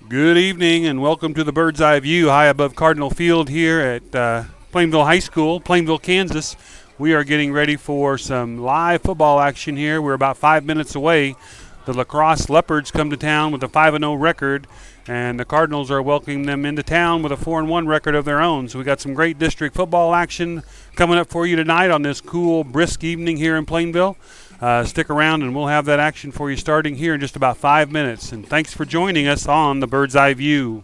Good evening and welcome to the Bird's Eye View high above Cardinal Field here at Plainville High School, Plainville, Kansas. We are getting ready for some live football action here. We're about 5 minutes away. The LaCrosse Leopards come to town with a 5-0 record, and the Cardinals are welcoming them into town with a 4-1 record of their own. So we got some great district football action coming up for you tonight on this cool, brisk evening here in Plainville. Stick around and we'll have that action for you starting here in just about 5 minutes. And thanks for joining us on the Bird's Eye View.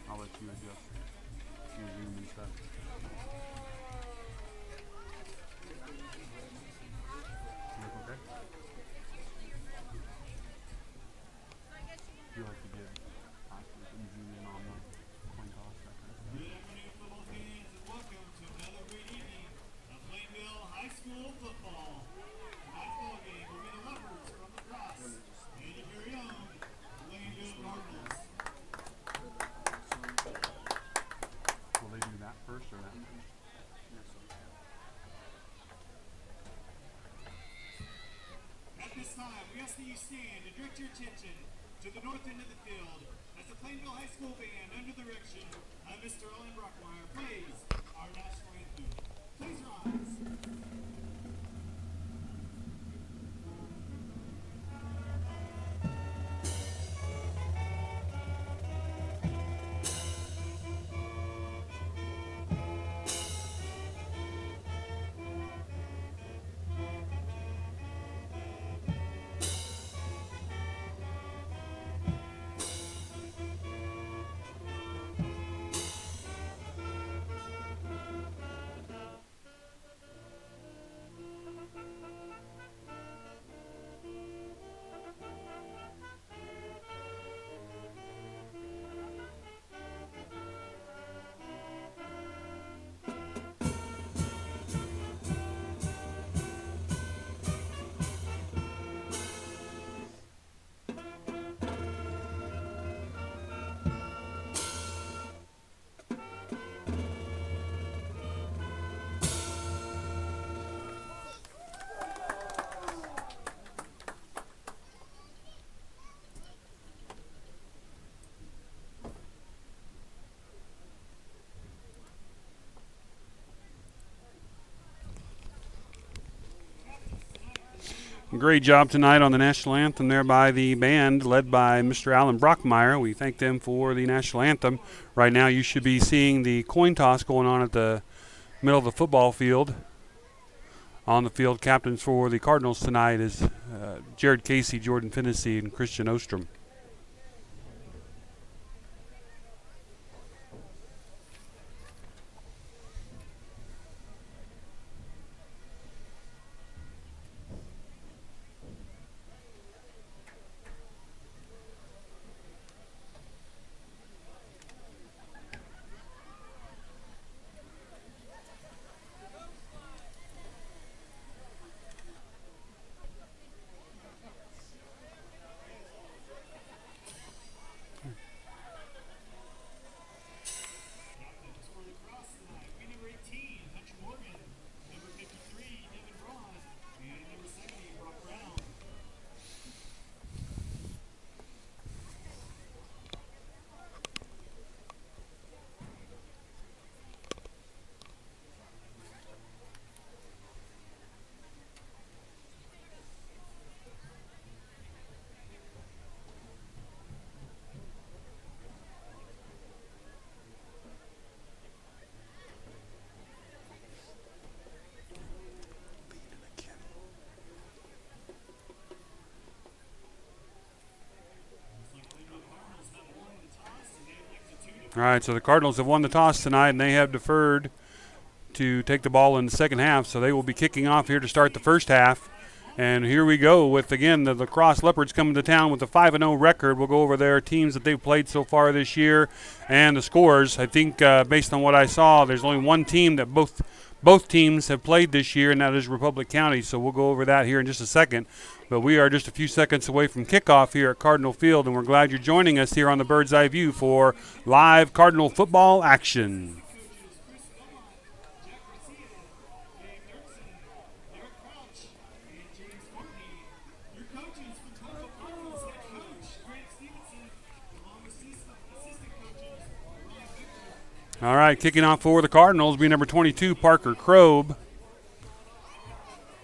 I'll let you adjust your Zoom and stuff. You look okay? You like to get zoom in on the coin toss, that kind of stuff. Good afternoon, football fans, and welcome to another great evening of Plainville High School football. Tonight's ball game will be the Leopards from LaCrosse and your very own Plainville Cardinals. Will they do that first or that first? At this time, we ask that you stand and direct your attention to the north end of the field as the Plainville High School band, under the direction of Mr. Alan Brockmeyer, plays our national anthem. Please rise. Great job tonight on the national anthem there by the band led by Mr. Alan Brockmeyer. We thank them for the national anthem. Right now you should be seeing the coin toss going on at the middle of the football field. On the field, captains for the Cardinals tonight is Jared Casey, Jordan Finnessy, and Christian Ostrom. All right, so the Cardinals have won the toss tonight, and they have deferred to take the ball in the second half, so they will be kicking off here to start the first half. And here we go with, again, the LaCrosse Leopards coming to town with a 5-0 record. We'll go over their teams that they've played so far this year and the scores. I think based on what I saw, there's only one team that both teams have played this year, and that is Republic County, so we'll go over that here in just a second. But we are just a few seconds away from kickoff here at Cardinal Field, and we're glad you're joining us here on the Bird's Eye View for live Cardinal football action. All right, kicking off for the Cardinals will be number 22, Parker Krobe.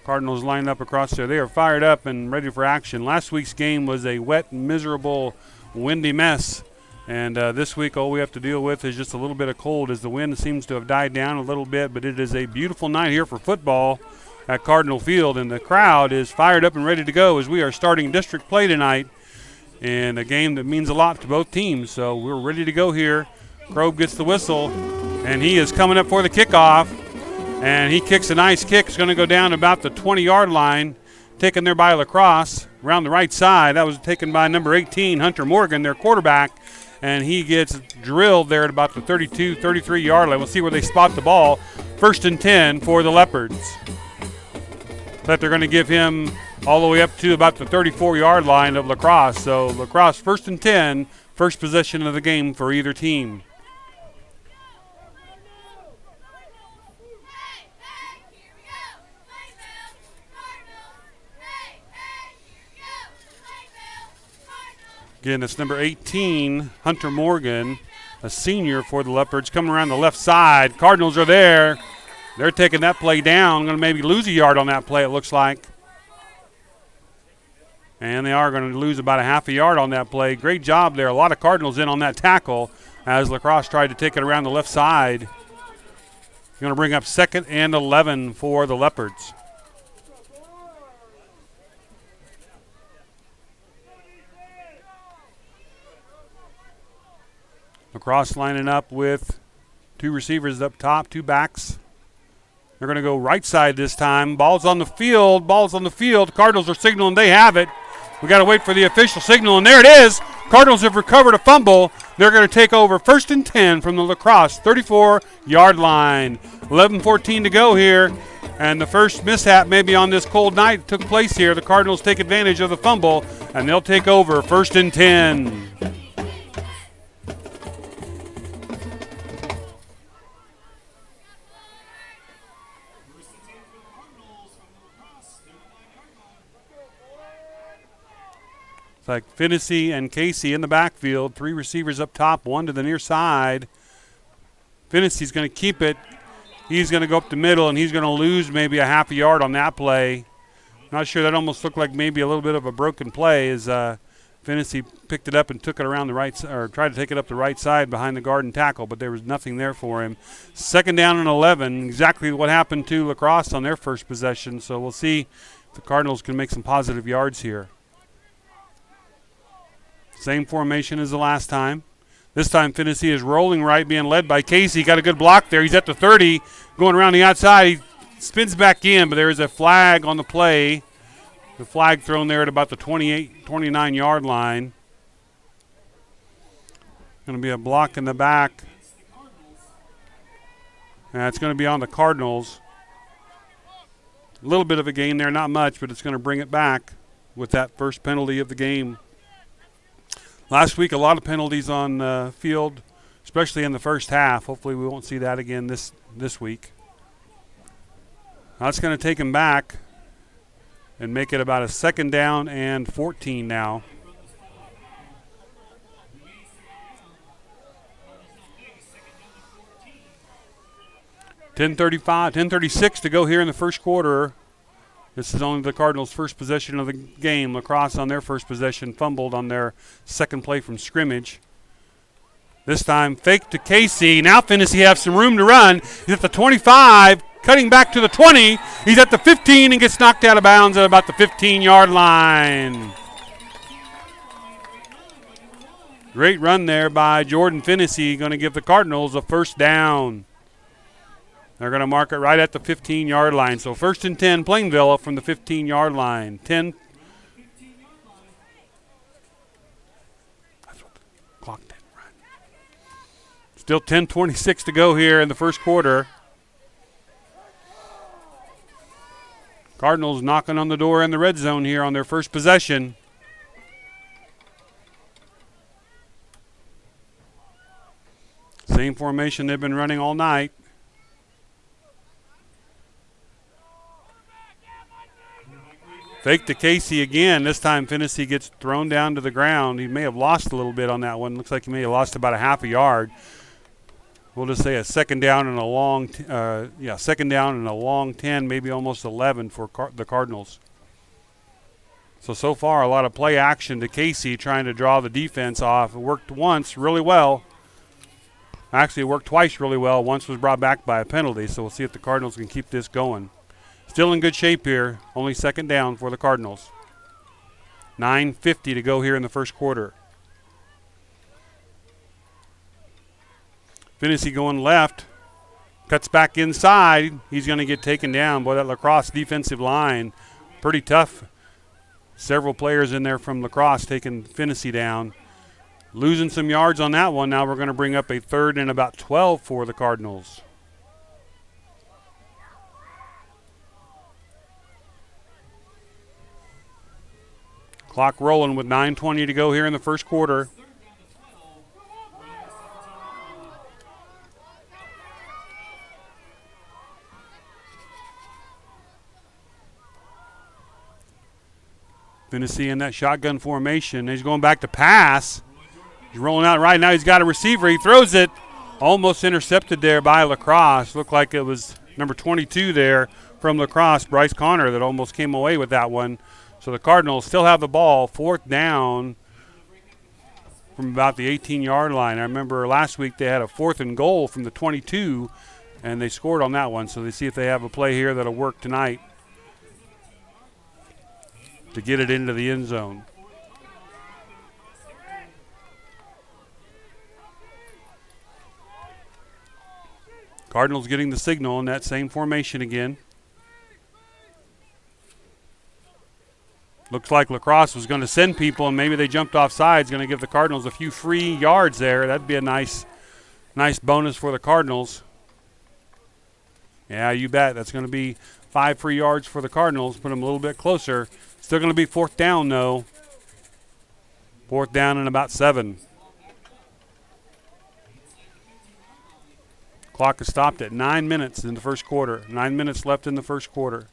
Cardinals lined up across there. They are fired up and ready for action. Last week's game was a wet, miserable, windy mess. And this week all we have to deal with is just a little bit of cold as the wind seems to have died down a little bit. But it is a beautiful night here for football at Cardinal Field. And the crowd is fired up and ready to go as we are starting district play tonight in a game that means a lot to both teams. So we're ready to go here. Krobe gets the whistle, and he is coming up for the kickoff. And he kicks a nice kick. It's going to go down about the 20-yard line, taken there by LaCrosse around the right side. That was taken by number 18, Hunter Morgan, their quarterback. And he gets drilled there at about the 32, 33-yard line. We'll see where they spot the ball. 1st and 10 for the Leopards. But they're going to give him all the way up to about the 34-yard line of LaCrosse. So LaCrosse 1st and 10, first possession of the game for either team. Again, it's number 18, Hunter Morgan, a senior for the Leopards, coming around the left side. Cardinals are there. They're taking that play down. Going to maybe lose a yard on that play, it looks like. And they are going to lose about a half a yard on that play. Great job there. A lot of Cardinals in on that tackle as LaCrosse tried to take it around the left side. Going to bring up 2nd and 11 for the Leopards. LaCrosse lining up with 2 receivers up top, 2 backs. They're going to go right side this time. Ball's on the field. Cardinals are signaling they have it. We got to wait for the official signal, and there it is. Cardinals have recovered a fumble. They're going to take over 1st and 10 from the LaCrosse 34-yard line. 11:14 to go here, and the first mishap maybe on this cold night took place here. The Cardinals take advantage of the fumble, and they'll take over 1st and 10. It's like Finney and Casey in the backfield. 3 receivers up top, 1 to the near side. Finney's going to keep it. He's going to go up the middle, and he's going to lose maybe a half a yard on that play. Not sure. That almost looked like maybe a little bit of a broken play as Finney picked it up and took it around the right or tried to take it up the right side behind the guard and tackle, but there was nothing there for him. 2nd down and 11, exactly what happened to LaCrosse on their first possession. So we'll see if the Cardinals can make some positive yards here. Same formation as the last time. This time Finney is rolling right, being led by Casey. Got a good block there. He's at the 30, going around the outside. He spins back in, but there is a flag on the play. The flag thrown there at about the 28, 29-yard line. Going to be a block in the back. And it's going to be on the Cardinals. A little bit of a gain there, not much, but it's going to bring it back with that first penalty of the game. Last week, a lot of penalties on field, especially in the first half. Hopefully we won't see that again this week. That's going to take him back and make it about a 2nd down and 14 now. 10:36 to go here in the first quarter. This is only the Cardinals' first possession of the game. LaCrosse on their first possession fumbled on their second play from scrimmage. This time fake to Casey. Now Finney has some room to run. He's at the 25, cutting back to the 20. He's at the 15 and gets knocked out of bounds at about the 15-yard line. Great run there by Jordan Finnessy, going to give the Cardinals a first down. They're going to mark it right at the 15-yard line. So 1st and 10, Plainville from the 15-yard line. 10. That's what the clock didn't run. Still 10:26 to go here in the first quarter. Cardinals knocking on the door in the red zone here on their first possession. Same formation they've been running all night. Fake to Casey again. This time Finnessy gets thrown down to the ground. He may have lost a little bit on that one. Looks like he may have lost about a half a yard. We'll just say a second down and a long, second down and a long 10, maybe almost 11 for the Cardinals. So far a lot of play action to Casey trying to draw the defense off. It worked once really well. Actually, it worked twice really well. Once was brought back by a penalty, so we'll see if the Cardinals can keep this going. Still in good shape here. Only second down for the Cardinals. 9:50 to go here in the first quarter. Finnessy going left. Cuts back inside. He's going to get taken down. Boy, that LaCrosse defensive line, pretty tough. Several players in there from LaCrosse taking Finnessy down. Losing some yards on that one. Now we're going to bring up a 3rd and about 12 for the Cardinals. Clock rolling with 9:20 to go here in the first quarter. Finnessy in that shotgun formation. He's going back to pass. He's rolling out right now. He's got a receiver. He throws it. Almost intercepted there by LaCrosse. Looked like it was number 22 there from LaCrosse, Bryce Connor, that almost came away with that one. So the Cardinals still have the ball, 4th down from about the 18-yard line. I remember last week they had a 4th and goal from the 22, and they scored on that one. So they see if they have a play here that'll work tonight to get it into the end zone. Cardinals getting the signal in that same formation again. Looks like LaCrosse was going to send people, and maybe they jumped off sides, going to give the Cardinals a few free yards there. That'd be a nice bonus for the Cardinals. Yeah, you bet. That's going to be 5 free yards for the Cardinals, put them a little bit closer. Still going to be 4th down, though. 4th down and about 7. Clock is stopped at 9 minutes in the first quarter. 9 minutes left in the first quarter.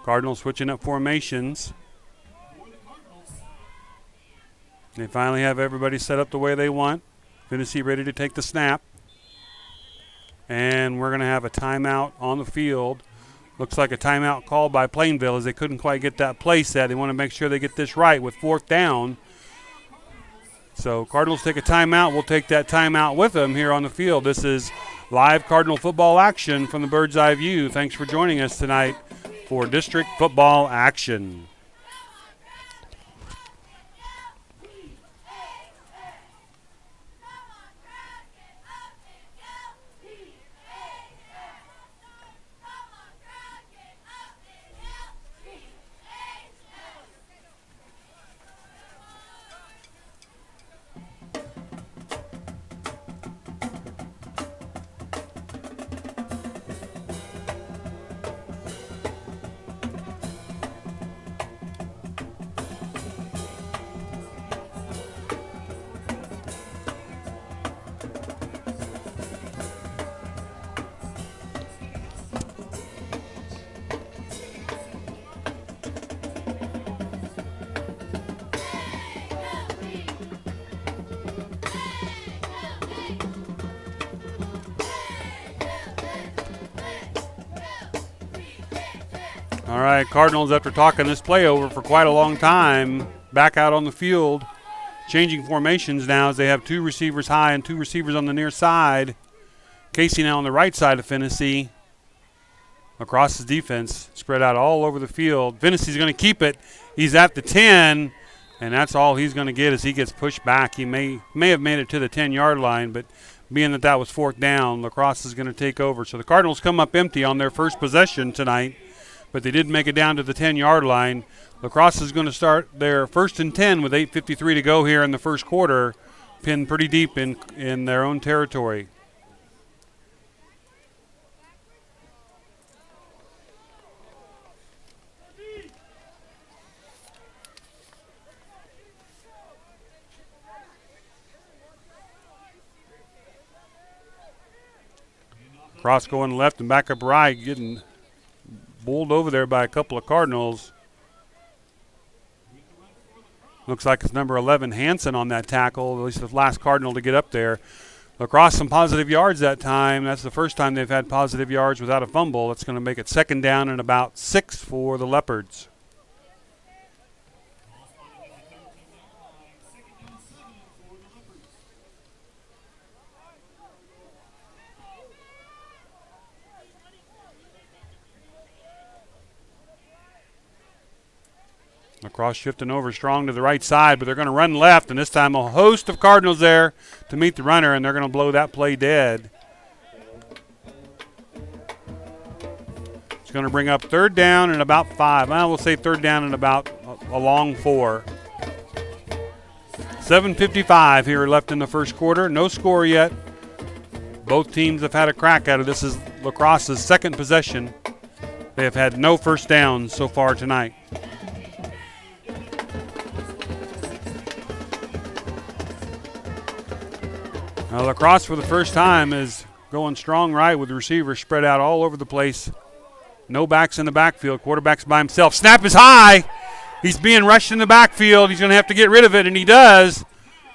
Cardinals switching up formations. They finally have everybody set up the way they want. Finnessy ready to take the snap. And we're going to have a timeout on the field. Looks like a timeout called by Plainville as they couldn't quite get that play set. They want to make sure they get this right with 4th down. So Cardinals take a timeout. We'll take that timeout with them here on the field. This is live Cardinal football action from the Bird's Eye View. Thanks for joining us tonight for district football action. All right, Cardinals, after talking this play over for quite a long time, back out on the field, changing formations now as they have 2 receivers high and 2 receivers on the near side. Casey now on the right side of Finnessy. LaCrosse's defense spread out all over the field. Finney's going to keep it. He's at the 10, and that's all he's going to get as he gets pushed back. He may have made it to the 10-yard line, but being that was fourth down, LaCrosse is going to take over. So the Cardinals come up empty on their first possession tonight, but they did make it down to the 10-yard line. LaCrosse is going to start their 1st and 10 with 8:53 to go here in the first quarter, pinned pretty deep in their own territory. Cross going left and back up right, getting bowled over there by a couple of Cardinals. Looks like it's number 11, Hansen, on that tackle, at least the last Cardinal to get up there. LaCrosse some positive yards that time. That's the first time they've had positive yards without a fumble. That's going to make it 2nd down and about 6 for the Leopards. LaCrosse shifting over strong to the right side, but they're going to run left, and this time a host of Cardinals there to meet the runner, and they're going to blow that play dead. It's going to bring up 3rd down and about 5. Well, we'll say 3rd down and about a long 4. 7:55 here left in the first quarter. No score yet. Both teams have had a crack at it. This is LaCrosse's 2nd possession. They have had no first downs so far tonight. Now LaCrosse for the first time is going strong right with the receivers spread out all over the place. No backs in the backfield. Quarterback's by himself. Snap is high. He's being rushed in the backfield. He's going to have to get rid of it, and he does.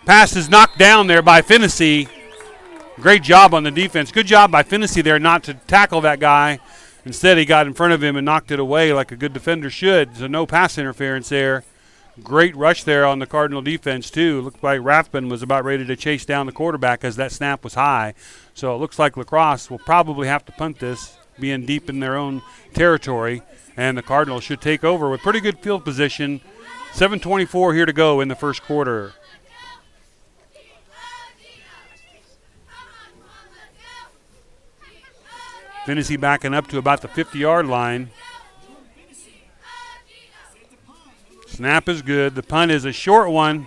Pass is knocked down there by Finney. Great job on the defense. Good job by Finney there not to tackle that guy. Instead, he got in front of him and knocked it away like a good defender should. So no pass interference there. Great rush there on the Cardinal defense, too. Looked like Rathbun was about ready to chase down the quarterback as that snap was high. So it looks like LaCrosse will probably have to punt this, being deep in their own territory. And the Cardinals should take over with pretty good field position. 7:24 here to go in the first quarter. Finney backing up to about the 50-yard line. Snap is good. The punt is a short one.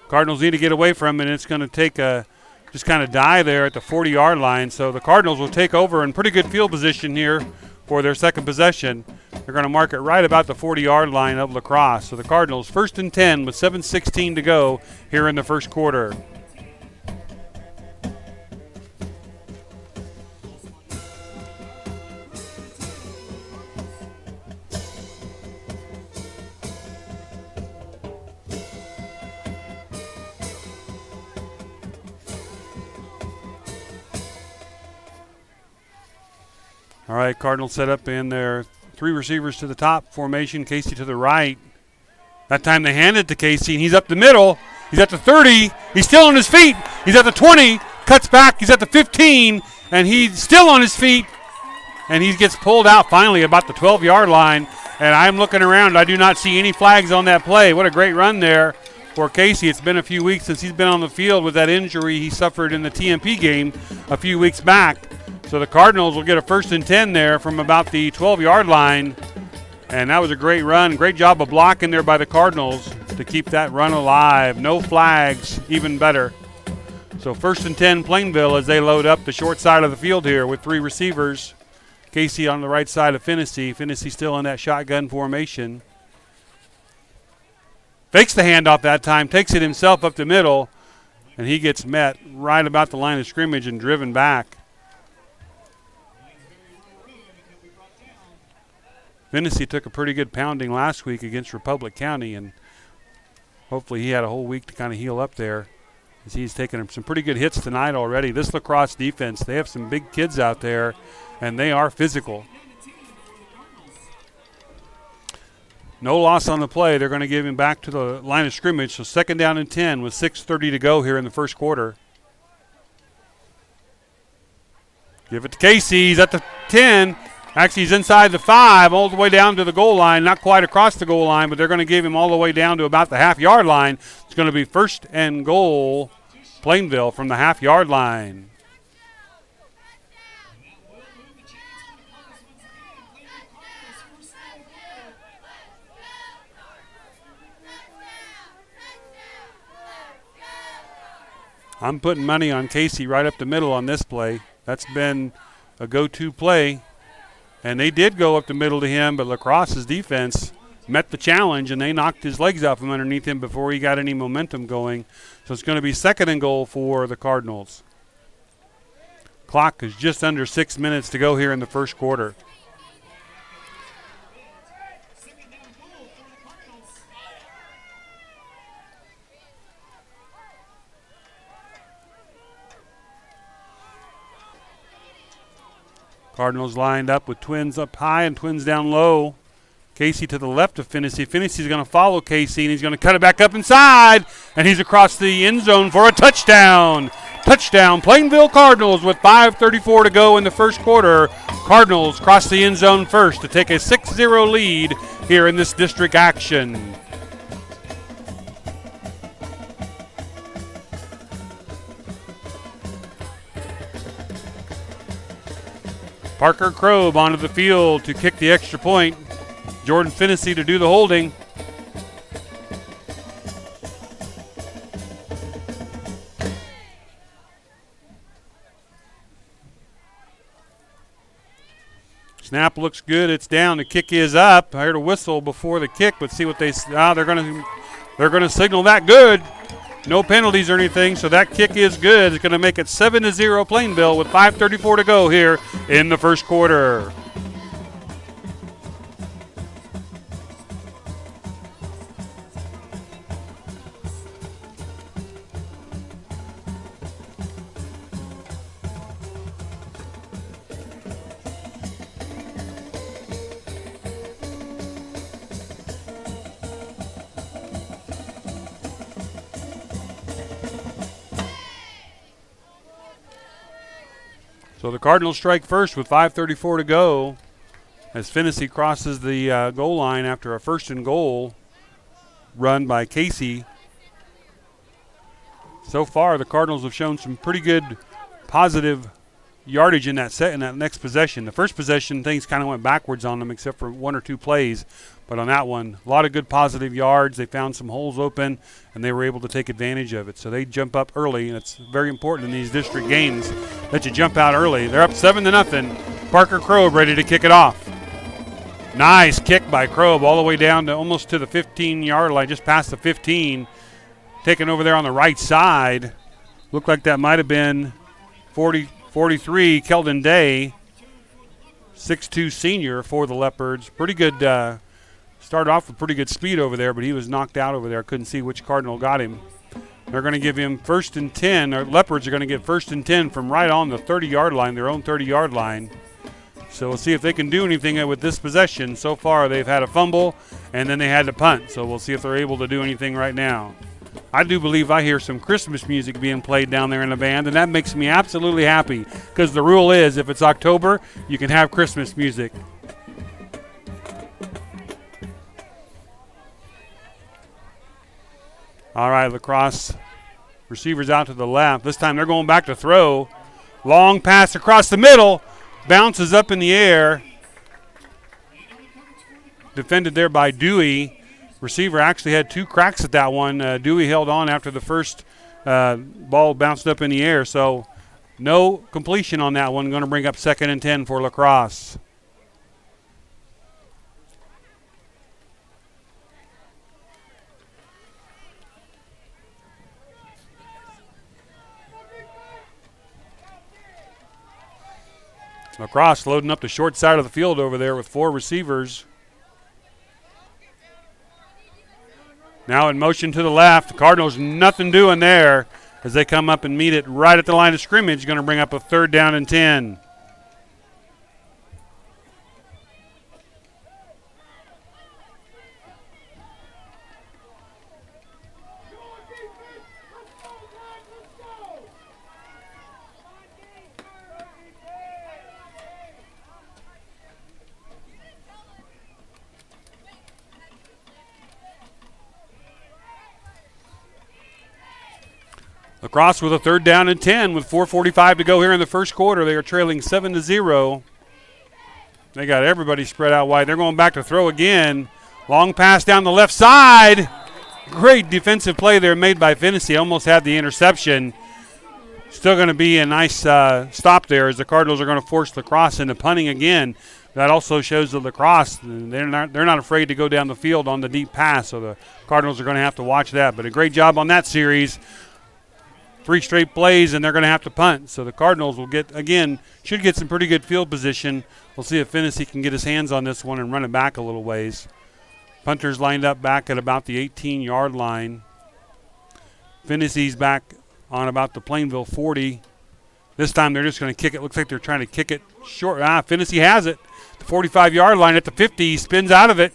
Cardinals need to get away from it, and it's going to take just kind of die there at the 40-yard line. So the Cardinals will take over in pretty good field position here for their 2nd possession. They're going to mark it right about the 40-yard line of LaCrosse. So the Cardinals 1st and 10 with 7:16 to go here in the first quarter. All right, Cardinals set up in their 3 receivers to the top formation, Casey to the right. That time they hand it to Casey, and he's up the middle. He's at the 30. He's still on his feet. He's at the 20. Cuts back. He's at the 15, and he's still on his feet. And he gets pulled out finally about the 12-yard line. And I'm looking around. I do not see any flags on that play. What a great run there for Casey. It's been a few weeks since he's been on the field with that injury he suffered in the TMP game a few weeks back. So the Cardinals will get a 1st and 10 there from about the 12-yard line. And that was a great run. Great job of blocking there by the Cardinals to keep that run alive. No flags, even better. So 1st and 10 Plainville as they load up the short side of the field here with 3 receivers. Casey on the right side of Finney. Finney still in that shotgun formation. Fakes the handoff that time, takes it himself up the middle, and he gets met right about the line of scrimmage and driven back. Finney took a pretty good pounding last week against Republic County, and hopefully he had a whole week to kind of heal up there as he's taken some pretty good hits tonight already. This LaCrosse defense, they have some big kids out there, and they are physical. No loss on the play. They're going to give him back to the line of scrimmage, so 2nd down and 10 with 6:30 to go here in the first quarter. Give it to Casey. He's at the 10. Actually, he's inside the 5, all the way down to the goal line. Not quite across the goal line, but they're going to give him all the way down to about the half-yard line. It's going to be first and goal, Plainville from the half-yard line. I'm putting money on Casey right up the middle on this play. That's been a go-to play. And they did go up the middle to him, but LaCrosse's defense met the challenge, and they knocked his legs out from underneath him before he got any momentum going. So it's going to be second and goal for the Cardinals. Clock is just under 6 minutes to go here in the first quarter. Cardinals lined up with Twins up high and Twins down low. Casey to the left of Finney. Finney's going to follow Casey, and he's going to cut it back up inside, and he's across the end zone for a touchdown. Touchdown, Plainville Cardinals with 5:34 to go in the first quarter. Cardinals cross the end zone first to take a 6-0 lead here in this district action. Parker Krob onto the field to kick the extra point. Jordan Finney to do the holding. Snap looks good. It's down. The kick is up. I heard a whistle before the kick, but see what they're going to signal that good. No penalties or anything, so that kick is good. It's going to make it 7-0 Plainville with 5:34 to go here in the first quarter. So the Cardinals strike first with 5:34 to go as Finney crosses the goal line after a first and goal run by Casey. So far, the Cardinals have shown some pretty good positive yardage in that next possession. The first possession, things kind of went backwards on them except for one or two plays. But on that one, a lot of good positive yards. They found some holes open, and they were able to take advantage of it. So they jump up early, and it's very important in these district games that you jump out early. They're up 7-0. Parker Krob ready to kick it off. Nice kick by Krob all the way down to almost to the 15-yard line, just past the 15. Taken over there on the right side. Looked like that might have been 43, Keldon Day, 6'2 senior for the Leopards. Pretty good. Started off with pretty good speed over there, but he was knocked out over there. Couldn't see which Cardinal got him. They're going to give him first and 10. Or Leopards are going to get first and 10 from right on the 30-yard line, their own 30-yard line. So we'll see if they can do anything with this possession. So far, they've had a fumble, and then they had to punt. So we'll see if they're able to do anything right now. I do believe I hear some Christmas music being played down there in the band, and that makes me absolutely happy because the rule is if it's October, you can have Christmas music. All right, LaCrosse receivers out to the left. This time they're going back to throw. Long pass across the middle. Bounces up in the air. Defended there by Dewey. Receiver actually had two cracks at that one. Dewey held on after the first ball bounced up in the air. So no completion on that one. Going to bring up 2nd and 10 for LaCrosse. LaCrosse loading up the short side of the field over there with 4 receivers. Now in motion to the left. The Cardinals nothing doing there as they come up and meet it right at the line of scrimmage. Going to bring up a 3rd down and 10. LaCrosse with a 3rd down and 10 with 4:45 to go here in the first quarter. They are trailing 7-0. They got everybody spread out wide. They're going back to throw again. Long pass down the left side. Great defensive play there made by Finney. Almost had the interception. Still going to be a nice stop there as the Cardinals are going to force LaCrosse into punting again. That also shows the LaCrosse, they're not afraid to go down the field on the deep pass, so the Cardinals are going to have to watch that. But a great job on that series. 3 straight plays, and they're going to have to punt. So the Cardinals will should get some pretty good field position. We'll see if Finney can get his hands on this one and run it back a little ways. Punters lined up back at about the 18-yard line. Finney's back on about the Plainville 40. This time they're just going to kick it. Looks like they're trying to kick it short. Finney has it. The 45-yard line at the 50. He spins out of it.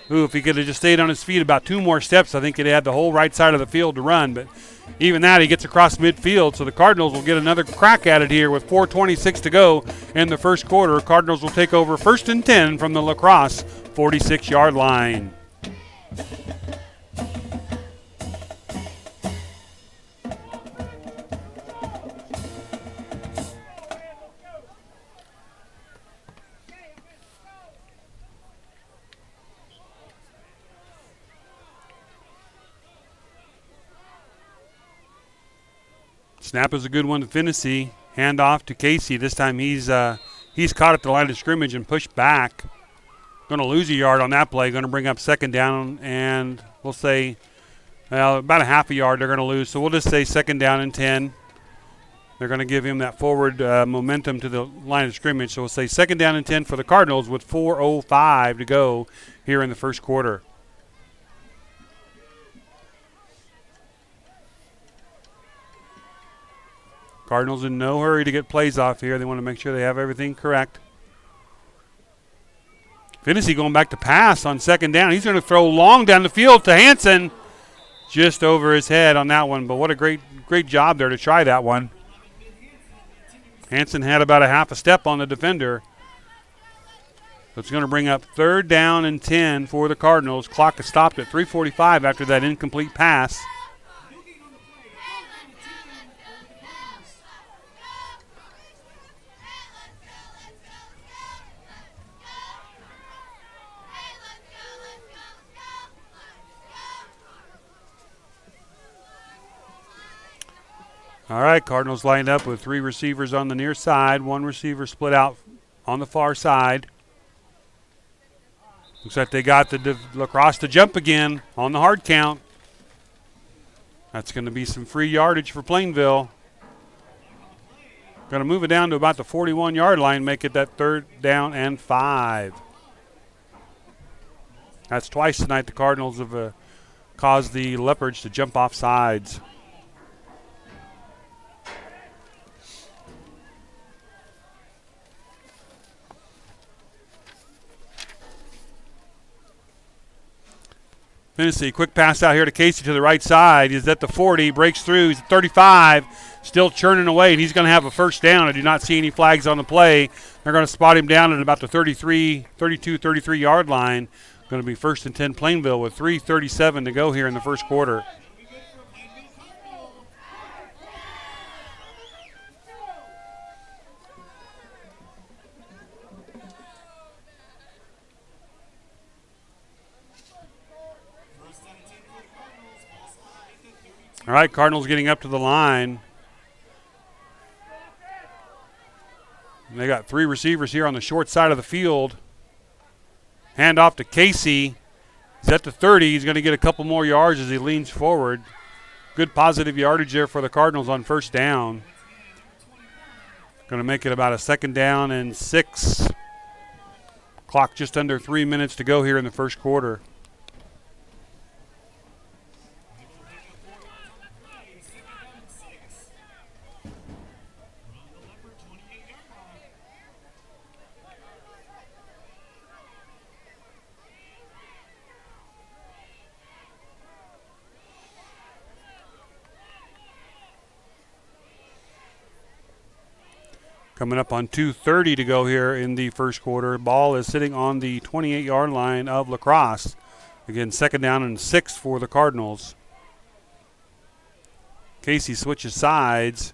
Ooh, if he could have just stayed on his feet about 2 more steps, I think he'd had the whole right side of the field to run. But even that, he gets across midfield. So the Cardinals will get another crack at it here with 4:26 to go in the first quarter. Cardinals will take over 1st and 10 from the LaCrosse 46-yard line. Snap is a good one to Finney. Hand off to Casey. This time he's caught at the line of scrimmage and pushed back. Going to lose a yard on that play. Going to bring up 2nd down, and we'll say about a half a yard they're going to lose. So we'll just say 2nd down and 10. They're going to give him that forward momentum to the line of scrimmage. So we'll say 2nd down and 10 for the Cardinals with 4:05 to go here in the first quarter. Cardinals in no hurry to get plays off here. They want to make sure they have everything correct. Finney going back to pass on 2nd down. He's going to throw long down the field to Hansen. Just over his head on that one, but what a great job there to try that one. Hansen had about a half a step on the defender. So it's going to bring up 3rd down and 10 for the Cardinals. Clock is stopped at 3:45 after that incomplete pass. All right, Cardinals lined up with 3 receivers on the near side. 1 receiver split out on the far side. Looks like they got the LaCrosse to jump again on the hard count. That's going to be some free yardage for Plainville. Going to move it down to about the 41-yard line, make it that 3rd down and 5. That's twice tonight the Cardinals have caused the Leopards to jump off sides. Finney, quick pass out here to Casey to the right side. He's at the 40, breaks through. He's at 35, still churning away, and he's going to have a 1st down. I do not see any flags on the play. They're going to spot him down at about the 33-yard line. Going to be 1st and 10 Plainville with 3:37 to go here in the first quarter. All right, Cardinals getting up to the line. And they got 3 receivers here on the short side of the field. Hand off to Casey. He's at the 30. He's going to get a couple more yards as he leans forward. Good positive yardage there for the Cardinals on 1st down. Going to make it about a 2nd down and 6. Clock just under 3 minutes to go here in the first quarter. Coming up on 2:30 to go here in the first quarter. Ball is sitting on the 28-yard line of LaCrosse. Again, 2nd down and 6 for the Cardinals. Casey switches sides.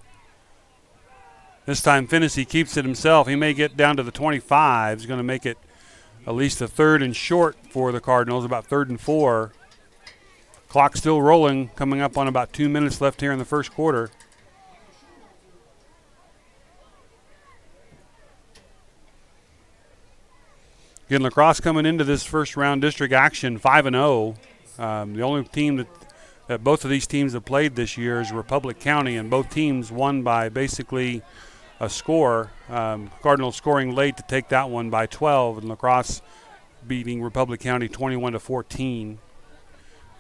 This time Finney keeps it himself. He may get down to the 25. He's going to make it at least a 3rd and short for the Cardinals, about 3rd and 4. Clock still rolling, coming up on about 2 minutes left here in the first quarter. Again, LaCrosse coming into this first round district action 5-0. The only team that both of these teams have played this year is Republic County, and both teams won by basically a score. Cardinals scoring late to take that one by 12, and LaCrosse beating Republic County 21-14.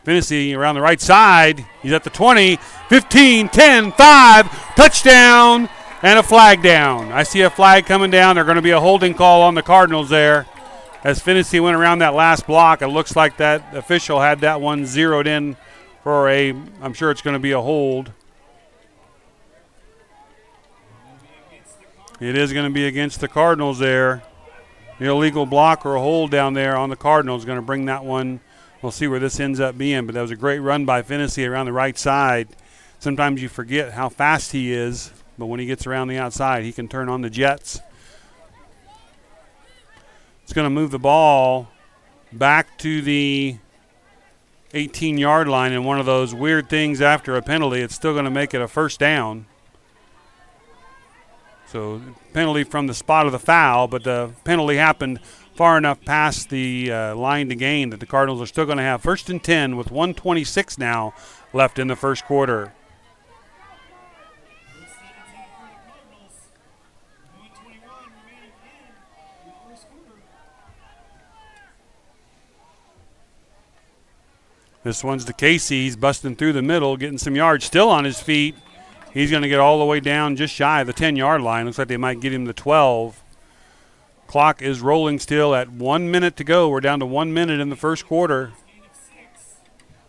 Finney around the right side. He's at the 20, 15, 10, 5, touchdown, and a flag down. I see a flag coming down. There's going to be a holding call on the Cardinals there. As Finney went around that last block, it looks like that official had that one zeroed in for I'm sure it's going to be a hold. It is going to be against the Cardinals there. The illegal block or a hold down there on the Cardinals is going to bring that one. We'll see where this ends up being, but that was a great run by Finney around the right side. Sometimes you forget how fast he is, but when he gets around the outside, he can turn on the jets. It's going to move the ball back to the 18-yard line, and one of those weird things after a penalty, it's still going to make it a first down. So penalty from the spot of the foul, but the penalty happened far enough past the line to gain that the Cardinals are still going to have 1st and 10 with 1:26 now left in the first quarter. This one's to Casey. He's busting through the middle, getting some yards, still on his feet. He's going to get all the way down just shy of the 10-yard line. Looks like they might get him to 12. Clock is rolling still at 1 minute to go. We're down to 1 minute in the first quarter.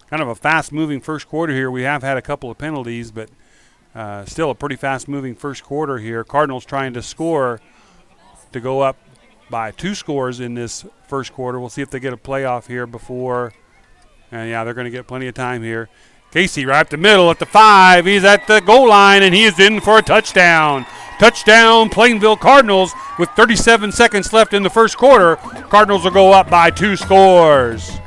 Kind of a fast-moving first quarter here. We have had a couple of penalties, but still a pretty fast-moving first quarter here. Cardinals trying to score to go up by 2 scores in this first quarter. We'll see if they get a playoff here before. And yeah, they're going to get plenty of time here. Casey right up the middle at the 5. He's at the goal line, and he is in for a touchdown. Touchdown, Plainville Cardinals with 37 seconds left in the first quarter. Cardinals will go up by 2 scores.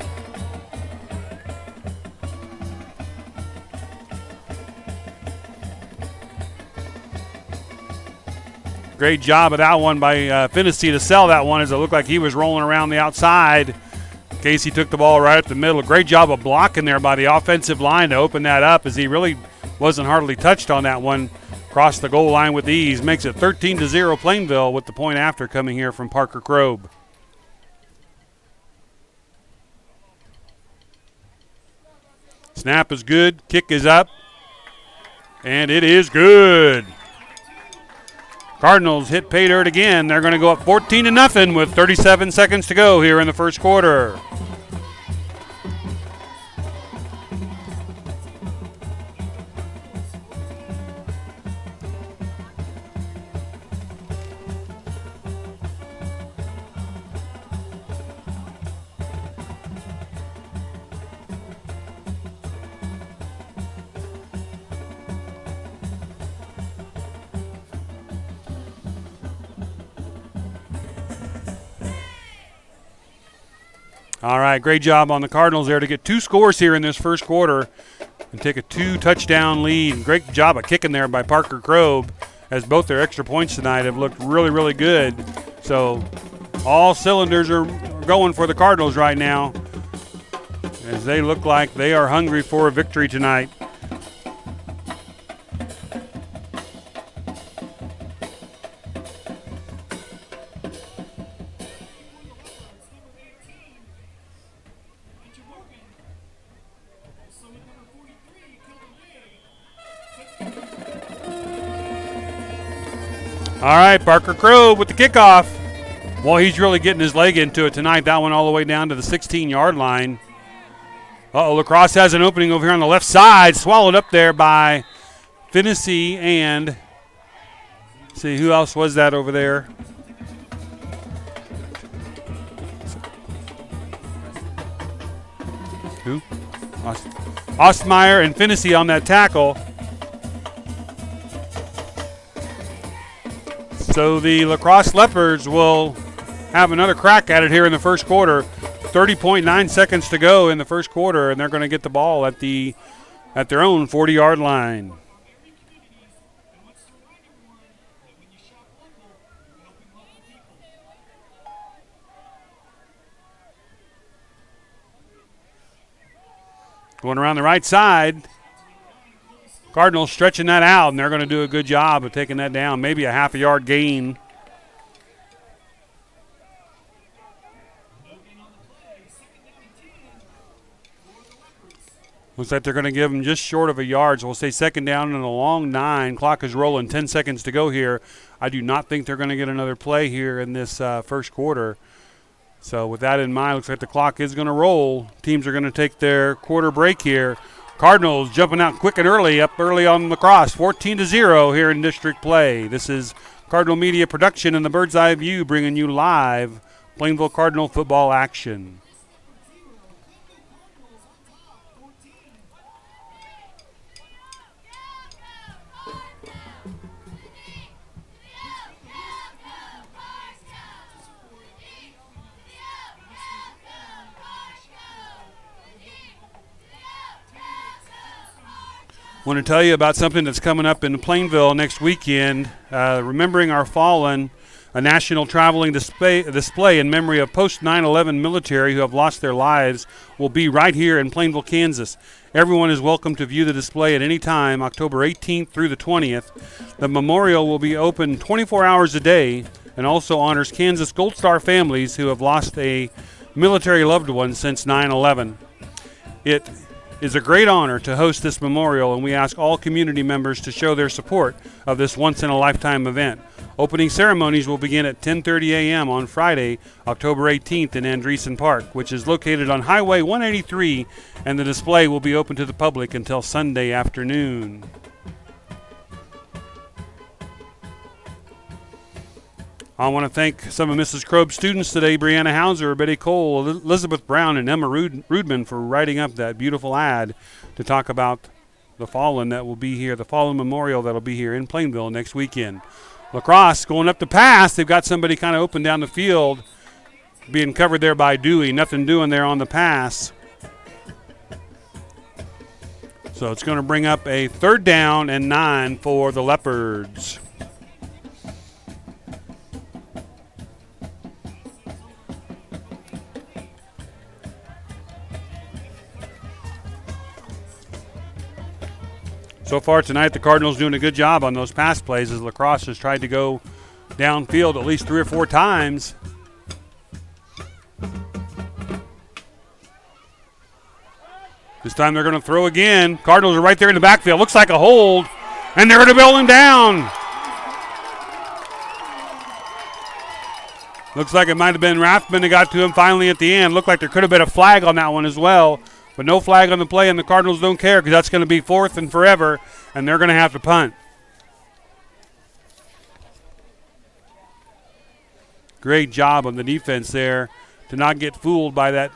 Great job of that one by Finney to sell that one as it looked like he was rolling around the outside. Casey took the ball right up the middle. Great job of blocking there by the offensive line to open that up as he really wasn't hardly touched on that one. Crossed the goal line with ease. Makes it 13-0 Plainville with the point after coming here from Parker Kroeb. Snap is good. Kick is up. And it is good. Cardinals hit pay dirt again. They're going to go up 14-0 with 37 seconds to go here in the first quarter. All right, great job on the Cardinals there to get 2 scores here in this first quarter and take a 2-touchdown lead. Great job of kicking there by Parker Kroeb, as both their extra points tonight have looked really, really good. So all cylinders are going for the Cardinals right now, as they look like they are hungry for a victory tonight. All right, Parker Kroeb with the kickoff. Well, he's really getting his leg into it tonight. That one all the way down to the 16-yard line. LaCrosse has an opening over here on the left side. Swallowed up there by Finney and, see, who else was that over there? Who? Ostmeyer and Finney on that tackle. So the LaCrosse Leopards will have another crack at it here in the first quarter. 30.9 seconds to go in the first quarter, and they're going to get the ball at their own 40-yard line. Going around the right side. Cardinals stretching that out, and they're going to do a good job of taking that down. Maybe a half a yard gain. Looks like they're going to give them just short of a yard. So we'll say second down and a long 9. Clock is rolling. 10 seconds to go here. I do not think they're going to get another play here in this first quarter. So with that in mind, looks like the clock is going to roll. Teams are going to take their quarter break here. Cardinals jumping out quick and early, up early on LaCrosse. 14-0 here in district play. This is Cardinal Media Production and the Bird's Eye View bringing you live Plainville Cardinal football action. I want to tell you about something that's coming up in Plainville next weekend. Remembering Our Fallen, a national traveling display in memory of post-9/11 military who have lost their lives, will be right here in Plainville, Kansas. Everyone is welcome to view the display at any time, October 18th through the 20th. The memorial will be open 24 hours a day and also honors Kansas Gold Star families who have lost a military loved one since 9/11. It is a great honor to host this memorial, and we ask all community members to show their support of this once-in-a-lifetime event. Opening ceremonies will begin at 10:30 a.m. on Friday, October 18th in Andreessen Park, which is located on Highway 183, and the display will be open to the public until Sunday afternoon. I want to thank some of Mrs. Krobe's students today, Brianna Hauser, Betty Cole, Elizabeth Brown, and Emma Rudman for writing up that beautiful ad to talk about the Fallen that will be here, the Fallen Memorial that will be here in Plainville next weekend. LaCrosse going up to pass. They've got somebody kind of open down the field, being covered there by Dewey. Nothing doing there on the pass. So it's going to bring up a 3rd down and 9 for the Leopards. So far tonight, the Cardinals doing a good job on those pass plays as LaCrosse has tried to go downfield at least 3 or 4 times. This time they're going to throw again. Cardinals are right there in the backfield. Looks like a hold, and they're going to bail him down. Looks like it might have been Rathman that got to him finally at the end. Looked like there could have been a flag on that one as well. But no flag on the play, and the Cardinals don't care because that's going to be 4th and forever, and they're going to have to punt. Great job on the defense there to not get fooled by that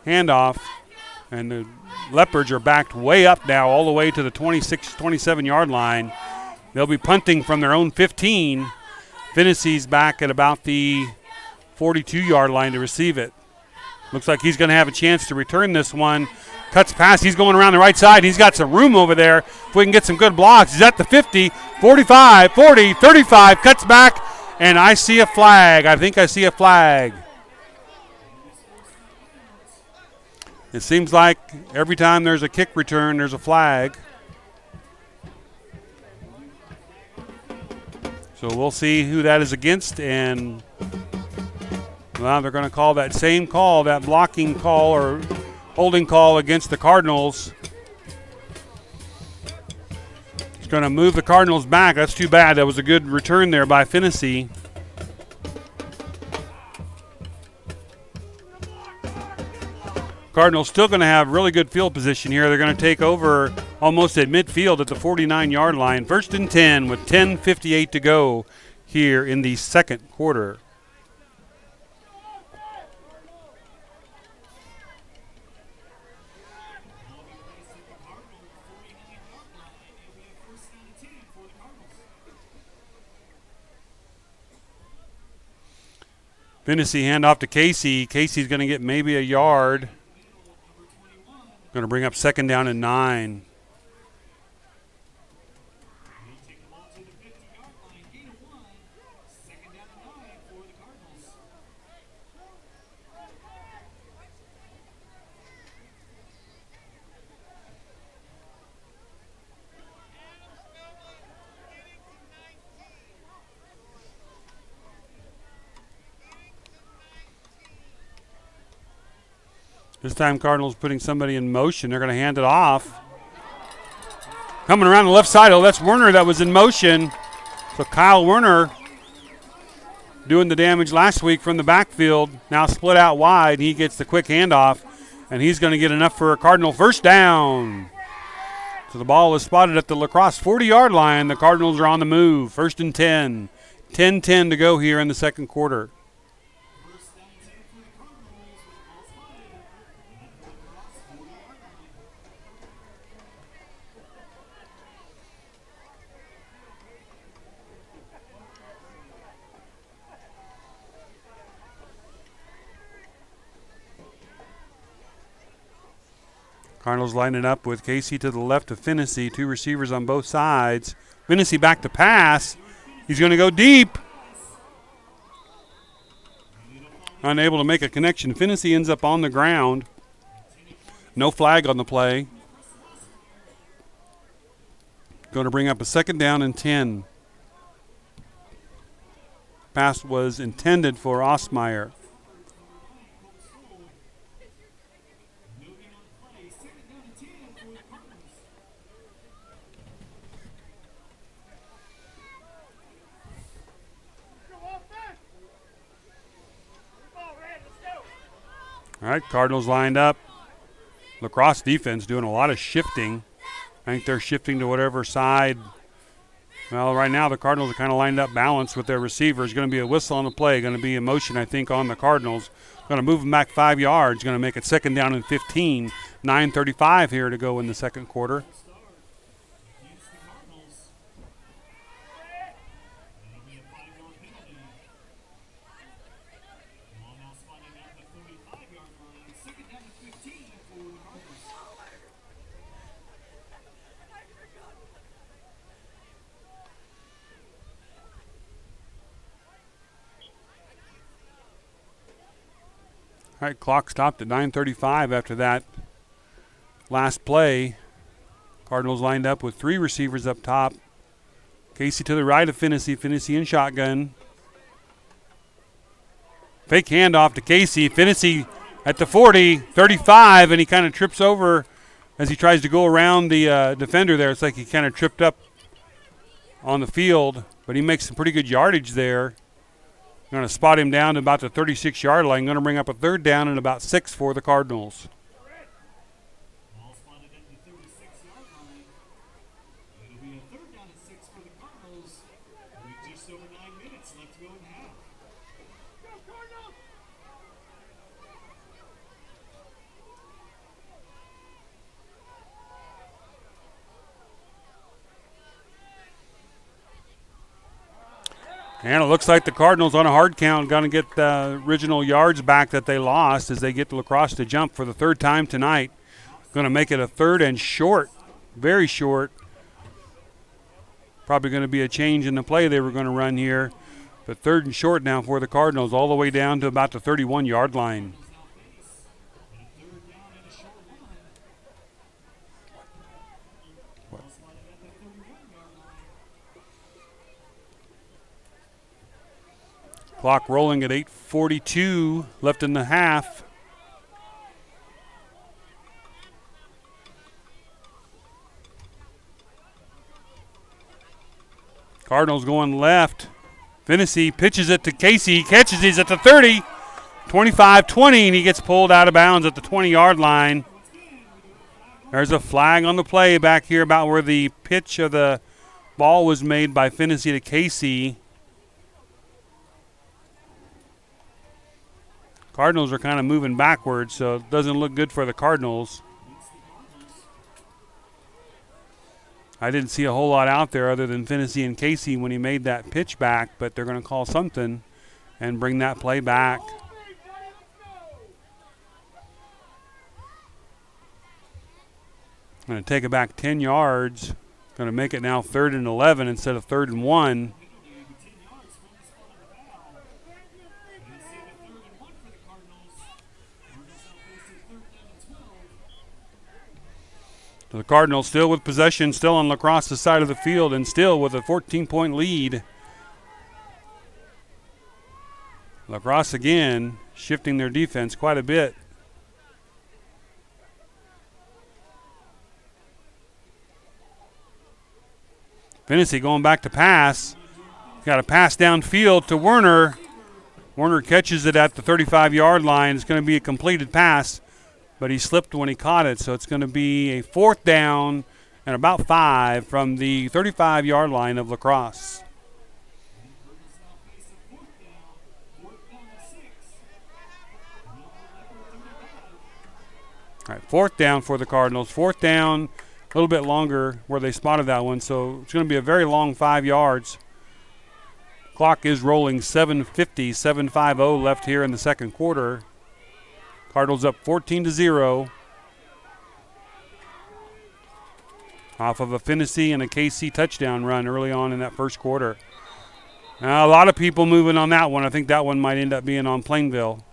handoff. And the Leopards are backed way up now all the way to the 26, 27-yard line. They'll be punting from their own 15. Finney's back at about the 42-yard line to receive it. Looks like he's going to have a chance to return this one. Cuts past. He's going around the right side. He's got some room over there. If we can get some good blocks. He's at the 50, 45, 40, 35. Cuts back, and I see a flag. I think I see a flag. It seems like every time there's a kick return, there's a flag. So we'll see who that is against, and well, they're going to call that same call, that blocking call or holding call against the Cardinals. It's going to move the Cardinals back. That's too bad. That was a good return there by Finney. Cardinals still going to have really good field position here. They're going to take over almost at midfield at the 49-yard line. 1st and 10 with 10:58 to go here in the second quarter. Finney handoff to Casey. Casey's going to get maybe a yard. Going to bring up second down and 9. This time Cardinals putting somebody in motion. They're going to hand it off. Coming around the left side. Oh, that's Werner that was in motion. So Kyle Werner doing the damage last week from the backfield. Now split out wide. He gets the quick handoff, and he's going to get enough for a Cardinal first down. So the ball is spotted at the LaCrosse 40-yard line. The Cardinals are on the move. First and 10. 10-10 to go here in the second quarter. Cardinals lining up with Casey to the left of Finney. 2 receivers on both sides. Finney back to pass. He's going to go deep. Unable to make a connection. Finney ends up on the ground. No flag on the play. Going to bring up a second down and 10. Pass was intended for Osmeyer. All right, Cardinals lined up. LaCrosse defense doing a lot of shifting. I think they're shifting to whatever side. Well, right now the Cardinals are kind of lined up balanced with their receivers. Going to be a whistle on the play. Going to be a motion, I think, on the Cardinals. Going to move them back 5 yards. Going to make it second down and 15. 9:35 here to go in the second quarter. All right, clock stopped at 9:35 after that last play. Cardinals lined up with 3 receivers up top. Casey to the right of Finney. Finney in shotgun. Fake handoff to Casey. Finney at the 40, 35, and he kind of trips over as he tries to go around the defender there. It's like he kind of tripped up on the field, but he makes some pretty good yardage there. Going to spot him down to about the 36-yard line. Going to bring up a third down and about 6 for the Cardinals. Ball spotted at the 36-yard line. It'll be a third down and 6 for the Cardinals. With just over 9 minutes left to go in half. Go Cardinals! And it looks like the Cardinals on a hard count going to get the original yards back that they lost as they get LaCrosse to jump for the third time tonight. Going to make it a third and short, very short. Probably going to be a change in the play they were going to run here. But third and short now for the Cardinals, all the way down to about the 31-yard line. Clock rolling at 8:42 left in the half. Cardinals going left. Finney pitches it to Casey. He catches it at the 30. 25-20, and he gets pulled out of bounds at the 20-yard line. There's a flag on the play back here about where the pitch of the ball was made by Finney to Casey. Cardinals are kind of moving backwards, so it doesn't look good for the Cardinals. I didn't see a whole lot out there other than Finney and Casey when he made that pitch back, but they're going to call something and bring that play back. Going to take it back 10 yards. Going to make it now 3rd and 11 instead of 3rd and 1. So the Cardinals still with possession, still on LaCrosse's side of the field, and still with a 14-point lead. LaCrosse again shifting their defense quite a bit. Finney going back to pass. Got a pass downfield to Werner. Werner catches it at the 35-yard line. It's going to be a completed pass, but he slipped when he caught it, so it's going to be a 4th down and about 5 from the 35-yard line of LaCrosse. All right, 4th down for the Cardinals. 4th down, a little bit longer where they spotted that one, so it's going to be a very long 5 yards. Clock is rolling, 7:50, 7:50 left here in the second quarter. Cardinals up 14-0. Off of a Finney and a KC touchdown run early on in that first quarter. Now, a lot of people moving on that one. I think that one might end up being on Plainville.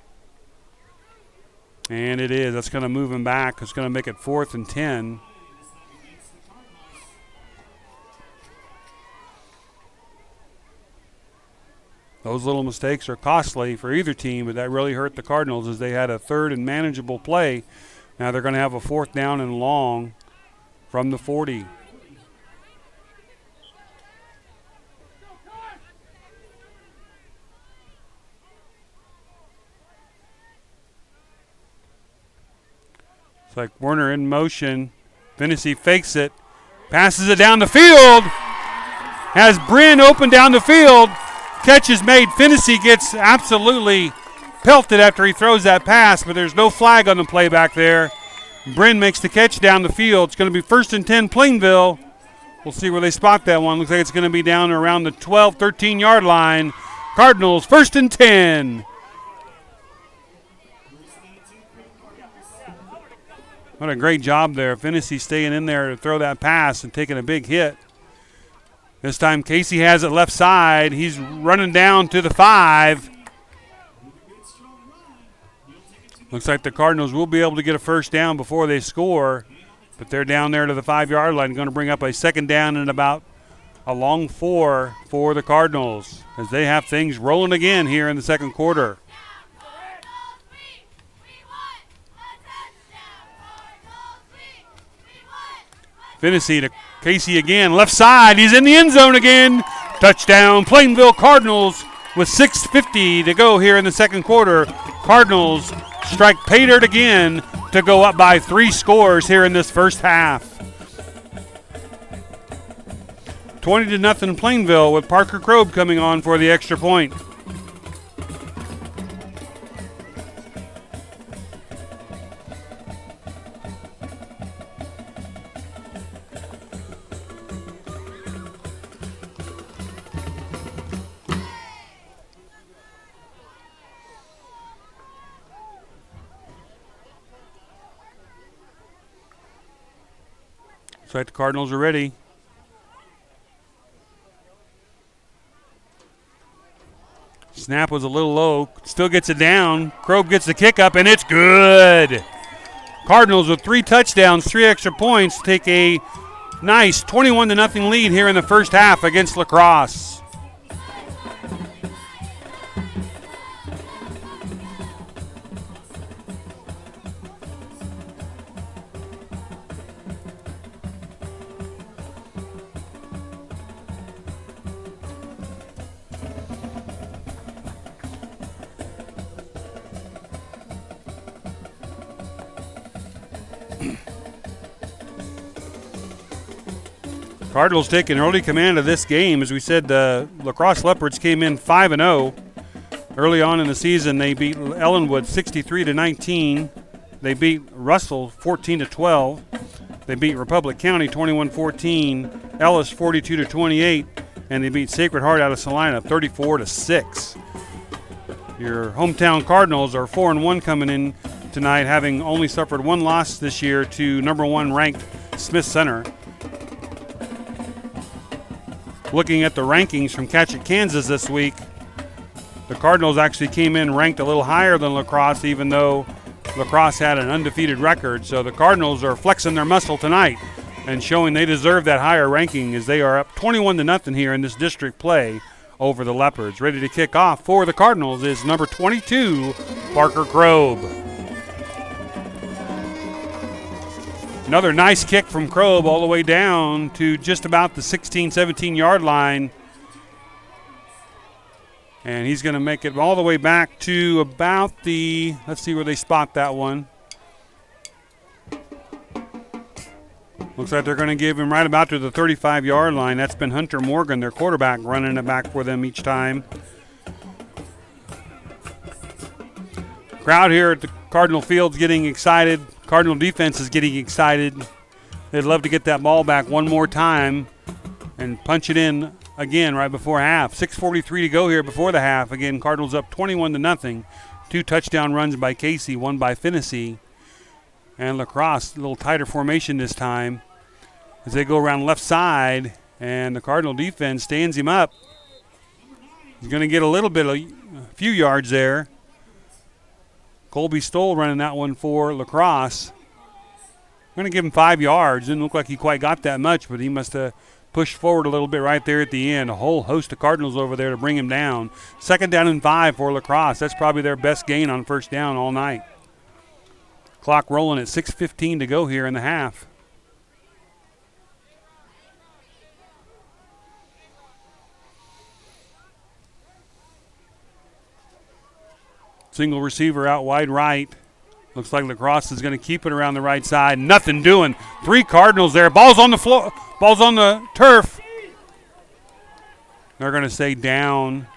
And it is. That's going to move him back. It's going to make it 4th and 10. Those little mistakes are costly for either team, but that really hurt the Cardinals as they had a 3rd and manageable play. Now they're going to have a 4th down and long from the 40. It's like Werner in motion. Finney fakes it, passes it down the field, has Bryn open down the field. Catch is made. Finney gets absolutely pelted after he throws that pass, but there's no flag on the play back there. Bryn makes the catch down the field. It's going to be 1st and 10 Plainville. We'll see where they spot that one. Looks like it's going to be down around the 12, 13-yard line. Cardinals 1st and 10. What a great job there. Finney staying in there to throw that pass and taking a big hit. This time Casey has it left side. He's running down to the 5. Looks like the Cardinals will be able to get a 1st down before they score, but they're down there to the 5-yard line. Going to bring up a 2nd down and about a long 4 for the Cardinals as they have things rolling again here in the second quarter. Finney to Casey again, left side. He's in the end zone again. Touchdown, Plainville Cardinals with 6:50 to go here in the second quarter. Cardinals strike pay dirt again to go up by 3 scores here in this first half. 20-0 Plainville with Parker Krob coming on for the extra point. Looks like the Cardinals are ready. Snap was a little low. Still gets it down. Krob gets the kick up, and it's good. Cardinals with 3 touchdowns, 3 extra points, take a nice 21-0 lead here in the first half against LaCrosse. Cardinals taking early command of this game. As we said, the LaCrosse Leopards came in 5-0 early on in the season. They beat Ellenwood 63-19. They beat Russell 14-12. They beat Republic County 21-14. Ellis 42-28, and they beat Sacred Heart out of Salina 34-6. Your hometown Cardinals are 4-1 coming in tonight, having only suffered one loss this year to number 1 ranked Smith Center. Looking at the rankings from Catch It, Kansas this week, the Cardinals actually came in ranked a little higher than LaCrosse, even though LaCrosse had an undefeated record. So the Cardinals are flexing their muscle tonight and showing they deserve that higher ranking, as they are up 21-0 here in this district play over the Leopards. Ready to kick off for the Cardinals is number 22, Parker Kroeb. Another nice kick from Kroeb all the way down to just about the 16, 17-yard line. And he's going to make it all the way back to about the, let's see where they spot that one. Looks like they're going to give him right about to the 35-yard line. That's been Hunter Morgan, their quarterback, running it back for them each time. Crowd here at the Cardinal Field's getting excited. Cardinal defense is getting excited. They'd love to get that ball back one more time and punch it in again right before half. 6:43 to go here before the half. Again, Cardinals up 21-0. 2 touchdown runs by Casey, 1 by Finney. And LaCrosse, a little tighter formation this time as they go around left side, and the Cardinal defense stands him up. He's going to get a few yards there. Colby Stoll running that one for LaCrosse. I'm going to give him 5 yards. Didn't look like he quite got that much, but he must have pushed forward a little bit right there at the end. A whole host of Cardinals over there to bring him down. 2nd down and 5 for LaCrosse. That's probably their best gain on first down all night. Clock rolling at 6:15 to go here in the half. Single receiver out wide right. Looks like LaCrosse is going to keep it around the right side. Nothing doing. 3 Cardinals there. Ball's on the floor. Ball's on the turf. They're going to say down.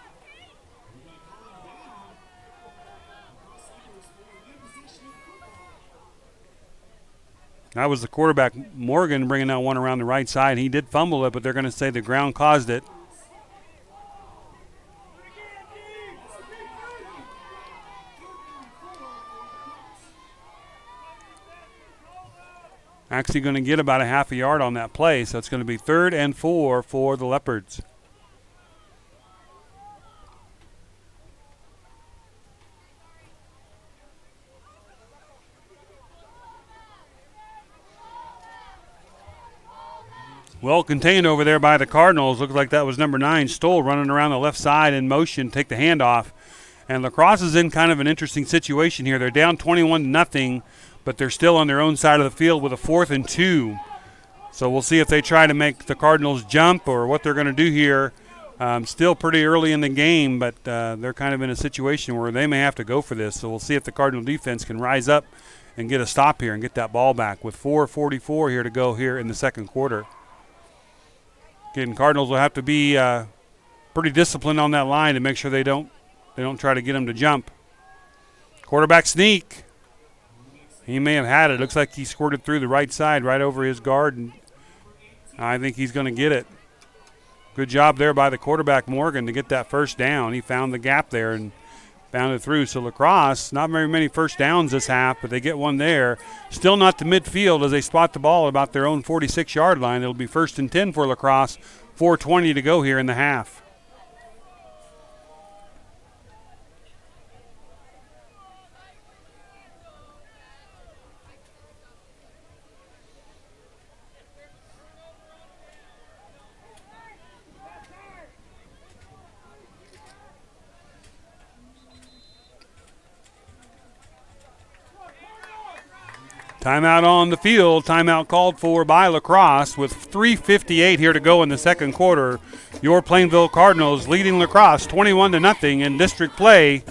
That was the quarterback, Morgan, bringing that one around the right side. He did fumble it, but they're going to say the ground caused it. Actually going to get about a half a yard on that play, so it's going to be 3rd and 4 for the Leopards. Well contained over there by the Cardinals. Looks like that was number 9, Stoll, running around the left side in motion, take the handoff. And LaCrosse is in kind of an interesting situation here. They're down 21-0, but they're still on their own side of the field with a 4th and 2. So we'll see if they try to make the Cardinals jump or what they're going to do here. Still pretty early in the game, but they're kind of in a situation where they may have to go for this. So we'll see if the Cardinal defense can rise up and get a stop here and get that ball back with 4:44 here to go here in the second quarter. Again, Cardinals will have to be pretty disciplined on that line to make sure they don't try to get them to jump. Quarterback sneak. He may have had it. Looks like he squirted through the right side right over his guard, and I think he's going to get it. Good job there by the quarterback, Morgan, to get that first down. He found the gap there and found it through. So LaCrosse, not very many first downs this half, but they get one there. Still not to midfield as they spot the ball about their own 46-yard line. It'll be 1st and 10 for LaCrosse. 4:20 to go here in the half. Timeout on the field. Timeout called for by LaCrosse with 3:58 here to go in the second quarter. Your Plainville Cardinals leading LaCrosse 21-0 in district play.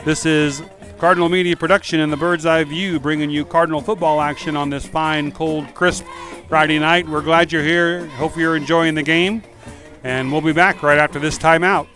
This is Cardinal Media Production and the Bird's Eye View bringing you Cardinal football action on this fine, cold, crisp Friday night. We're glad you're here. Hope you're enjoying the game. And we'll be back right after this timeout.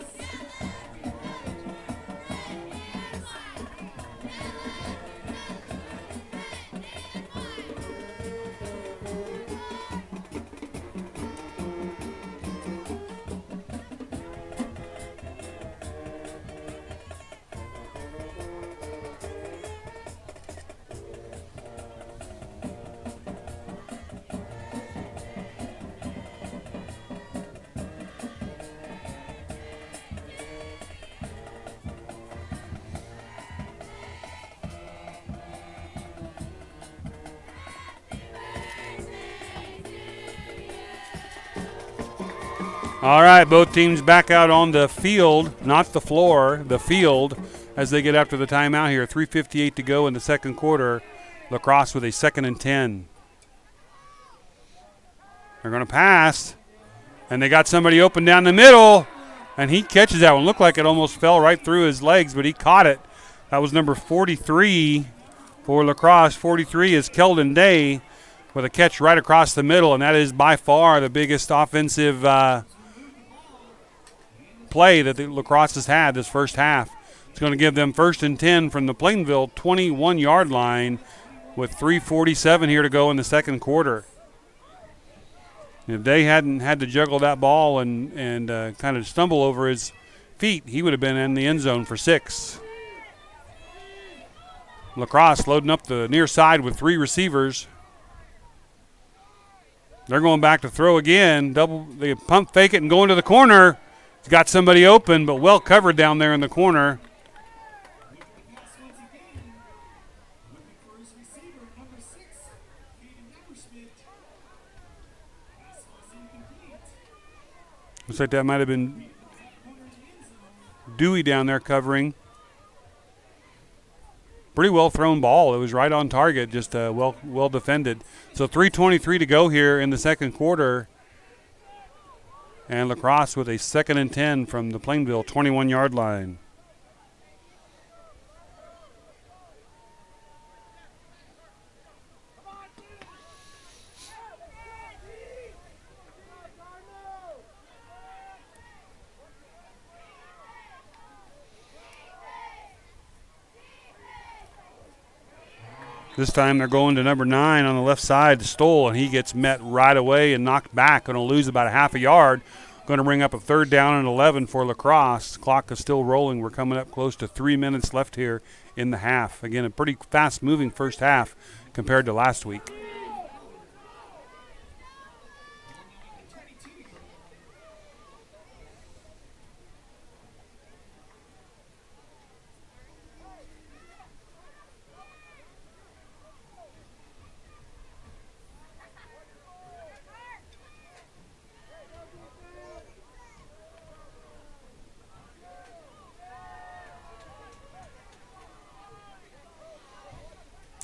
All right, both teams back out on the field, not the floor, the field, as they get after the timeout here. 3:58 to go in the second quarter. LaCrosse with a 2nd and 10. They're going to pass, and they got somebody open down the middle, and he catches that one. Looked like it almost fell right through his legs, but he caught it. That was number 43 for LaCrosse. 43 is Keldon Day with a catch right across the middle, and that is by far the biggest offensive play that the LaCrosse has had this first half. It's going to give them 1st and 10 from the Plainville 21-yard line with 3:47 here to go in the second quarter. If Day hadn't had to juggle that ball and kind of stumble over his feet, he would have been in the end zone for 6. LaCrosse loading up the near side with 3 receivers. They're going back to throw again. They pump fake it and go into the corner. He's got somebody open, but well covered down there in the corner. Looks like that might have been Dewey down there covering. Pretty well thrown ball. It was right on target, just well defended. So 3:23 to go here in the second quarter. And LaCrosse with a 2nd and 10 from the Plainville 21-yard line. This time they're going to number 9 on the left side to Stoll, and he gets met right away and knocked back. Going to lose about a half a yard. Going to bring up a 3rd down and 11 for LaCrosse. Clock is still rolling. We're coming up close to 3 minutes left here in the half. Again, a pretty fast-moving first half compared to last week.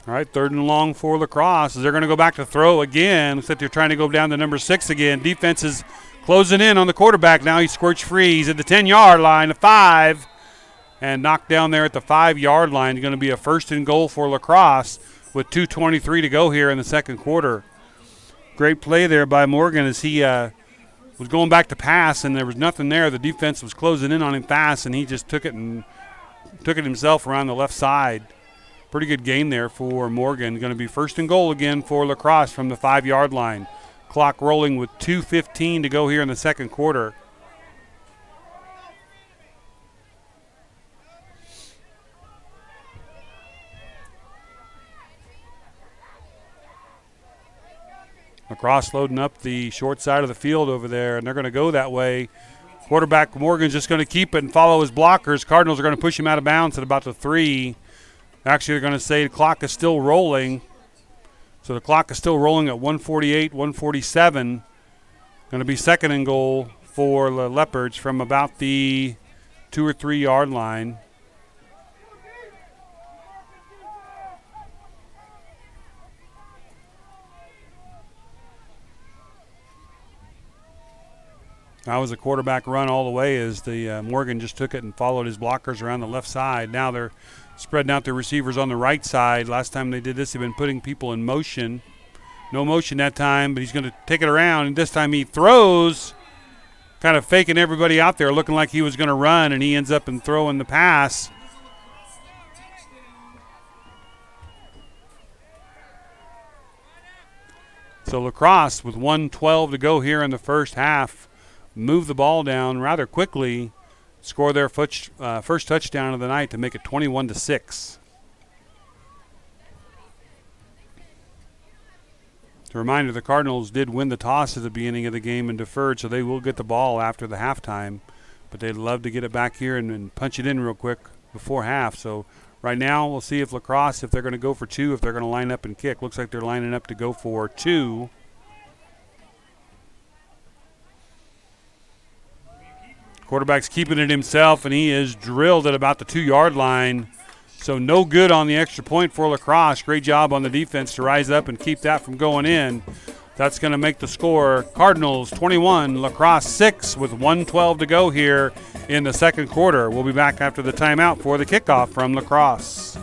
All right, 3rd and long for LaCrosse. They're going to go back to throw again. Looks like they're trying to go down to number 6 again. Defense is closing in on the quarterback now. He squirts free. He's at the 10-yard line, the 5, and knocked down there at the 5-yard line. It's going to be a 1st and goal for LaCrosse with 2:23 to go here in the second quarter. Great play there by Morgan as he was going back to pass, and there was nothing there. The defense was closing in on him fast, and he just took it himself around the left side. Pretty good gain there for Morgan. Going to be 1st and goal again for LaCrosse from the 5-yard line. Clock rolling with 2:15 to go here in the second quarter. LaCrosse loading up the short side of the field over there, and they're going to go that way. Quarterback Morgan's just going to keep it and follow his blockers. Cardinals are going to push him out of bounds at about the 3. Actually, they're going to say the clock is still rolling. So the clock is still rolling at 1:48, 1:47. Going to be 2nd and goal for the Leopards from about the 2 or 3 yard line. That was a quarterback run all the way as the Morgan just took it and followed his blockers around the left side. Now they're spreading out their receivers on the right side. Last time they did this, they've been putting people in motion. No motion that time, but he's going to take it around, and this time he throws, kind of faking everybody out there, looking like he was going to run, and he ends up and throwing the pass. So LaCrosse, with 1:12 to go here in the first half, move the ball down rather quickly, score their first touchdown of the night to make it 21-6. As a reminder, the Cardinals did win the toss at the beginning of the game and deferred, so they will get the ball after the halftime. But they'd love to get it back here and punch it in real quick before half. So right now we'll see if LaCrosse, if they're going to go for 2, if they're going to line up and kick. Looks like they're lining up to go for 2. Quarterback's keeping it himself, and he is drilled at about the 2-yard line. So no good on the extra point for LaCrosse. Great job on the defense to rise up and keep that from going in. That's going to make the score Cardinals 21, LaCrosse 6 with 1:12 to go here in the second quarter. We'll be back after the timeout for the kickoff from LaCrosse.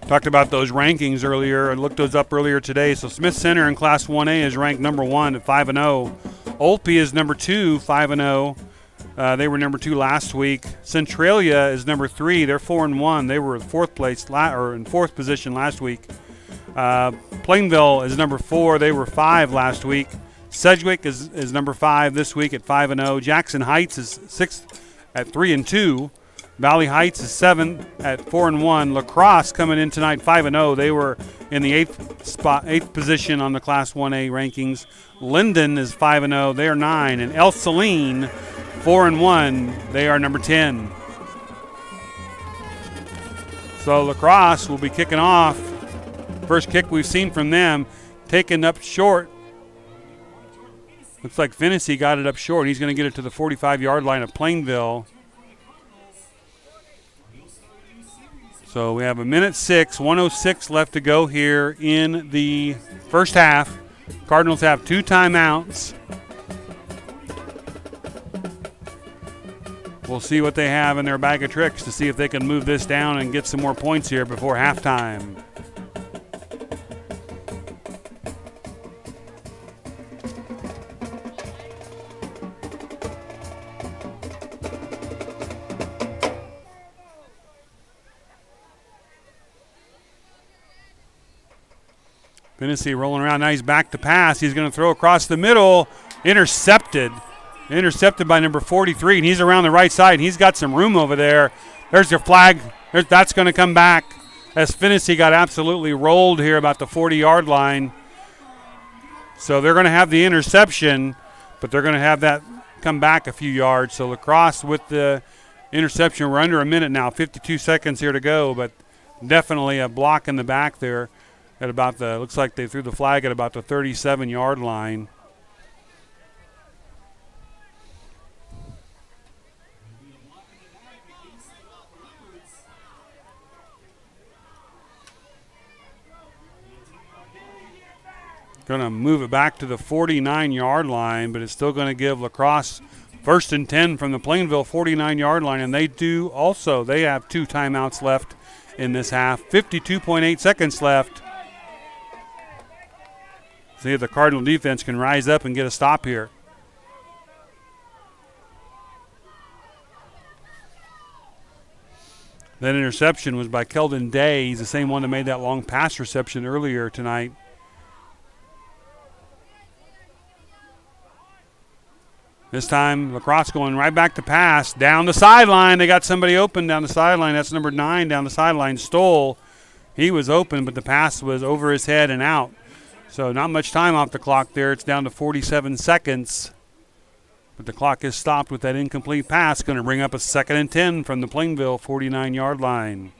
Talked about those rankings earlier and looked those up earlier today. So Smith Center in Class 1A is ranked number 1 at 5-0. Olpe is number 2, 5-0. They were number 2 last week. Centralia is number 3. They're 4-1. They were in fourth position last week. Plainville is number 4. They were 5 last week. Sedgwick is number 5 this week at 5-0. Jackson Heights is 6th at 3-2. Valley Heights is 7 at 4-1. LaCrosse coming in tonight 5-0. They were in the 8th position on the Class 1A rankings. Linden is 5-0. They are 9. And El Saline 4-1. They are number 10. So LaCrosse will be kicking off. First kick we've seen from them, taken up short. Looks like Finnessy got it up short. He's going to get it to the 45-yard line of Plainville. So we have 1:06, 1:06 left to go here in the first half. Cardinals have 2 timeouts. We'll see what they have in their bag of tricks to see if they can move this down and get some more points here before halftime. Finnessy rolling around. Now he's back to pass. He's going to throw across the middle. Intercepted. Intercepted by number 43, and he's around the right side. He's got some room over there. There's your flag. That's going to come back as Finnessy got absolutely rolled here about the 40-yard line. So they're going to have the interception, but they're going to have that come back a few yards. So LaCrosse with the interception. We're under a minute now, 52 seconds here to go, but definitely a block in the back there. At about the, looks like they threw the flag at about the 37-yard line. Going to move it back to the 49-yard line, but it's still going to give LaCrosse 1st and 10 from the Plainville 49-yard line, and they do also. They have 2 timeouts left in this half. 52.8 seconds left. See if the Cardinal defense can rise up and get a stop here. That interception was by Keldon Day. He's the same one that made that long pass reception earlier tonight. This time, LaCrosse going right back to pass. Down the sideline. They got somebody open down the sideline. That's number 9 down the sideline. Stoll. He was open, but the pass was over his head and out. So not much time off the clock there. It's down to 47 seconds. But the clock is stopped with that incomplete pass. Going to bring up a 2nd and 10 from the Plainville 49-yard line.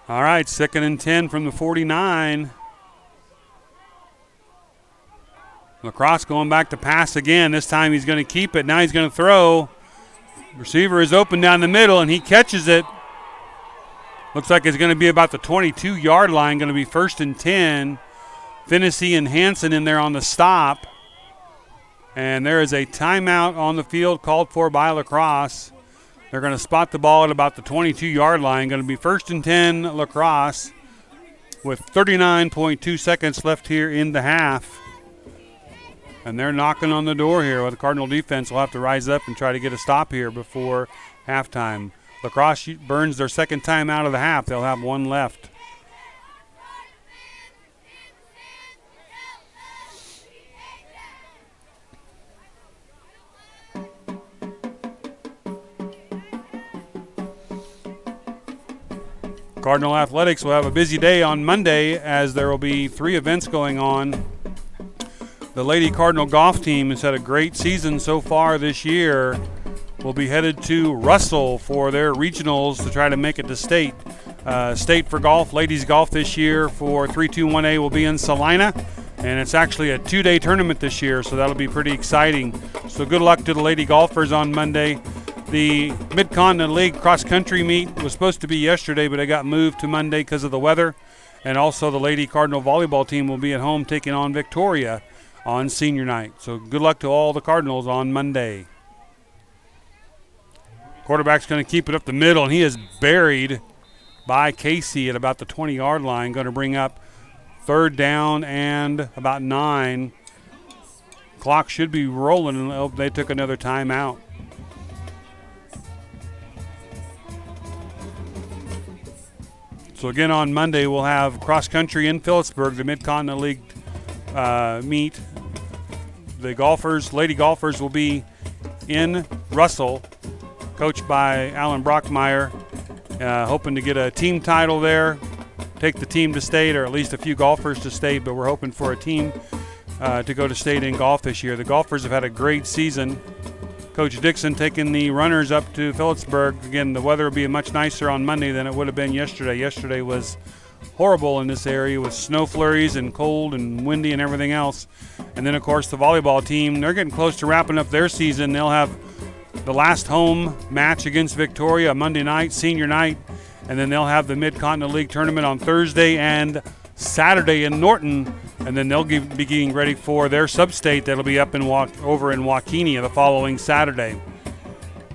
All right, 2nd and 10 from the 49. LaCrosse going back to pass again. This time he's going to keep it. Now he's going to throw. Receiver is open down the middle, and he catches it. Looks like it's going to be about the 22-yard line, going to be 1st and 10. Finnessy and Hansen in there on the stop. And there is a timeout on the field called for by LaCrosse. They're going to spot the ball at about the 22-yard line. Going to be 1st and 10 LaCrosse. with 39.2 seconds left here in the half. And they're knocking on the door here. Well, the Cardinal defense will have to rise up and try to get a stop here before halftime. LaCrosse burns their second time out of the half. They'll have one left. Cardinal Athletics will have a busy day on Monday as there will be 3 events going on. The Lady Cardinal golf team has had a great season so far this year. Will be headed to Russell for their regionals to try to make it to state. State for golf, ladies golf this year for 321A will be in Salina. And it's actually a 2-day tournament this year, so that'll be pretty exciting. So good luck to the lady golfers on Monday. The Mid-Continent League cross-country meet was supposed to be yesterday, but it got moved to Monday because of the weather. And also the Lady Cardinal volleyball team will be at home taking on Victoria on senior night. So good luck to all the Cardinals on Monday. Quarterback's going to keep it up the middle, and he is buried by Casey at about the 20-yard line. Going to bring up 3rd down and about 9. Clock should be rolling. Oh, they took another timeout. So again on Monday we'll have cross country in Phillipsburg, the Mid-Continent League meet. The golfers, lady golfers, will be in Russell, coached by Alan Brockmeyer, hoping to get a team title there, take the team to state, or at least a few golfers to state, but we're hoping for a team to go to state in golf this year. The golfers have had a great season. Coach Dixon taking the runners up to Phillipsburg. Again, the weather will be much nicer on Monday than it would have been yesterday. Yesterday was horrible in this area with snow flurries and cold and windy and everything else. And then, of course, the volleyball team, they're getting close to wrapping up their season. They'll have the last home match against Victoria Monday night, senior night, and then they'll have the Mid-Continent League tournament on Thursday and Saturday in Norton, and then they'll be getting ready for their sub-state that'll be up over in Waukeenia the following Saturday.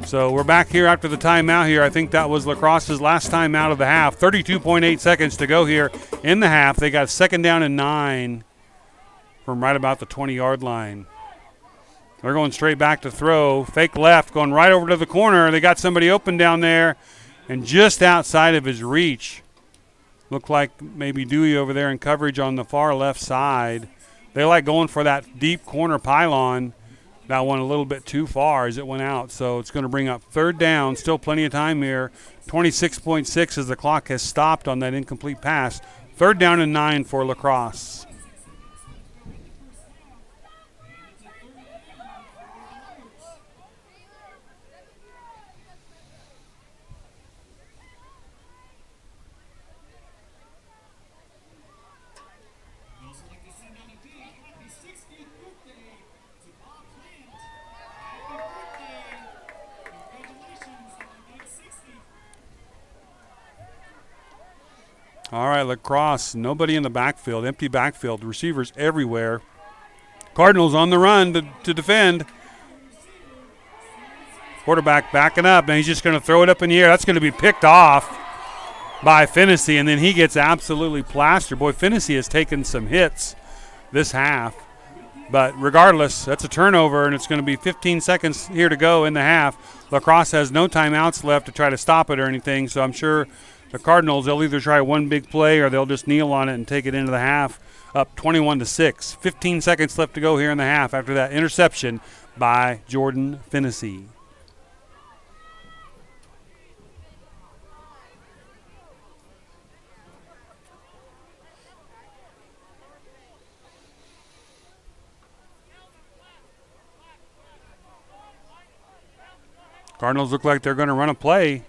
So we're back here after the timeout here. I think that was LaCrosse's last time out of the half. 32.8 seconds to go here in the half. They got 2nd down and 9 from right about the 20-yard line. They're going straight back to throw. Fake left, going right over to the corner. They got somebody open down there and just outside of his reach. Looked like maybe Dewey over there in coverage on the far left side. They like going for that deep corner pylon. That one a little bit too far as it went out. So it's going to bring up 3rd down. Still plenty of time here. 26.6 as the clock has stopped on that incomplete pass. 3rd down and 9 for LaCrosse. All right, LaCrosse, nobody in the backfield, empty backfield, receivers everywhere. Cardinals on the run to defend. Quarterback backing up, and he's just going to throw it up in the air. That's going to be picked off by Finney, and then he gets absolutely plastered. Boy, Finney has taken some hits this half. But regardless, that's a turnover, and it's going to be 15 seconds here to go in the half. LaCrosse has no timeouts left to try to stop it or anything, so I'm sure the Cardinals, they'll either try one big play or they'll just kneel on it and take it into the half, up 21-6. 15 seconds left to go here in the half after that interception by Jordan Finney. Cardinals look like they're going to run a play.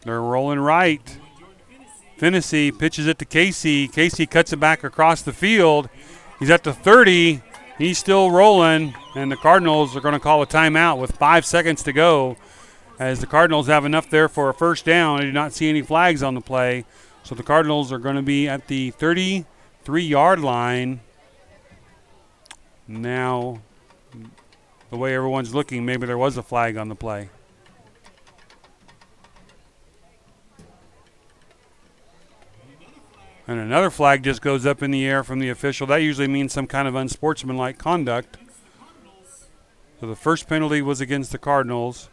They're rolling right. Finney pitches it to Casey. Casey cuts it back across the field. He's at the 30. He's still rolling, and the Cardinals are going to call a timeout with 5 seconds to go as the Cardinals have enough there for a 1st down. I do not see any flags on the play. So the Cardinals are going to be at the 33-yard line. Now, the way everyone's looking, maybe there was a flag on the play. And another flag just goes up in the air from the official. That usually means some kind of unsportsmanlike conduct. So the first penalty was against the Cardinals,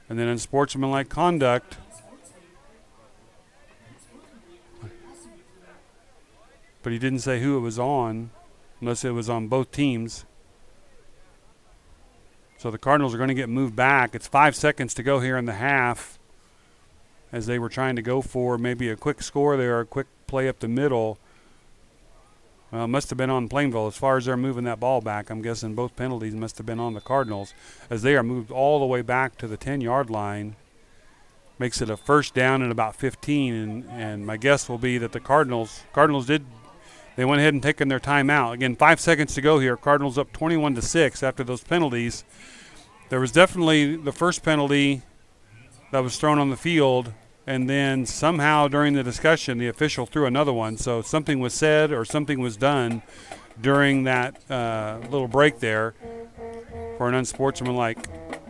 and then unsportsmanlike conduct. But he didn't say who it was on, unless it was on both teams. So the Cardinals are going to get moved back. It's 5 seconds to go here in the half, as they were trying to go for maybe a quick score there, a quick play up the middle. Well, it must have been on Plainville. As far as they're moving that ball back, I'm guessing both penalties must have been on the Cardinals, as they are moved all the way back to the 10-yard line. Makes it a first down and about 15, and my guess will be that the Cardinals they went ahead and taken their timeout. Again, 5 seconds to go here. Cardinals up 21-6 after those penalties. There was definitely the first penalty that was thrown on the field, and then somehow during the discussion the official threw another one. So something was said or something was done during that little break there for an unsportsmanlike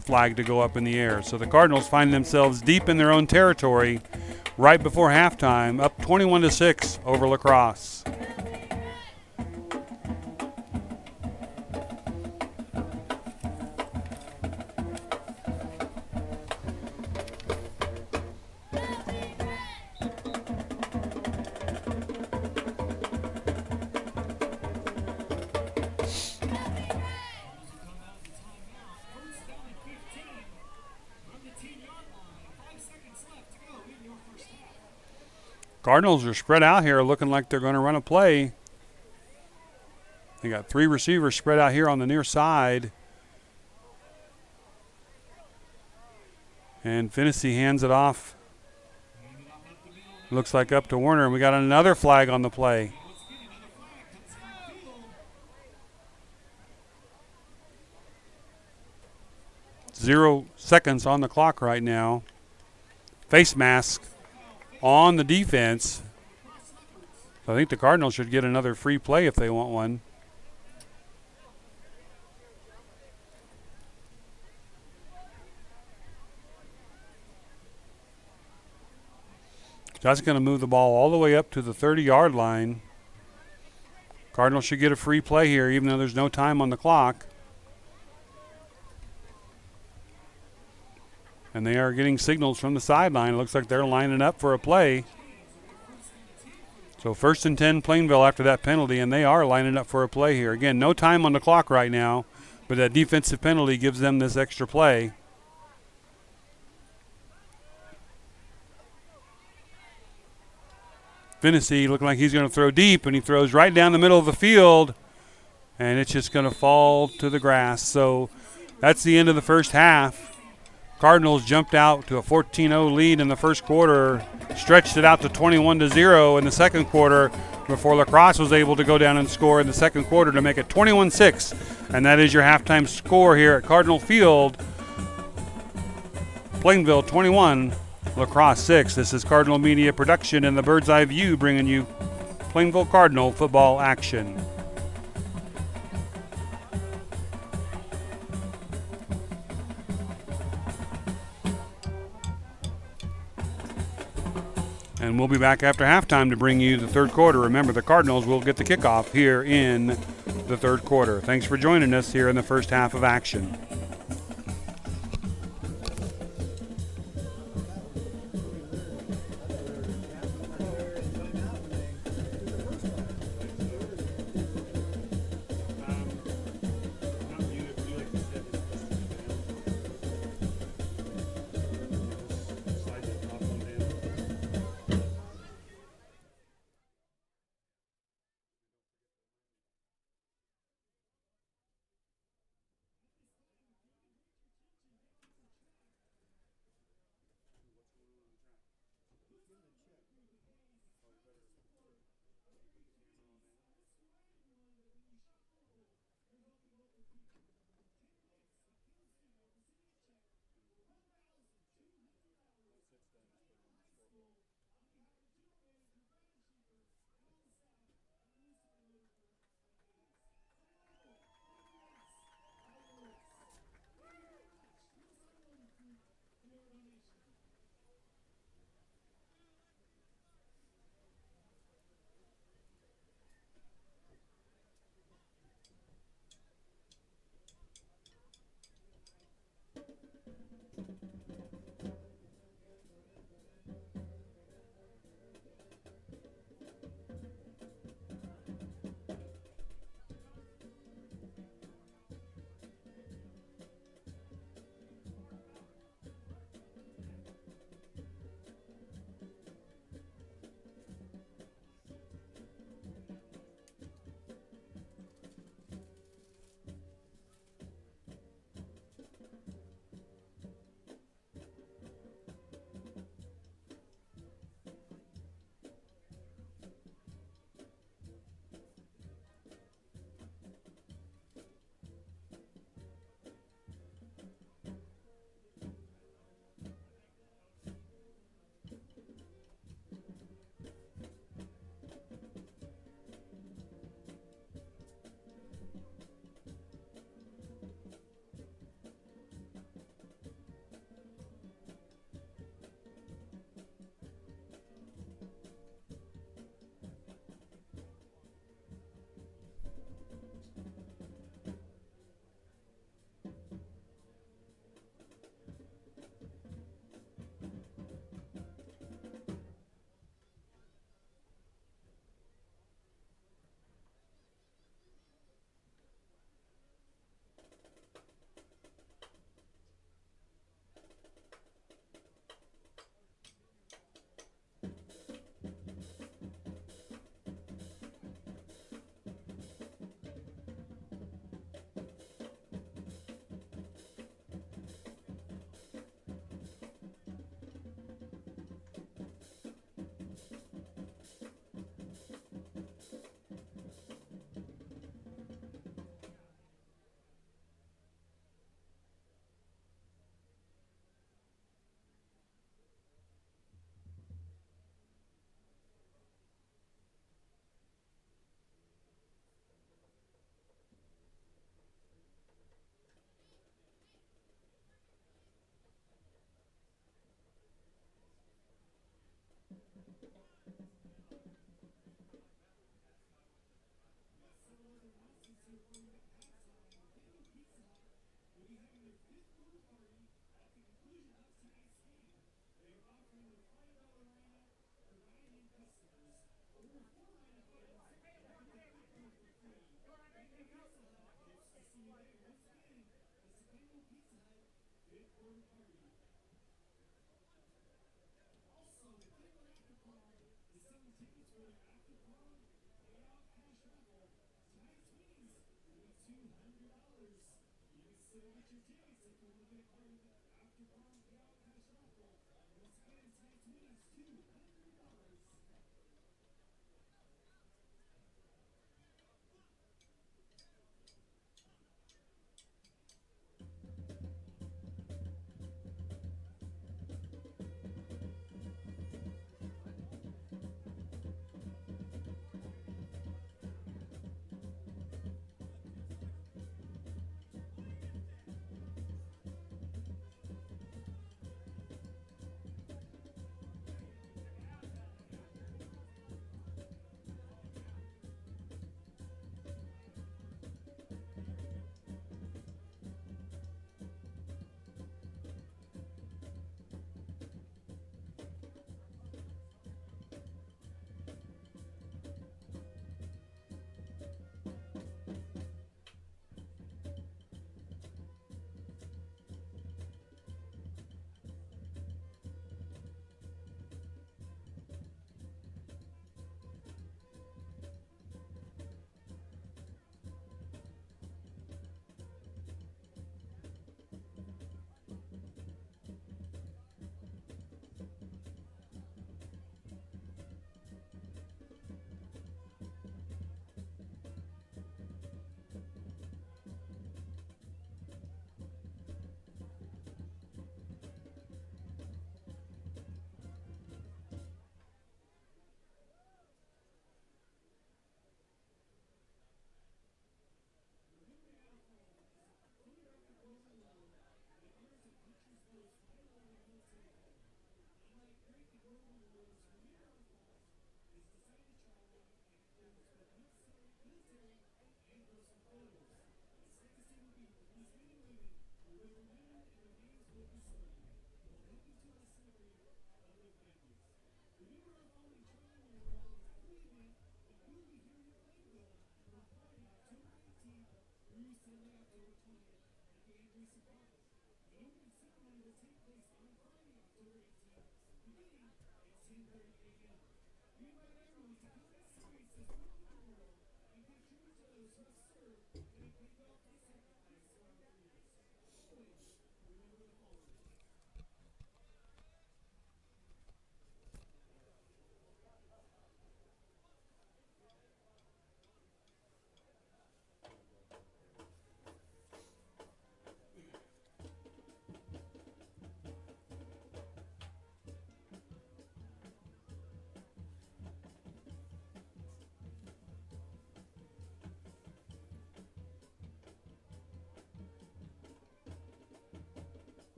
flag to go up in the air. So the Cardinals find themselves deep in their own territory right before halftime, up 21-6 over LaCrosse. Cardinals are spread out here, looking like they're going to run a play. They got three receivers spread out here on the near side. And Finney hands it off. Looks like up to Warner. And we got another flag on the play. Zero seconds on the clock right now. Face mask on the defense. I think the Cardinals should get another free play if they want one. That's going to move the ball all the way up to the 30-yard line. Cardinals should get a free play here, even though there's no time on the clock. And they are getting signals from the sideline. It looks like they're lining up for a play. So 1st and 10 Plainville after that penalty, and they are lining up for a play here. Again, no time on the clock right now, but that defensive penalty gives them this extra play. Finney looking like he's going to throw deep, and he throws right down the middle of the field, and it's just going to fall to the grass. So that's the end of the first half. Cardinals jumped out to a 14-0 lead in the first quarter, stretched it out to 21-0 in the second quarter before LaCrosse was able to go down and score in the second quarter to make it 21-6. And that is your halftime score here at Cardinal Field. Plainville 21, LaCrosse 6. This is Cardinal Media Production and the Bird's Eye View bringing you Plainville Cardinal football action. And we'll be back after halftime to bring you the third quarter. Remember, the Cardinals will get the kickoff here in the third quarter. Thanks for joining us here in the first half of action. mid-quarter party. Also, the Plainville After Prom is selling tickets for their After Prom payout cash raffle. Tonight's winnings will be $200. You can still get your tickets if you want to be a part of the After Prom payout cash raffle. Once again, tonight's winnings $200.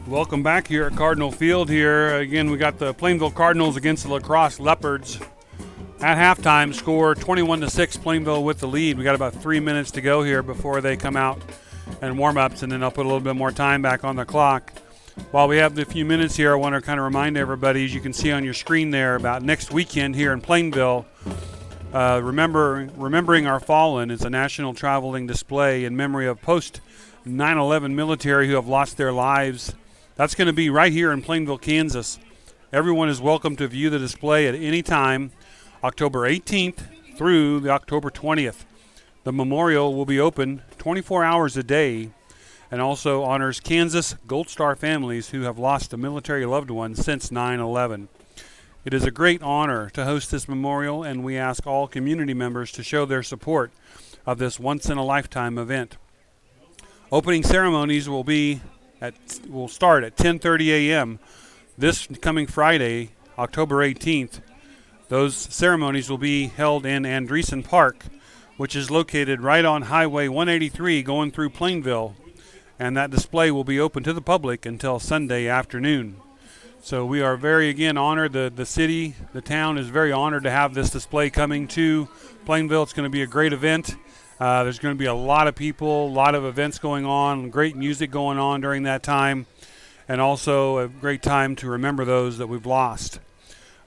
Welcome back here at Cardinal Field here. Again, we got the Plainville Cardinals against the LaCrosse Leopards. At halftime, score 21-6, Plainville with the lead. We got about 3 minutes to go here before they come out and warm-ups, and then I'll put a little bit more time back on the clock. While we have a few minutes here, I want to kind of remind everybody, as you can see on your screen there, about next weekend here in Plainville. Remembering Our Fallen is a national traveling display in memory of post-9/11 military who have lost their lives. That's going to be right here in Plainville, Kansas. Everyone is welcome to view the display at any time, October 18th through the October 20th. The memorial will be open 24 hours a day and also honors Kansas Gold Star families who have lost a military loved one since 9/11. It is a great honor to host this memorial, and we ask all community members to show their support of this once-in-a-lifetime event. Opening ceremonies will start at 10:30 a.m. this coming Friday, October 18th. Those ceremonies will be held in Andreessen Park, which is located right on Highway 183 going through Plainville, and that display will be open to the public until Sunday afternoon. So we are very, again, honored. The city, the town is very honored to have this display coming to Plainville. It's going to be a great event. There's going to be a lot of people, a lot of events going on, great music going on during that time, and also a great time to remember those that we've lost.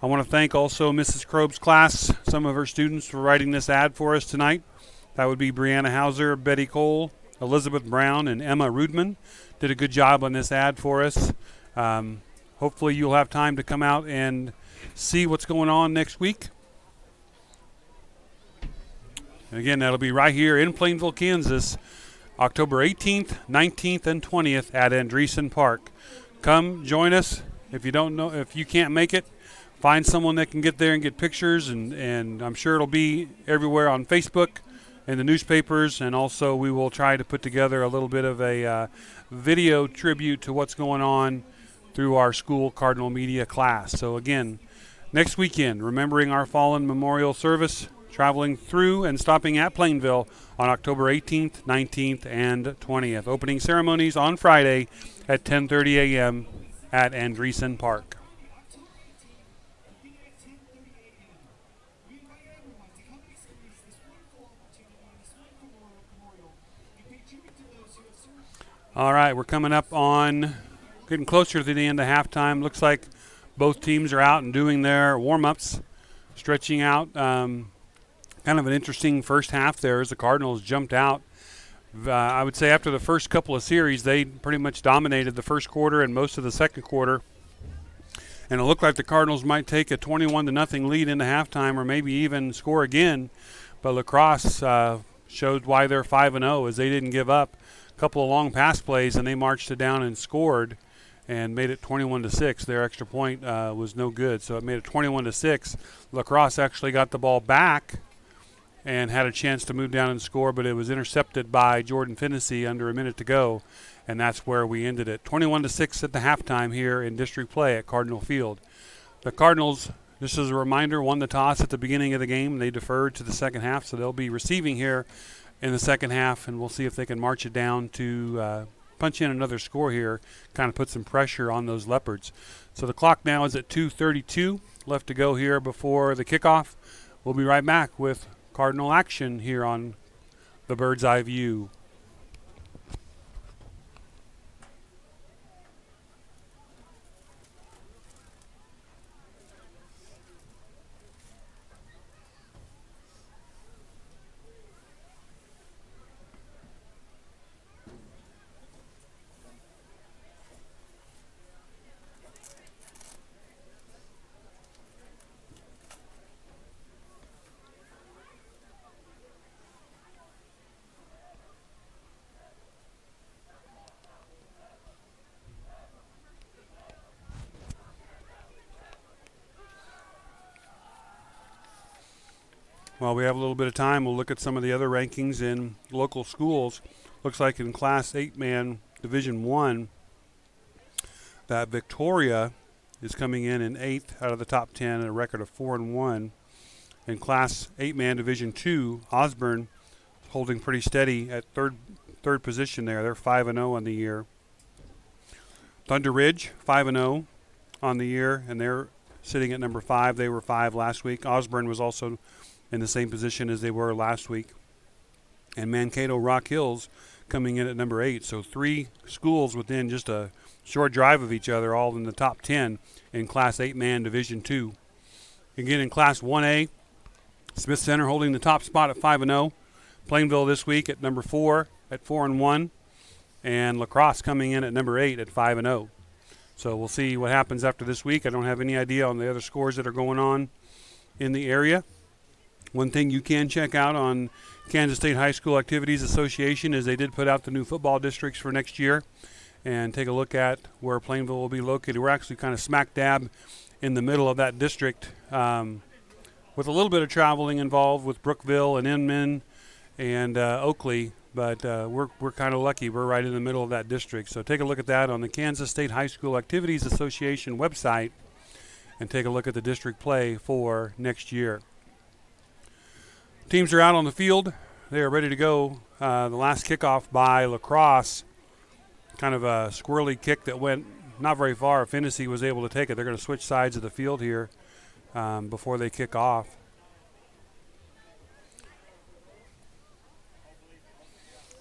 I want to thank also Mrs. Kroeb's class, some of her students, for writing this ad for us tonight. That would be Brianna Hauser, Betty Cole, Elizabeth Brown, and Emma Rudman. Did a good job on this ad for us. Hopefully you'll have time to come out and see what's going on next week. And again, that'll be right here in Plainville, Kansas. October 18th, 19th, and 20th at Andreessen Park. Come join us. If you can't make it, find someone that can get there and get pictures, and I'm sure it'll be everywhere on Facebook and the newspapers, and also we will try to put together a little bit of a video tribute to what's going on through our school Cardinal Media class. So again, next weekend, remembering our fallen memorial service, traveling through and stopping at Plainville on October 18th, 19th, and 20th. Opening ceremonies on Friday at 10:30 a.m. at Andreessen Park. All right, we're coming up on getting closer to the end of halftime. Looks like both teams are out and doing their warm-ups, stretching out. Kind of an interesting first half there as the Cardinals jumped out. I would say after the first couple of series, they pretty much dominated the first quarter and most of the second quarter. And it looked like the Cardinals might take a 21-0 lead into halftime or maybe even score again. But LaCrosse showed why they're 5-0 as they didn't give up. A couple of long pass plays, and they marched it down and scored and made it 21-6. Their extra point was no good, so it made it 21-6. LaCrosse actually got the ball back and had a chance to move down and score, but it was intercepted by Jordan Finnessy under a minute to go, and that's where we ended it. 21-6 at the halftime here in district play at Cardinal Field. The Cardinals, just as a reminder, won the toss at the beginning of the game. They deferred to the second half, so they'll be receiving here in the second half, and we'll see if they can march it down to punch in another score here, kind of put some pressure on those Leopards. So the clock now is at 2:32 left to go here before the kickoff. We'll be right back with Cardinal action here on the Bird's Eye View. While we have a little bit of time, we'll look at some of the other rankings in local schools. Looks like in Class 8-man Division 1 that Victoria is coming in 8th out of the top 10 at a record of 4-1. In Class 8-man Division 2, Osborne holding pretty steady at third position there. They're 5-0 on the year. Thunder Ridge 5-0 on the year, and they're sitting at number 5. They were 5 last week. Osborne was also in the same position as they were last week. And Mankato Rock Hills coming in at number 8. So 3 schools within just a short drive of each other, all in the top 10 in Class 8-man Division 2. Again, in Class 1A, Smith Center holding the top spot at 5-0. Plainville this week at number 4 at 4-1. And LaCrosse coming in at number 8 at 5-0. So we'll see what happens after this week. I don't have any idea on the other scores that are going on in the area. One thing you can check out on Kansas State High School Activities Association is they did put out the new football districts for next year, and take a look at where Plainville will be located. We're actually kind of smack dab in the middle of that district, with a little bit of traveling involved with Brookville and Inman and Oakley, but we're kind of lucky. We're right in the middle of that district. So take a look at that on the Kansas State High School Activities Association website and take a look at the district play for next year. Teams are out on the field. They are ready to go. The last kickoff by LaCrosse, kind of a squirrely kick that went not very far. Finnessy was able to take it. They're going to switch sides of the field here before they kick off.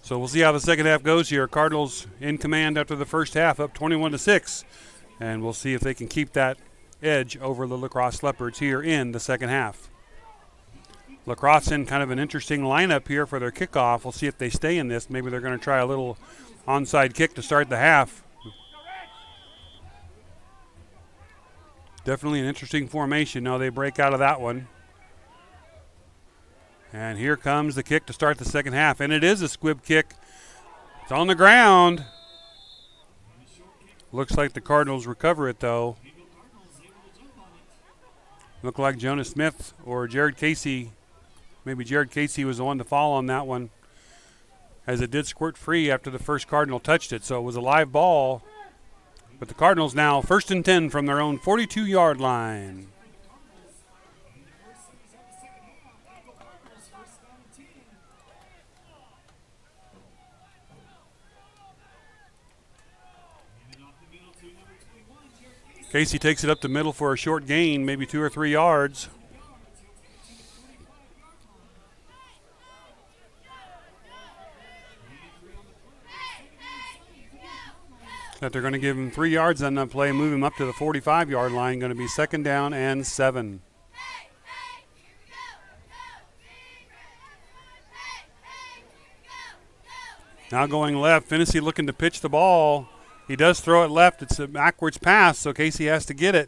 So we'll see how the second half goes here. Cardinals in command after the first half, up 21-6. And we'll see if they can keep that edge over the LaCrosse Leopards here in the second half. LaCrosse in kind of an interesting lineup here for their kickoff. We'll see if they stay in this. Maybe they're going to try a little onside kick to start the half. Definitely an interesting formation. Now they break out of that one. And here comes the kick to start the second half. And it is a squib kick It's on the ground. Looks like the Cardinals recover it, though. Looked like Jonas Smith or Jared Casey. Maybe Jared Casey was the one to fall on that one, as it did squirt free after the first Cardinal touched it. So it was a live ball. But the Cardinals now 1st and 10 from their own 42-yard line. Casey takes it up the middle for a short gain, maybe 2 or 3 yards. That they're going to give him 3 yards on that play and move him up to the 45-yard line. Going to be 2nd down and 7. Now going left, Finney looking to pitch the ball. He does throw it left. It's a backwards pass, so Casey has to get it.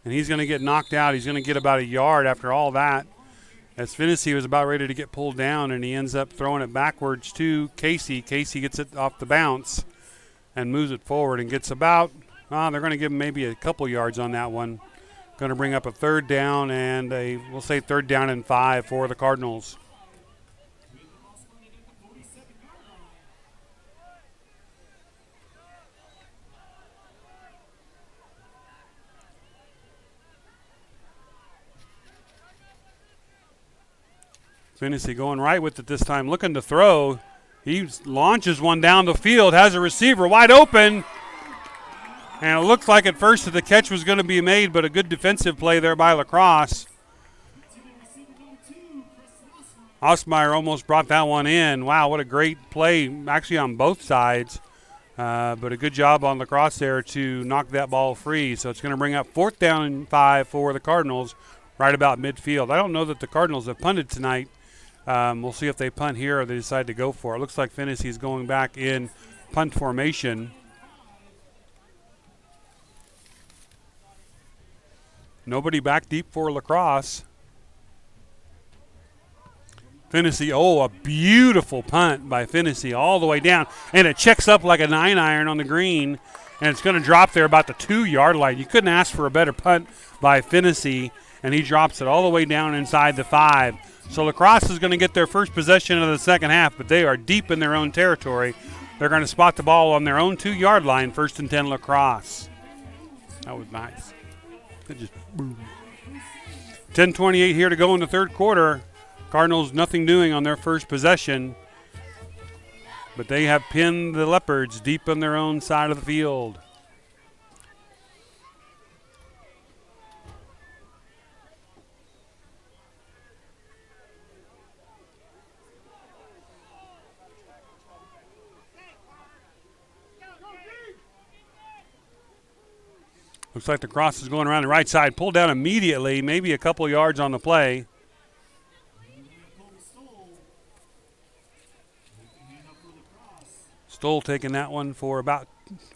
And he's going to get knocked out. He's going to get about a yard after all that. As Finney was about ready to get pulled down, and he ends up throwing it backwards to Casey. Casey gets it off the bounce and moves it forward and gets about, they're going to give him maybe a couple yards on that one. Going to bring up a 3rd down and we'll say 3rd down and 5 for the Cardinals. Finney going right with it this time, looking to throw. He launches one down the field, has a receiver wide open. And it looked like at first that the catch was going to be made, but a good defensive play there by LaCrosse. Osmeyer almost brought that one in. Wow, what a great play, actually on both sides. But a good job on LaCrosse there to knock that ball free. So it's going to bring up 4th down and 5 for the Cardinals right about midfield. I don't know that the Cardinals have punted tonight. We'll see if they punt here or they decide to go for it. Looks like Finney's going back in punt formation. Nobody back deep for LaCrosse. Finney, a beautiful punt by Finney all the way down. And it checks up like a 9-iron on the green. And it's going to drop there about the 2-yard line. You couldn't ask for a better punt by Finney. And he drops it all the way down inside the 5. So LaCrosse is going to get their first possession of the second half, but they are deep in their own territory. They're going to spot the ball on their own 2-yard line, 1st and 10 LaCrosse. That was nice. It just boom. 10:28 here to go in the 3rd quarter. Cardinals nothing doing on their first possession, but they have pinned the Leopards deep on their own side of the field. Looks like the cross is going around the right side. Pulled down immediately, maybe a couple yards on the play. Stoll taking that one for about,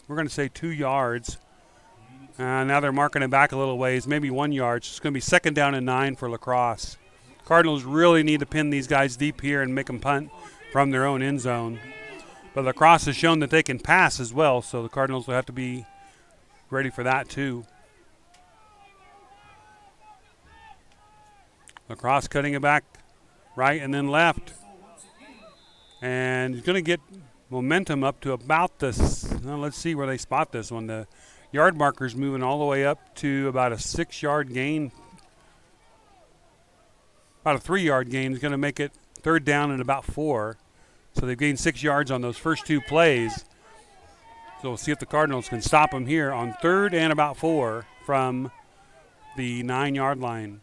we're going to say 2 yards. Now they're marking it back a little ways, maybe 1 yard. So it's going to be 2nd down and 9 for LaCrosse. Cardinals really need to pin these guys deep here and make them punt from their own end zone. But LaCrosse has shown that they can pass as well, so the Cardinals will have to be ready for that too. LaCrosse cutting it back right and then left. And he's going to get momentum up to about this. Well, let's see where they spot this one. The yard marker's moving all the way up to about a 6-yard gain. About a 3-yard gain is going to make it 3rd down and about 4. So they've gained 6 yards on those first 2 plays. So we'll see if the Cardinals can stop them here on 3rd and about 4 from the 9-yard line.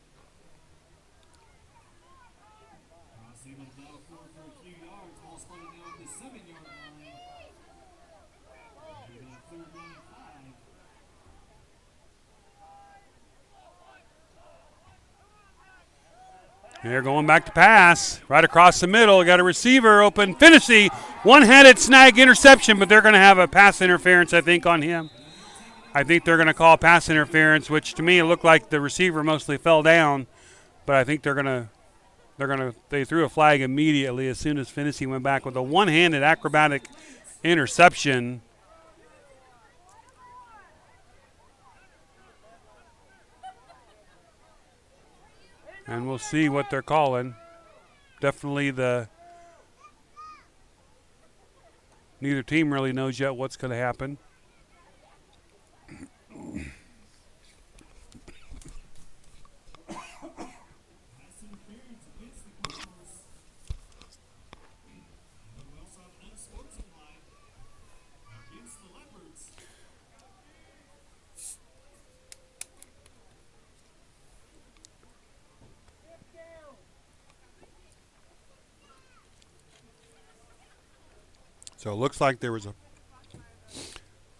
They're going back to pass. Right across the middle. Got a receiver open. Finney, one-handed snag interception, but they're going to have a pass interference, I think, on him. I think they're going to call pass interference, which to me it looked like the receiver mostly fell down. But I think they threw a flag immediately as soon as Finney went back with a one-handed acrobatic interception. And we'll see what they're calling. Definitely neither team really knows yet what's going to happen. So it looks like there was a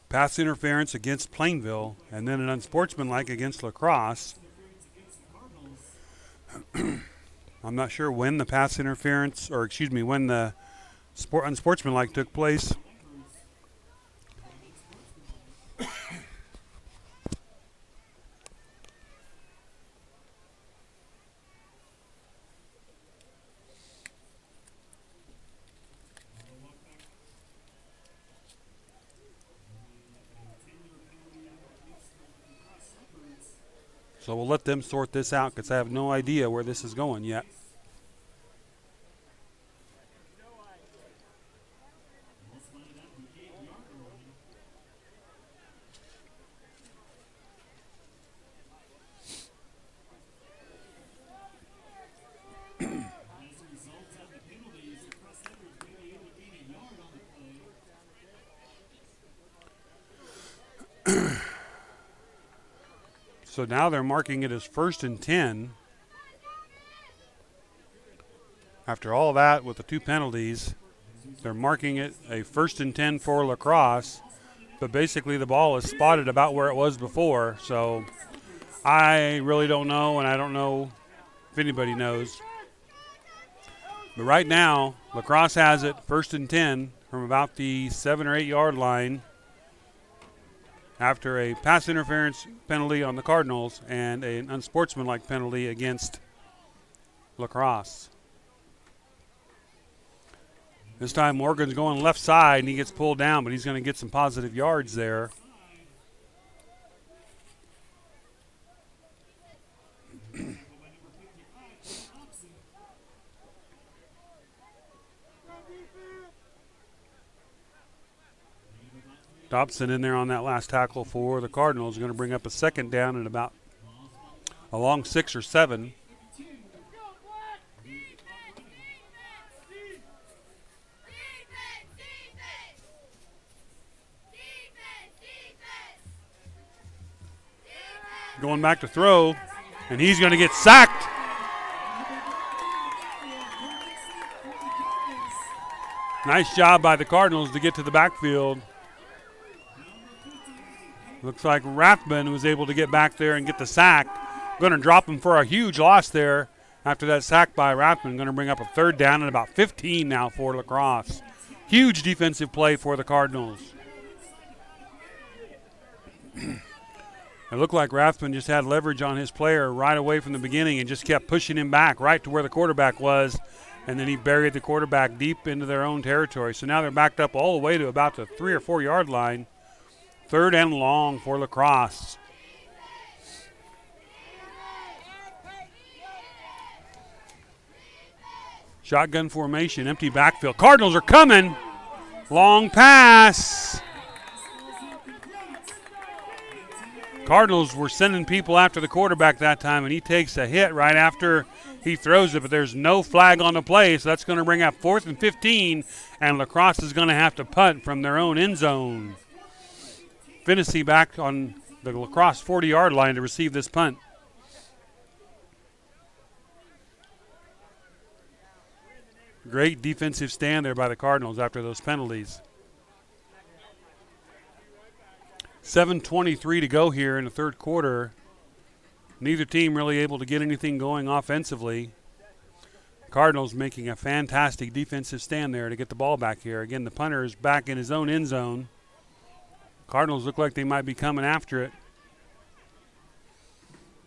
pass interference against Plainville and then an unsportsmanlike against LaCrosse. I'm not sure when the pass interference, or excuse me, when the unsportsmanlike took place. So we'll let them sort this out because I have no idea where this is going yet. So now they're marking it as 1st and 10. After all that with the 2 penalties, they're marking it a 1st and 10 for LaCrosse. But basically the ball is spotted about where it was before. So I really don't know, and I don't know if anybody knows. But right now, LaCrosse has it 1st and 10 from about the 7 or 8 yard line, after a pass interference penalty on the Cardinals and an unsportsmanlike penalty against LaCrosse. This time Morgan's going left side and he gets pulled down, but he's going to get some positive yards there. Dobson in there on that last tackle for the Cardinals is going to bring up a 2nd down and about a long 6 or 7. Going back to throw, and he's going to get sacked. Nice job by the Cardinals to get to the backfield. Looks like Rathman was able to get back there and get the sack. Going to drop him for a huge loss there after that sack by Rathman. Going to bring up a 3rd down and about 15 now for LaCrosse. Huge defensive play for the Cardinals. It looked like Rathman just had leverage on his player right away from the beginning and just kept pushing him back right to where the quarterback was, and then he buried the quarterback deep into their own territory. So now they're backed up all the way to about the 3 or 4 yard line. 3rd and long for LaCrosse. Shotgun formation, empty backfield. Cardinals are coming. Long pass. Cardinals were sending people after the quarterback that time, and he takes a hit right after he throws it, but there's no flag on the play, so that's going to bring up 4th and 15, and LaCrosse is going to have to punt from their own end zone. Finney back on the LaCrosse 40-yard line to receive this punt. Great defensive stand there by the Cardinals after those penalties. 7:23 to go here in the 3rd quarter. Neither team really able to get anything going offensively. Cardinals making a fantastic defensive stand there to get the ball back here. Again, the punter is back in his own end zone. Cardinals look like they might be coming after it.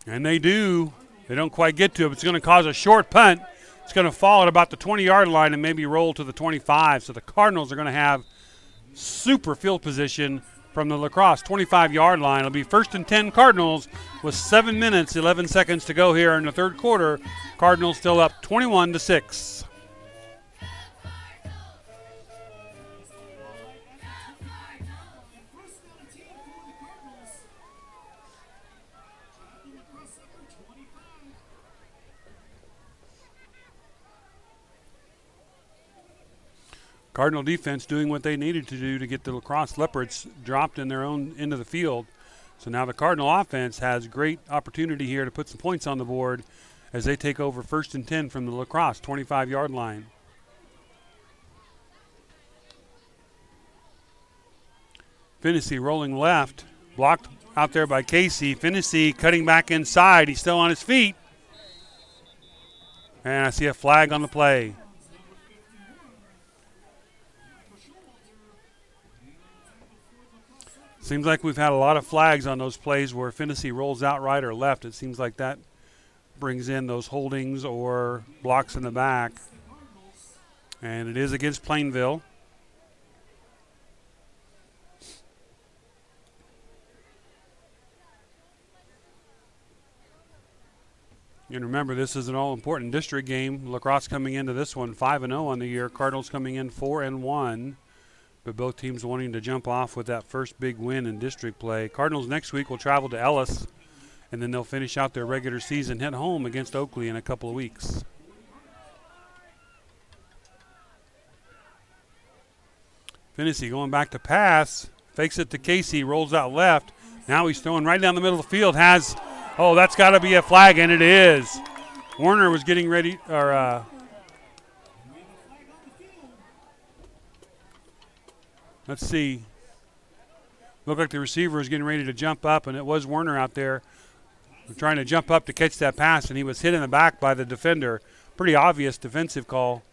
And they do. They don't quite get to it. It's going to cause a short punt. It's going to fall at about the 20-yard line and maybe roll to the 25. So the Cardinals are going to have super field position from the LaCrosse 25-yard line. It'll be 1st and 10 Cardinals with 7 minutes, 11 seconds to go here in the third quarter. Cardinals still up 21-6. Cardinal defense doing what they needed to do to get the LaCrosse Leopards dropped in their own end of the field. So now the Cardinal offense has great opportunity here to put some points on the board as they take over 1st and 10 from the LaCrosse 25-yard line. Finney rolling left, blocked out there by Casey. Finney cutting back inside. He's still on his feet. And I see a flag on the play. Seems like we've had a lot of flags on those plays where Finney rolls out right or left. It seems like that brings in those holdings or blocks in the back. And it is against Plainville. And remember, this is an all-important district game. LaCrosse coming into this one 5-0 on the year. Cardinals coming in 4-1. But both teams wanting to jump off with that first big win in district play. Cardinals next week will travel to Ellis, and then they'll finish out their regular season, head home against Oakley in a couple of weeks. Finney going back to pass, fakes it to Casey, rolls out left. Now he's throwing right down the middle of the field. That's got to be a flag, and it is. Warner was getting ready, let's see. Looked like the receiver was getting ready to jump up, and it was Werner out there trying to jump up to catch that pass, and he was hit in the back by the defender. Pretty obvious defensive call,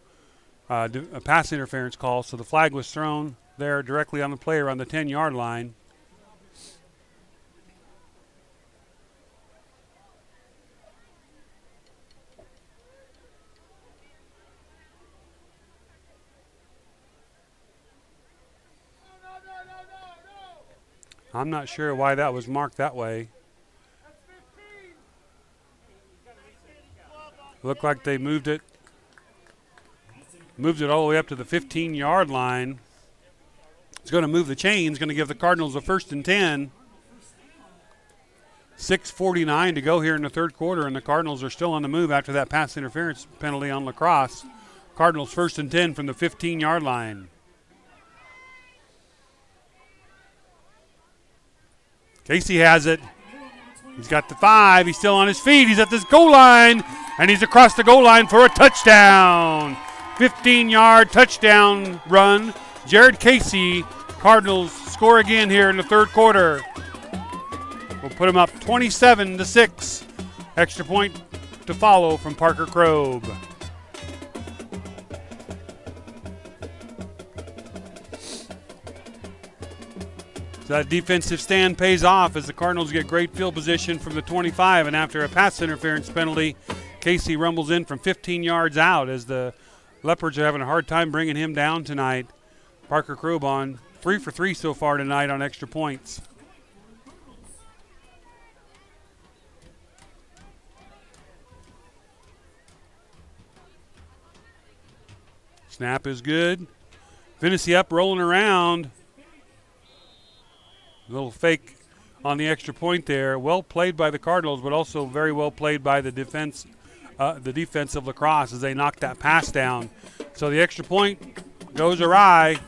a pass interference call. So the flag was thrown there directly on the player on the 10-yard line. I'm not sure why that was marked that way. Looked like they moved it all the way up to the 15-yard line. It's going to move the chains, going to give the Cardinals a 1st and 10. 6:49 to go here in the third quarter, and the Cardinals are still on the move after that pass interference penalty on LaCrosse. Cardinals 1st and 10 from the 15-yard line. Casey has it. He's got the 5. He's still on his feet. He's at this goal line, and he's across the goal line for a touchdown. 15-yard touchdown run. Jared Casey. Cardinals score again here in the third quarter. We'll put them up 27-6. Extra point to follow from Parker Kroeb. So that defensive stand pays off as the Cardinals get great field position from the 25, and after a pass interference penalty, Casey rumbles in from 15 yards out as the Leopards are having a hard time bringing him down tonight. Parker Kroeb on 3 for 3 so far tonight on extra points. Snap is good. Finney up, rolling around. A little fake on the extra point there. Well played by the Cardinals, but also very well played by the defense of LaCrosse as they knocked that pass down. So the extra point goes awry.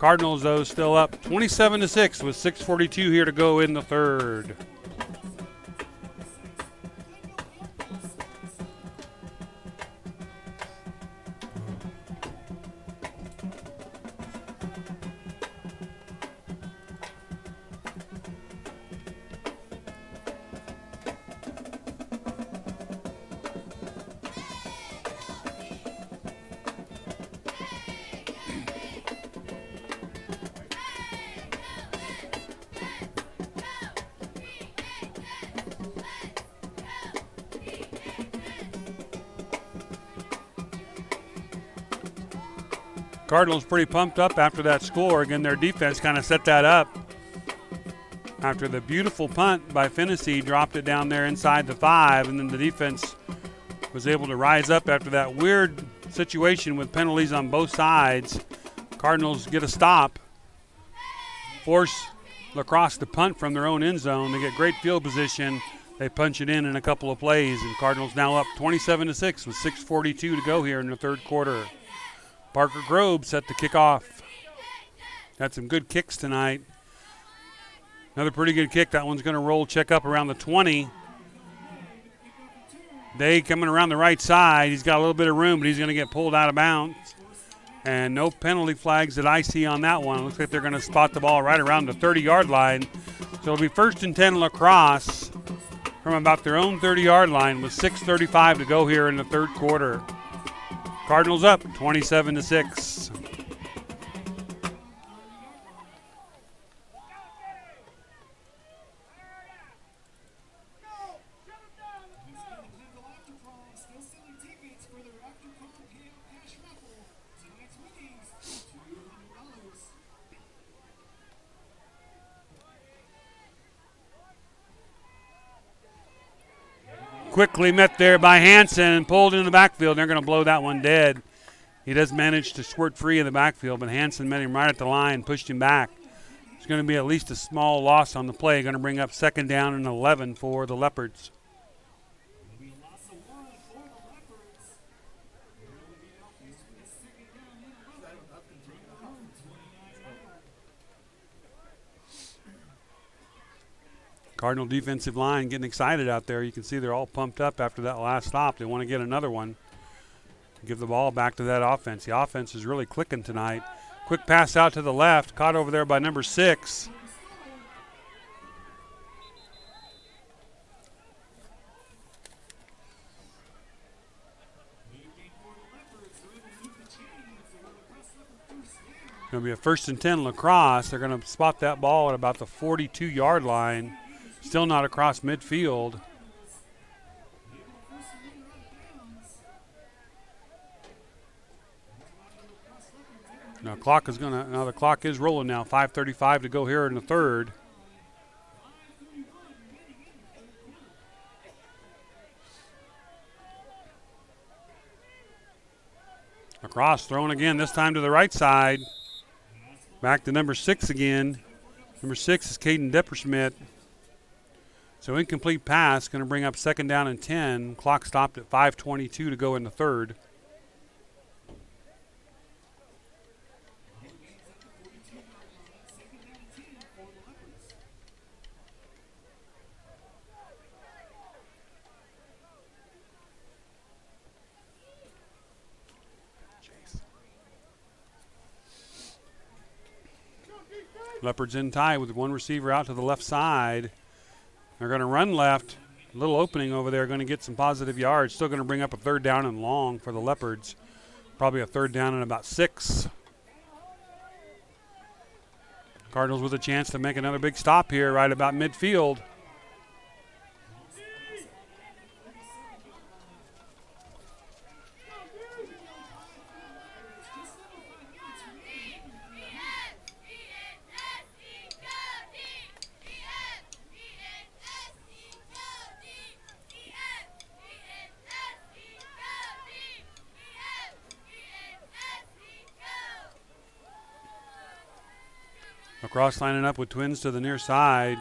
Cardinals, though, still up 27-6 with 6:42 here to go in the third. Cardinals pretty pumped up after that score. Again, their defense kind of set that up. After the beautiful punt by Fennessy, dropped it down there inside the 5, and then the defense was able to rise up after that weird situation with penalties on both sides. Cardinals get a stop, force LaCrosse to punt from their own end zone. They get great field position. They punch it in a couple of plays, and Cardinals now up 27-6 with 6:42 to go here in the third quarter. Parker Grobe set to kick off. Got some good kicks tonight. Another pretty good kick. That one's going to roll, check up around the 20. Day coming around the right side. He's got a little bit of room, but he's going to get pulled out of bounds. And no penalty flags that I see on that one. It looks like they're going to spot the ball right around the 30-yard line. So it'll be 1st and 10 LaCrosse from about their own 30-yard line with 6:35 to go here in the third quarter. Cardinals up 27-6. Quickly met there by Hansen, pulled in the backfield. They're going to blow that one dead. He does manage to squirt free in the backfield, but Hansen met him right at the line, pushed him back. It's going to be at least a small loss on the play. Going to bring up 2nd down and 11 for the Leopards. Cardinal defensive line getting excited out there. You can see they're all pumped up after that last stop. They want to get another one. Give the ball back to that offense. The offense is really clicking tonight. Quick pass out to the left. Caught over there by number 6. Going to be a 1st and 10 LaCrosse. They're going to spot that ball at about the 42-yard line. Still not across midfield. Now the clock is rolling now. 5:35 to go here in the third. LaCrosse throwing again, this time to the right side. Back to number 6 again. Number 6 is Caden Depperschmidt. So incomplete pass, going to bring up 2nd down and 10. Clock stopped at 5:22 to go in the third. Leopards in tie with one receiver out to the left side. They're going to run left. A little opening over there, going to get some positive yards. Still going to bring up a 3rd down and long for the Leopards. Probably a 3rd down and about 6. Cardinals with a chance to make another big stop here right about midfield. LaCrosse lining up with twins to the near side.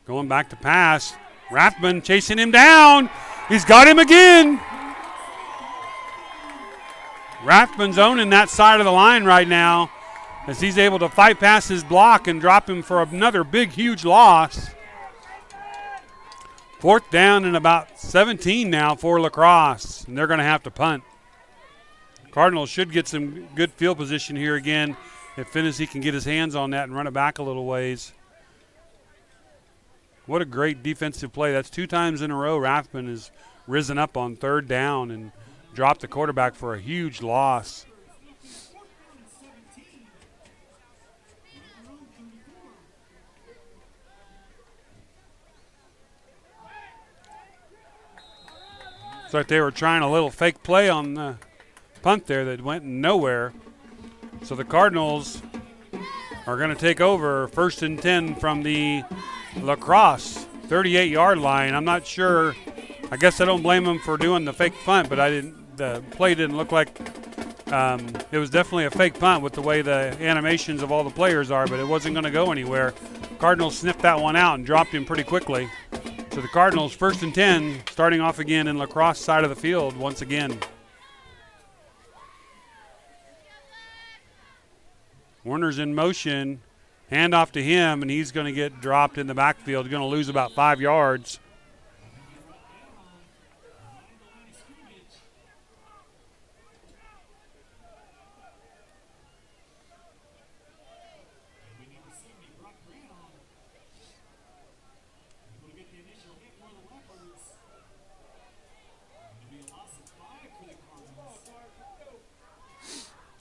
Going back to pass. Rathman chasing him down. He's got him again. Rathman's owning that side of the line right now as he's able to fight past his block and drop him for another big, huge loss. 4th down and about 17 now for LaCrosse, and they're going to have to punt. Cardinals should get some good field position here again if Fennessy can get his hands on that and run it back a little ways. What a great defensive play. That's 2 times in a row Rathman has risen up on 3rd down and dropped the quarterback for a huge loss. It's like they were trying a little fake play on the punt there that went nowhere. So the Cardinals are going to take over 1st and 10 from the LaCrosse 38-yard line. I'm not sure. I guess I don't blame them for doing the fake punt, but the play didn't look like it was definitely a fake punt with the way the animations of all the players are, but it wasn't going to go anywhere. Cardinals sniffed that one out and dropped him pretty quickly. So the Cardinals 1st and 10 starting off again in LaCrosse side of the field once again. Warner's in motion, hand off to him, and he's going to get dropped in the backfield. He's going to lose about 5 yards.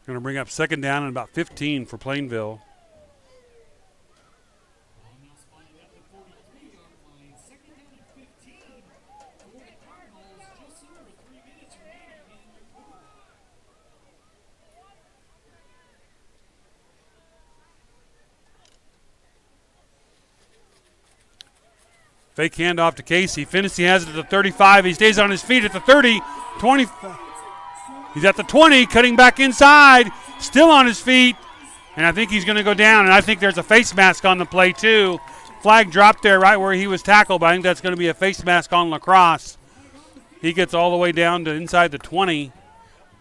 Going to bring up 2nd down and about 15 for Plainville. Fake handoff to Casey. Finney has it at the 35. He stays on his feet at the 30, 20. He's at the 20, cutting back inside, still on his feet, and I think he's going to go down, and I think there's a face mask on the play too. Flag dropped there right where he was tackled, but I think that's going to be a face mask on LaCrosse. He gets all the way down to inside the 20.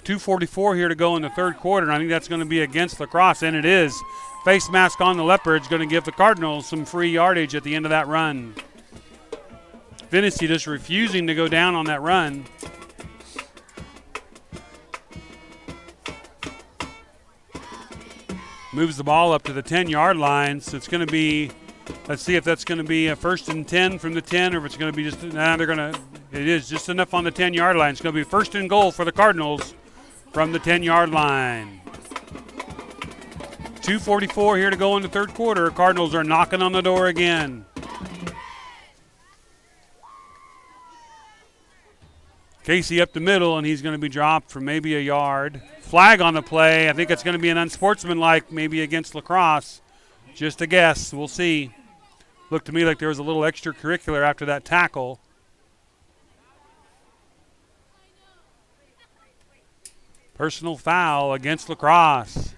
2:44 here to go in the third quarter, and I think that's going to be against LaCrosse, and it is. Face mask on the Leopards, going to give the Cardinals some free yardage at the end of that run. Finney just refusing to go down on that run. Moves the ball up to the 10-yard line, so it's going to be, let's see if that's going to be a 1st and 10 from the 10, or if it's going to be just, it is just enough on the 10-yard line. It's going to be 1st and goal for the Cardinals from the 10-yard line. 2:44 here to go in the third quarter. Cardinals are knocking on the door again. Casey up the middle, and he's going to be dropped for maybe a yard. Flag on the play. I think it's going to be an unsportsmanlike, maybe against LaCrosse. Just a guess. We'll see. Looked to me like there was a little extracurricular after that tackle. Personal foul against LaCrosse.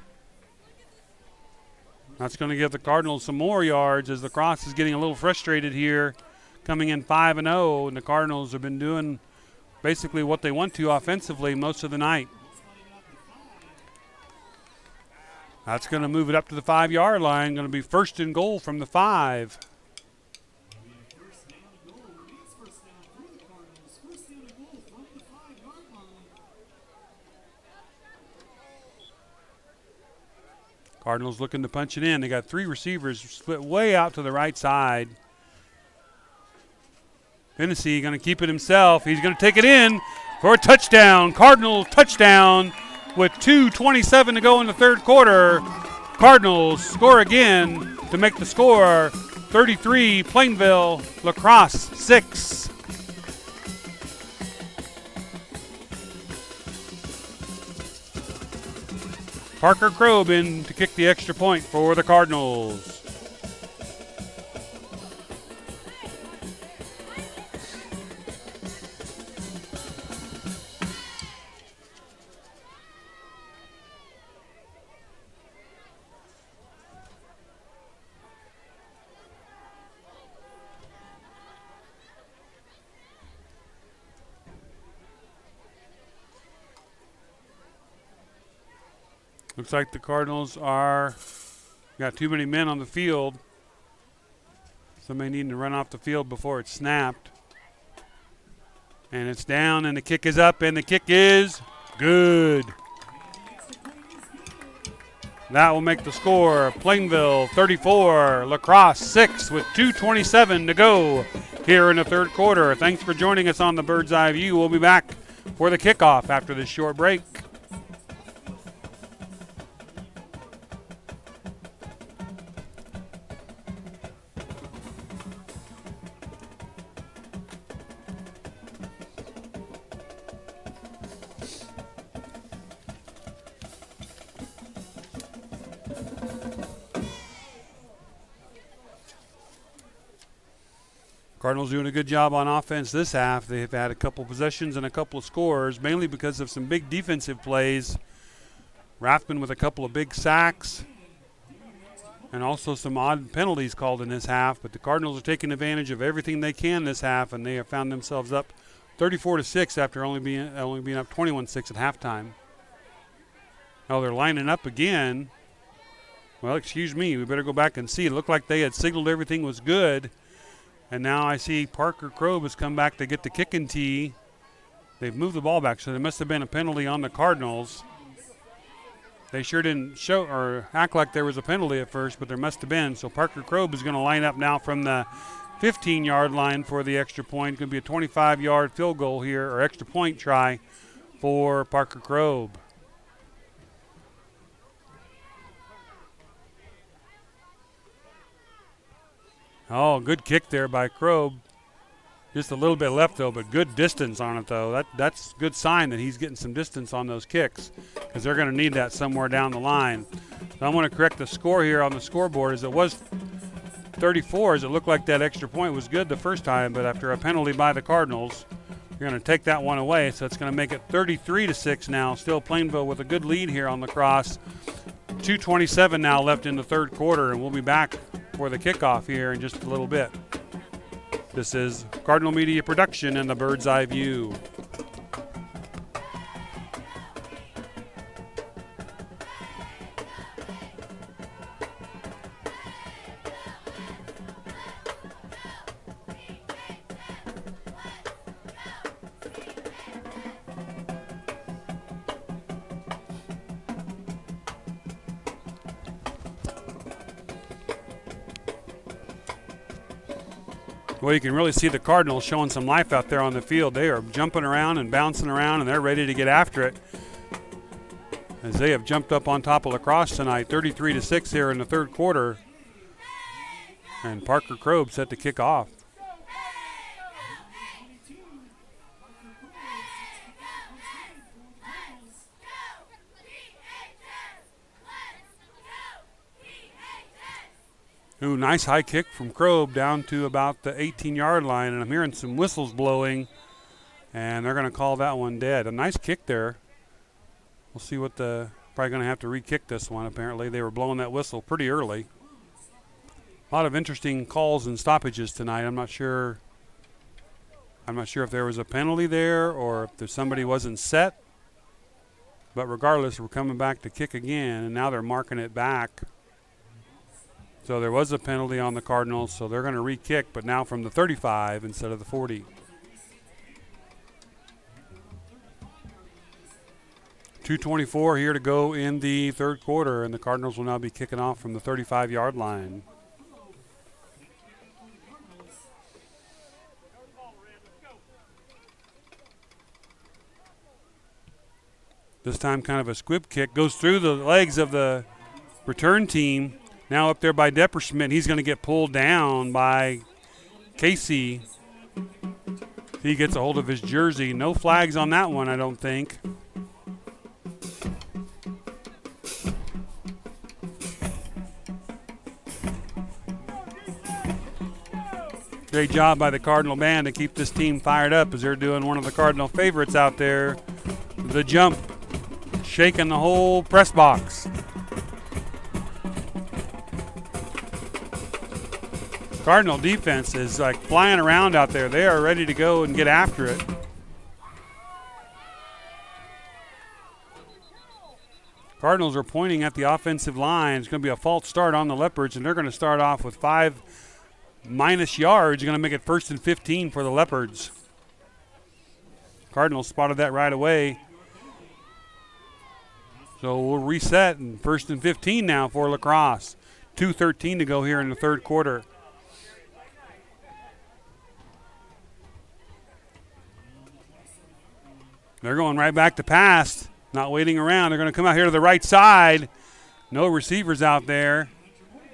That's going to give the Cardinals some more yards as LaCrosse is getting a little frustrated here, coming in 5-0, and the Cardinals have been doing basically what they want to offensively most of the night. That's going to move it up to the 5-yard line. Going to be 1st and goal from the 5. Cardinals looking to punch it in. They got 3 receivers split way out to the right side. Finney going to keep it himself. He's going to take it in for a touchdown. Cardinal touchdown with 2:27 to go in the third quarter. Cardinals score again to make the score 33, Plainville, LaCrosse 6. Parker Krob in to kick the extra point for the Cardinals. Looks like the Cardinals got too many men on the field. Somebody needing to run off the field before it's snapped. And it's down, and the kick is up, and the kick is good. That will make the score Plainville 34, LaCrosse 6 with 2:27 to go here in the third quarter. Thanks for joining us on the Bird's Eye View. We'll be back for the kickoff after this short break. Cardinals doing a good job on offense this half. They've had a couple possessions and a couple of scores, mainly because of some big defensive plays. Rathman with a couple of big sacks and also some odd penalties called in this half. But the Cardinals are taking advantage of everything they can this half, and they have found themselves up 34-6 after only being up 21-6 at halftime. Now they're lining up again. Well, excuse me, we better go back and see. It looked like they had signaled everything was good. And now I see Parker Crobe has come back to get the kicking tee. They've moved the ball back, so there must have been a penalty on the Cardinals. They sure didn't show or act like there was a penalty at first, but there must have been. So Parker Crobe is going to line up now from the 15-yard line for the extra point. It's going to be a 25-yard field goal here, or extra point try for Parker Crobe. Oh, good kick there by Crobe. Just a little bit left, though, but good distance on it, though. That's a good sign that he's getting some distance on those kicks because they're going to need that somewhere down the line. So I'm going to correct the score here on the scoreboard as it was 34, as it looked like that extra point was good the first time, but after a penalty by the Cardinals, you're going to take that one away, so it's going to make it 33-6 now. Still Plainville with a good lead here on LaCrosse. 2:27 now left in the third quarter, and we'll be back for the kickoff here in just a little bit. This is Cardinal Media Production and the Bird's Eye View. Well, you can really see the Cardinals showing some life out there on the field. They are jumping around and bouncing around, and they're ready to get after it as they have jumped up on top of LaCrosse tonight, 33-6 here in the third quarter. And Parker Crobe set to kick off. Ooh, nice high kick from Crobe down to about the 18-yard line, and I'm hearing some whistles blowing, and they're going to call that one dead. A nice kick there. We'll see what probably going to have to re-kick this one, apparently. They were blowing that whistle pretty early. A lot of interesting calls and stoppages tonight. I'm not sure if there was a penalty there or if somebody wasn't set. But regardless, we're coming back to kick again, and now they're marking it back. So there was a penalty on the Cardinals, so they're going to re-kick, but now from the 35 instead of the 40. 2:24 here to go in the third quarter, and the Cardinals will now be kicking off from the 35-yard line. This time kind of a squib kick. Goes through the legs of the return team. Now up there by Depperschmidt, he's going to get pulled down by Casey. He gets a hold of his jersey. No flags on that one, I don't think. Great job by the Cardinal band to keep this team fired up as they're doing one of the Cardinal favorites out there. The jump, shaking the whole press box. Cardinal defense is like flying around out there. They are ready to go and get after it. Cardinals are pointing at the offensive line. It's going to be a false start on the Leopards, and they're going to start off with 5 minus yards. Going to make it 1st and 15 for the Leopards. Cardinals spotted that right away. So we'll reset, and 1st and 15 now for LaCrosse. 2:13 to go here in the third quarter. They're going right back to pass, not waiting around. They're going to come out here to the right side. No receivers out there.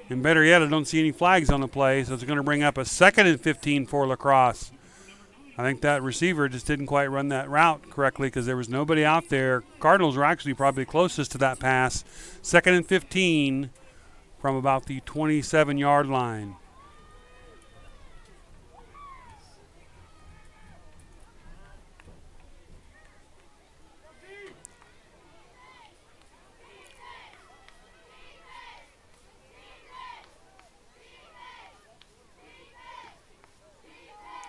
And better yet, I don't see any flags on the play, so it's going to bring up a 2nd and 15 for LaCrosse. I think that receiver just didn't quite run that route correctly because there was nobody out there. Cardinals were actually probably closest to that pass. 2nd and 15 from about the 27-yard line.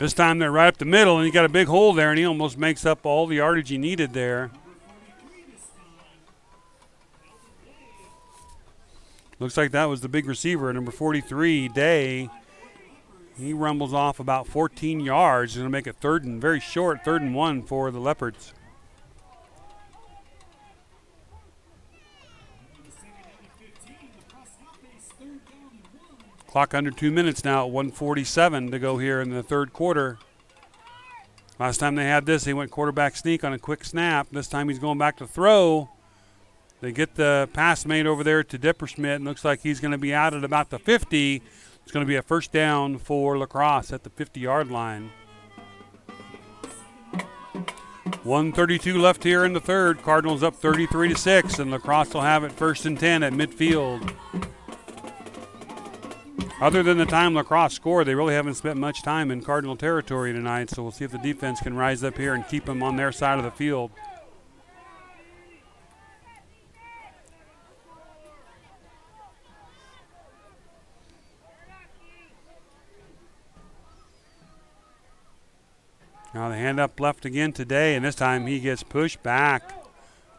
This time they're right up the middle, and he got a big hole there, and he almost makes up all the yardage he needed there. Looks like that was the big receiver, number 43, Day. He rumbles off about 14 yards. He's going to make it very short, 3rd and 1 for the Leopards. Clock under 2 minutes now at 1:47 to go here in the 3rd quarter. Last time they had this, he went quarterback sneak on a quick snap. This time he's going back to throw. They get the pass made over there to Dipperschmidt, and looks like he's going to be out at about the 50. It's going to be a 1st down for LaCrosse at the 50-yard line. 1:32 left here in the 3rd. Cardinals up 33-6, and LaCrosse will have it 1st and 10 at midfield. Other than the time LaCrosse scored, they really haven't spent much time in Cardinal territory tonight, so we'll see if the defense can rise up here and keep them on their side of the field. Now the hand up left again today, and this time he gets pushed back.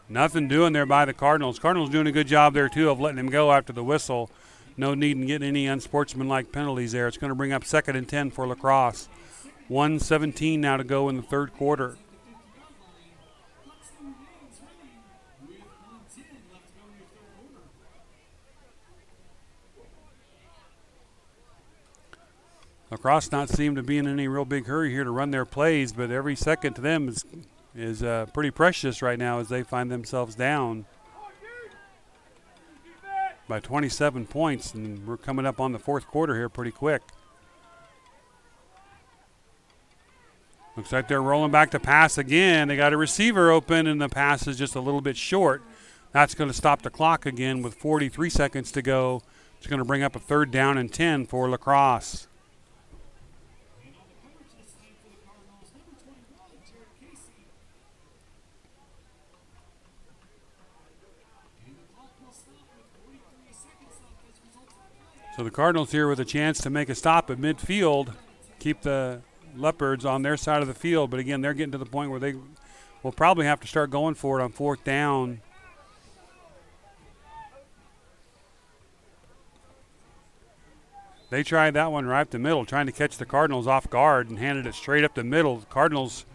Nothing doing there by the Cardinals. Cardinals doing a good job there, too, of letting him go after the whistle. No need in getting any unsportsmanlike penalties there. It's going to bring up 2nd and 10 for LaCrosse. 1:17 now to go in the 3rd quarter. LaCrosse not seem to be in any real big hurry here to run their plays, but every second to them is pretty precious right now as they find themselves down by 27 points, and we're coming up on the 4th quarter here pretty quick. Looks like they're rolling back to pass again. They got a receiver open, and the pass is just a little bit short. That's going to stop the clock again with 43 seconds to go. It's going to bring up a 3rd down and 10 for LaCrosse. So the Cardinals here with a chance to make a stop at midfield, keep the Leopards on their side of the field. But again, they're getting to the point where they will probably have to start going for it on 4th down. They tried that one right up the middle, trying to catch the Cardinals off guard and handed it straight up the middle. The Cardinals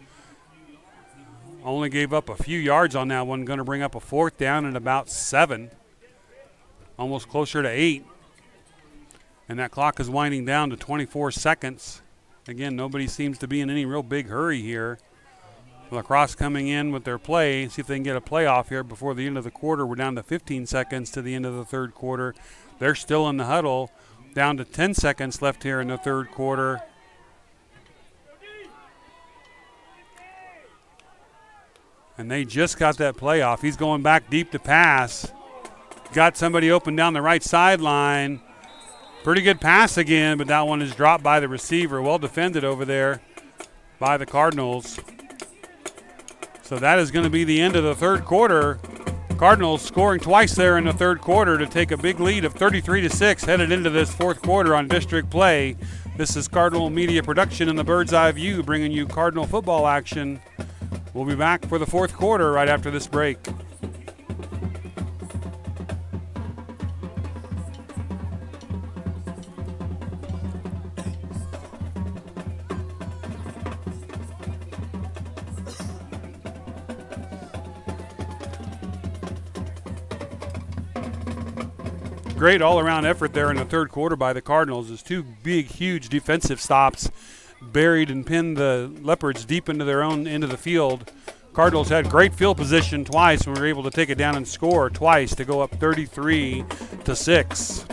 only gave up a few yards on that one, going to bring up a 4th down and about 7, almost closer to 8. And that clock is winding down to 24 seconds. Again, nobody seems to be in any real big hurry here. LaCrosse coming in with their play, see if they can get a playoff here before the end of the quarter. We're down to 15 seconds to the end of the 3rd quarter. They're still in the huddle. Down to 10 seconds left here in the 3rd quarter. And they just got that playoff. He's going back deep to pass. Got somebody open down the right sideline. Pretty good pass again, but that one is dropped by the receiver. Well defended over there by the Cardinals. So that is going to be the end of the 3rd quarter. Cardinals scoring twice there in the 3rd quarter to take a big lead of 33-6 headed into this 4th quarter on district play. This is Cardinal Media Production in the Bird's Eye View, bringing you Cardinal football action. We'll be back for the 4th quarter right after this break. Great all-around effort there in the 3rd quarter by the Cardinals as 2 big, huge defensive stops buried and pinned the Leopards deep into their own end of the field. Cardinals had great field position twice and were able to take it down and score twice to go up 33-6.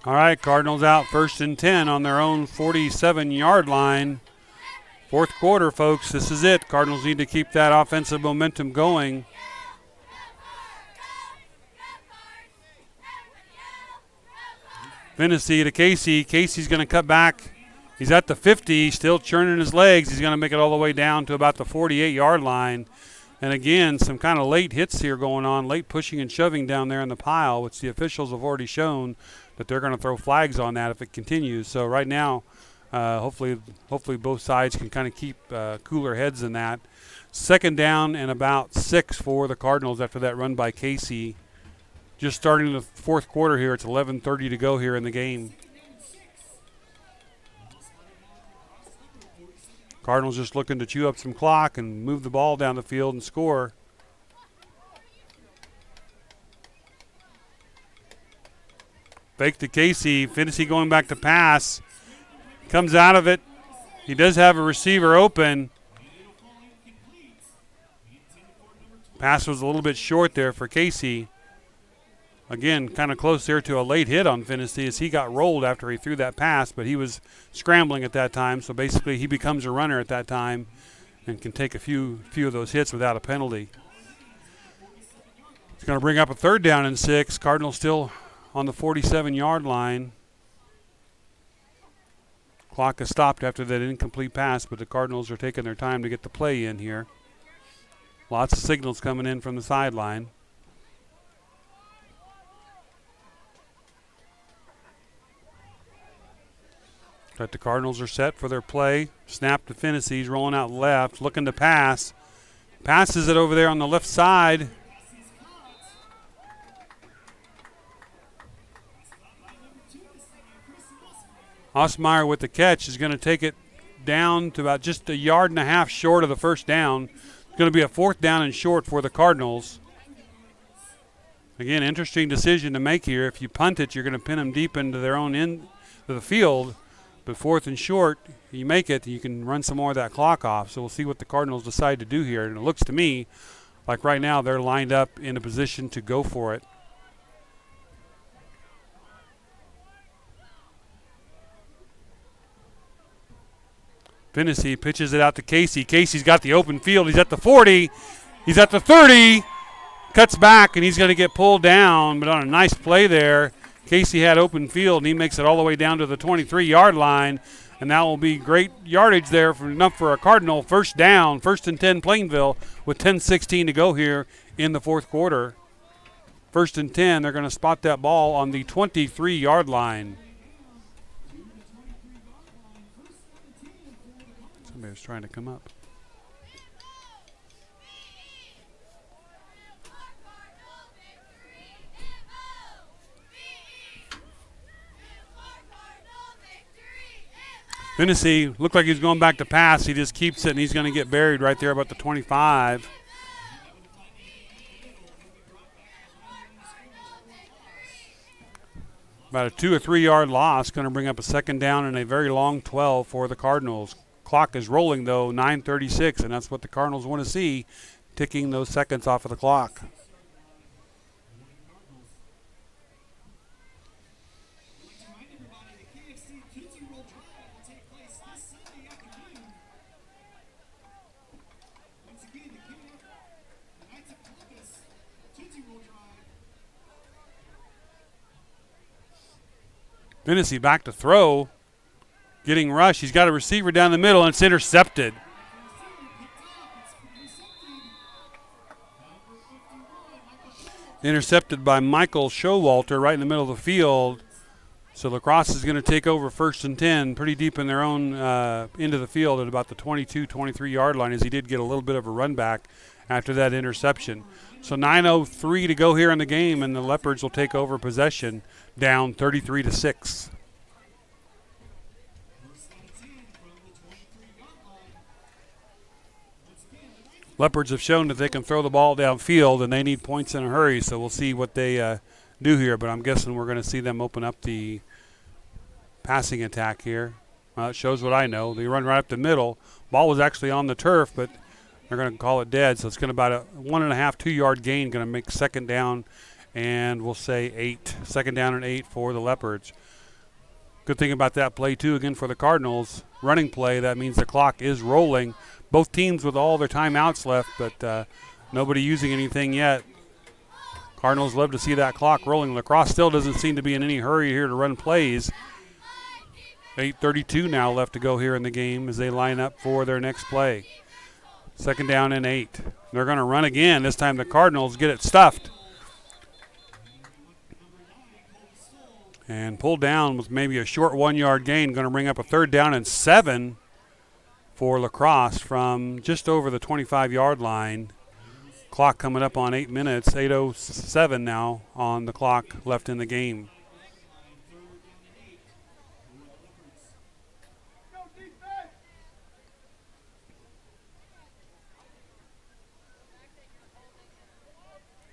All right, Cardinals out 1st and 10 on their own 47-yard line. Fourth quarter, folks, this is it. Cardinals need to keep that offensive momentum going. Finney to Casey. Casey's going to cut back. He's at the 50, still churning his legs. He's going to make it all the way down to about the 48-yard line. And again, some kind of late hits here going on, late pushing and shoving down there in the pile, which the officials have already shown that they're going to throw flags on that if it continues. So right now, hopefully both sides can kind of keep cooler heads in that. 2nd down and about 6 for the Cardinals after that run by Casey. Just starting the fourth quarter here. It's 11:30 to go here in the game. Cardinals just looking to chew up some clock and move the ball down the field and score. Fake to Casey. Finney going back to pass. Comes out of it. He does have a receiver open. Pass was a little bit short there for Casey. Again, kind of close there to a late hit on Finney as he got rolled after he threw that pass, but he was scrambling at that time, so basically he becomes a runner at that time and can take a few of those hits without a penalty. It's going to bring up a 3rd down and 6. Cardinals still on the 47-yard line. Clock has stopped after that incomplete pass, but the Cardinals are taking their time to get the play in here. Lots of signals coming in from the sideline. But the Cardinals are set for their play. Snap to Finney. He's rolling out left, looking to pass. Passes it over there on the left side. Osmeyer with the catch is going to take it down to about just 1.5 yards short of the first down. It's going to be a 4th down and short for the Cardinals. Again, interesting decision to make here. If you punt it, you're going to pin them deep into their own end of the field. But 4th and short, you make it, you can run some more of that clock off. So we'll see what the Cardinals decide to do here. And it looks to me like right now they're lined up in a position to go for it. Finney pitches it out to Casey. Casey's got the open field. He's at the 40. He's at the 30. Cuts back, and he's going to get pulled down. But on a nice play there, Casey had open field, and he makes it all the way down to the 23-yard line. And that will be great yardage there, enough for a Cardinal first down, 1st and 10 Plainville with 10:16 to go here in the fourth quarter. 1st and 10, they're going to spot that ball on the 23-yard line. Somebody was trying to come up. Finney looked like he was going back to pass. He just keeps it, and he's going to get buried right there about the 25. About a 2 or 3 yard loss, going to bring up a 2nd down and a very long 12 for the Cardinals. Clock is rolling, though, 9:36, and that's what the Cardinals want to see, ticking those seconds off of the clock. Finney back to throw, getting rushed. He's got a receiver down the middle, and it's intercepted. Intercepted by Michael Showalter right in the middle of the field. So LaCrosse is going to take over 1st and 10 pretty deep in their own into the field at about the 22, 23-yard line, as he did get a little bit of a run back after that interception. So 9:03 to go here in the game, and the Leopards will take over possession, down 33-6. Leopards have shown that they can throw the ball downfield, and they need points in a hurry, so we'll see what they do here. But I'm guessing we're going to see them open up the passing attack here. It shows what I know. They run right up the middle. Ball was actually on the turf, but they're going to call it dead. So it's going to about a 1.5, 2 yard gain, going to make 2nd down, and we'll say 8. 2nd down and 8 for the Leopards. Good thing about that play, too, again, for the Cardinals. Running play, that means the clock is rolling. Both teams with all their timeouts left, but nobody using anything yet. Cardinals love to see that clock rolling. LaCrosse still doesn't seem to be in any hurry here to run plays. 8:32 now left to go here in the game as they line up for their next play. 2nd down and 8. They're going to run again. This time the Cardinals get it stuffed. And pulled down with maybe a short 1-yard gain. Going to bring up a 3rd down and 7 for LaCrosse from just over the 25-yard line. Clock coming up on 8 minutes. 8:07 now on the clock left in the game.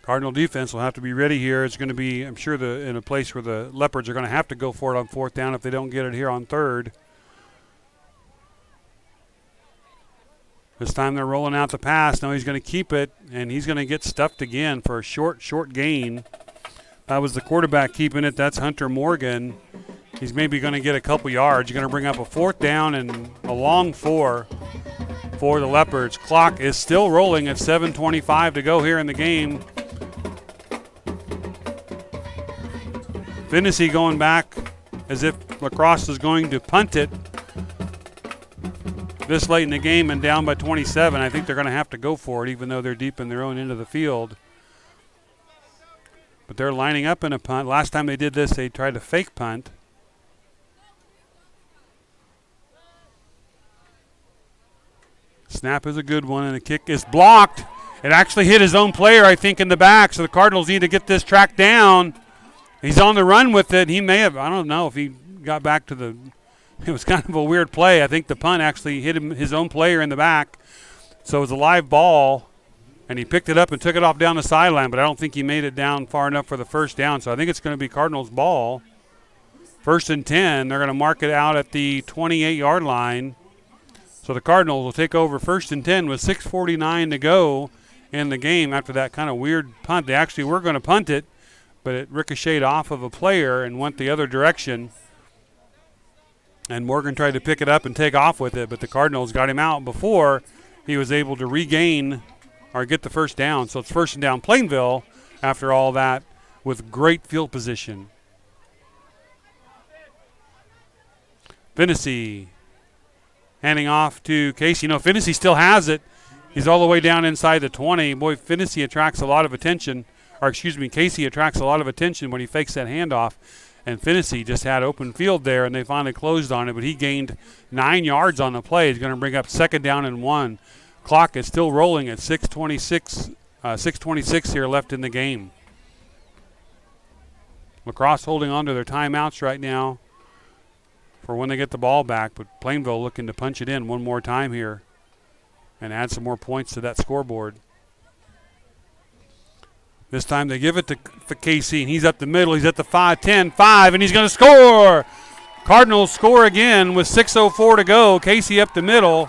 Cardinal defense will have to be ready here. It's going to be, I'm sure, in a place where the Leopards are going to have to go for it on 4th down if they don't get it here on 3rd. This time they're rolling out the pass. Now he's going to keep it, and he's going to get stuffed again for a short gain. That was the quarterback keeping it. That's Hunter Morgan. He's maybe going to get a couple yards. You're going to bring up a 4th down and a long 4 for the Leopards. Clock is still rolling at 7:25 to go here in the game. Finney going back as if LaCrosse is going to punt it this late in the game and down by 27. I think they're going to have to go for it even though they're deep in their own end of the field. But they're lining up in a punt. Last time they did this, they tried to fake punt. Snap is a good one, and the kick is blocked. It actually hit his own player, I think, in the back, so the Cardinals need to get this track down. He's on the run with it. He may have, I don't know if he got back to the, it was kind of a weird play. I think the punt actually hit his own player in the back. So it was a live ball, and he picked it up and took it off down the sideline, but I don't think he made it down far enough for the 1st down. So I think it's going to be Cardinals' ball. 1st and 10. They're going to mark it out at the 28-yard line. So the Cardinals will take over 1st and 10 with 6:49 to go in the game after that kind of weird punt. They actually were going to punt it, but it ricocheted off of a player and went the other direction. And Morgan tried to pick it up and take off with it, but the Cardinals got him out before he was able to regain or get the 1st down. So it's 1st and down Plainville after all that with great field position. Finney handing off to Casey. No, Finney still has it. He's all the way down inside the 20. Boy, Finney attracts a lot of attention. Casey attracts a lot of attention when he fakes that handoff. And Finney just had open field there, and they finally closed on it. But he gained 9 yards on the play. He's going to bring up 2nd down and 1. Clock is still rolling at 6:26 here left in the game. LaCrosse holding on to their timeouts right now for when they get the ball back. But Plainville looking to punch it in one more time here and add some more points to that scoreboard. This time they give it to Casey, and he's up the middle. He's at the 5, 5, and he's going to score. Cardinals score again with 6:04 to go. Casey up the middle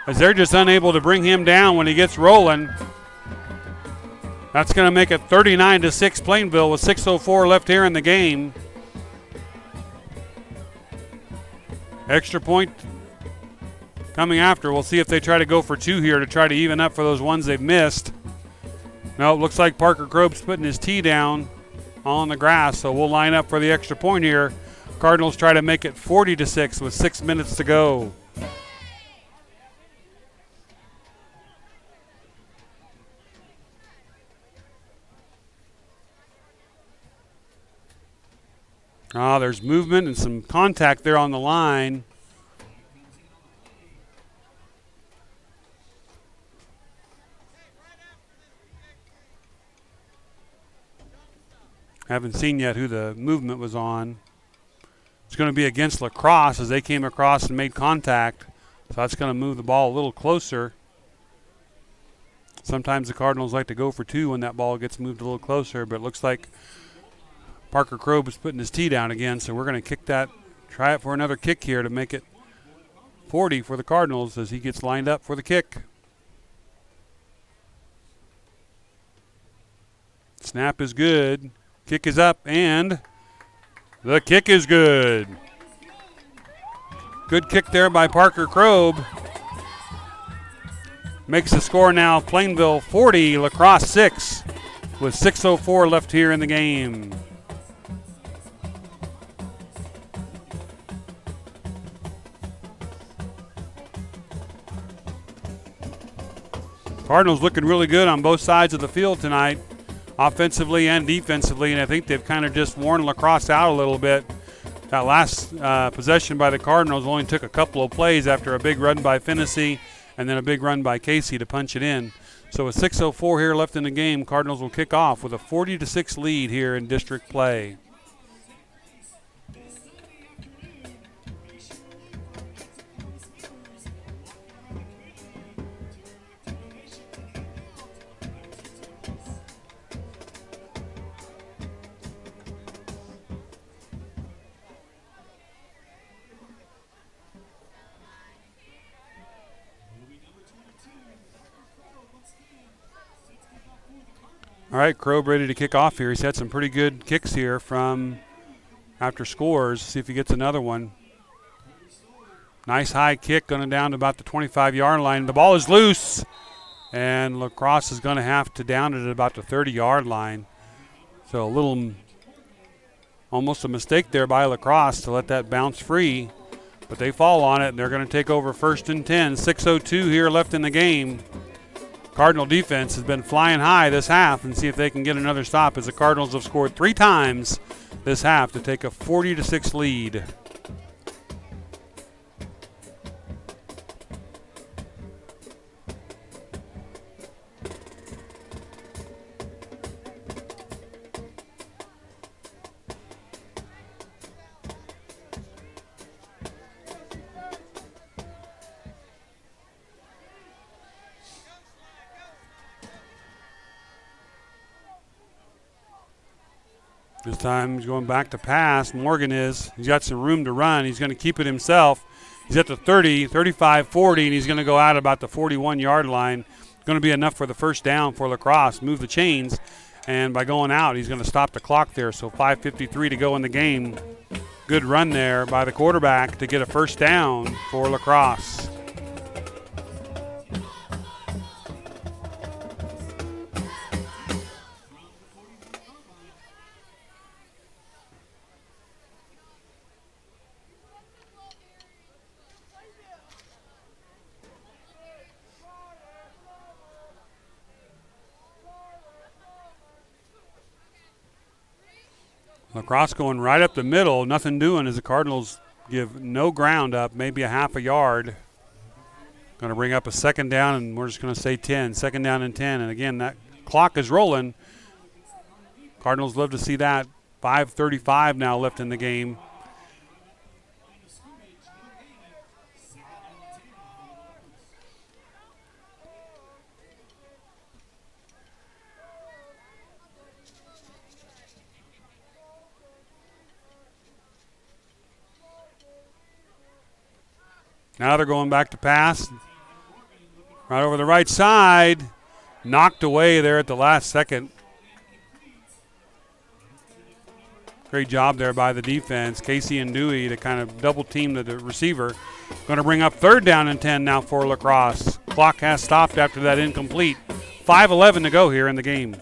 as they're just unable to bring him down when he gets rolling. That's going to make it 39-6 Plainville with 6:04 left here in the game. Extra point coming after. We'll see if they try to go for 2 here to try to even up for those ones they've missed. No, it looks like Parker Grobe's putting his tee down on the grass, so we'll line up for the extra point here. Cardinals try to make it 40-6 with 6 minutes to go. There's movement and some contact there on the line. Haven't seen yet who the movement was on. It's going to be against LaCrosse as they came across and made contact. So that's going to move the ball a little closer. Sometimes the Cardinals like to go for 2 when that ball gets moved a little closer, but it looks like Parker Crobe is putting his tee down again, so we're going to kick that, try it for another kick here to make it 40 for the Cardinals as he gets lined up for the kick. Snap is good. Kick is up, and The kick is good. Good kick there by Parker Krob. Makes the score now Plainville 40, LaCrosse 6, with 6:04 left here in the game. Cardinals looking really good on both sides of the field tonight, offensively and defensively, and I think they've kind of just worn LaCrosse out a little bit. That last possession by the Cardinals only took a couple of plays after a big run by Finnessy and then a big run by Casey to punch it in. So with 6:04 here left in the game, Cardinals will kick off with a 40-6 lead here in district play. All right, Krob ready to kick off here. He's had some pretty good kicks here from after scores. See if he gets another one. Nice high kick going down to about the 25-yard line. The ball is loose, and LaCrosse is going to have to down it at about the 30-yard line. So a little, almost a mistake there by LaCrosse to let that bounce free. But they fall on it, and they're going to take over 1st and 10. 6:02 here left in the game. Cardinal defense has been flying high this half, and see if they can get another stop, as the Cardinals have scored 3 times this half to take a 40-6 lead. This time he's going back to pass. Morgan is. He's got some room to run. He's going to keep it himself. He's at the 30, 35, 40, and he's going to go out about the 41-yard line. Going to be enough for the first down for LaCrosse. Move the chains, and by going out, he's going to stop the clock there. So 5:53 to go in the game. Good run there by the quarterback to get a first down for LaCrosse. LaCrosse going right up the middle, nothing doing as the Cardinals give no ground up, maybe a half a yard. Going to bring up a second down, and we're just going to say 10. Second down and 10. And again, that clock is rolling. Cardinals love to see that. 5:35 now left in the game. Now they're going back to pass. Right over the right side. Knocked away there at the last second. Great job there by the defense. Casey and Dewey to kind of double team the receiver. Going to bring up 3rd down and 10 now for LaCrosse. Clock has stopped after that incomplete. 5:11 to go here in the game.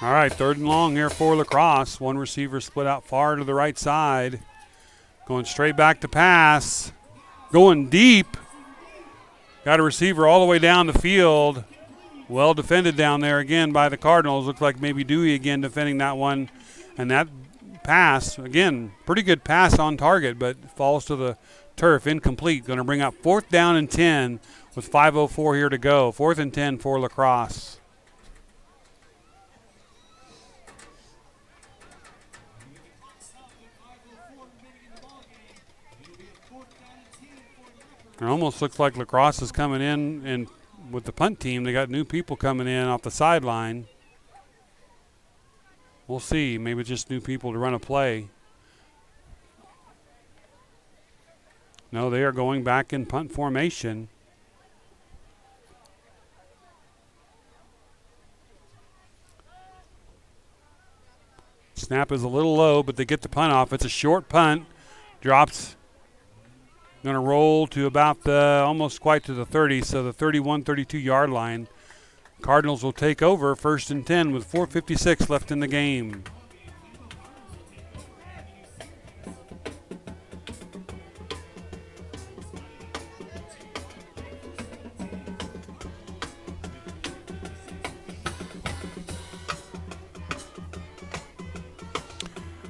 All right, 3rd and long here for LaCrosse. One receiver split out far to the right side. Going straight back to pass. Going deep. Got a receiver all the way down the field. Well defended down there again by the Cardinals. Looks like maybe Dewey again defending that one. And that pass, again, pretty good pass on target, but falls to the turf, incomplete. Going to bring up 4th down and 10 with 5:04 here to go. 4th and 10 for LaCrosse. It almost looks like LaCrosse is coming in and with the punt team. They got new people coming in off the sideline. We'll see. Maybe just new people to run a play. No, they are going back in punt formation. Snap is a little low, but they get the punt off. It's a short punt. Drops. Going to roll to about the almost quite to the 30, so the 31, 32-yard line. Cardinals will take over 1st and 10 with 4:56 left in the game.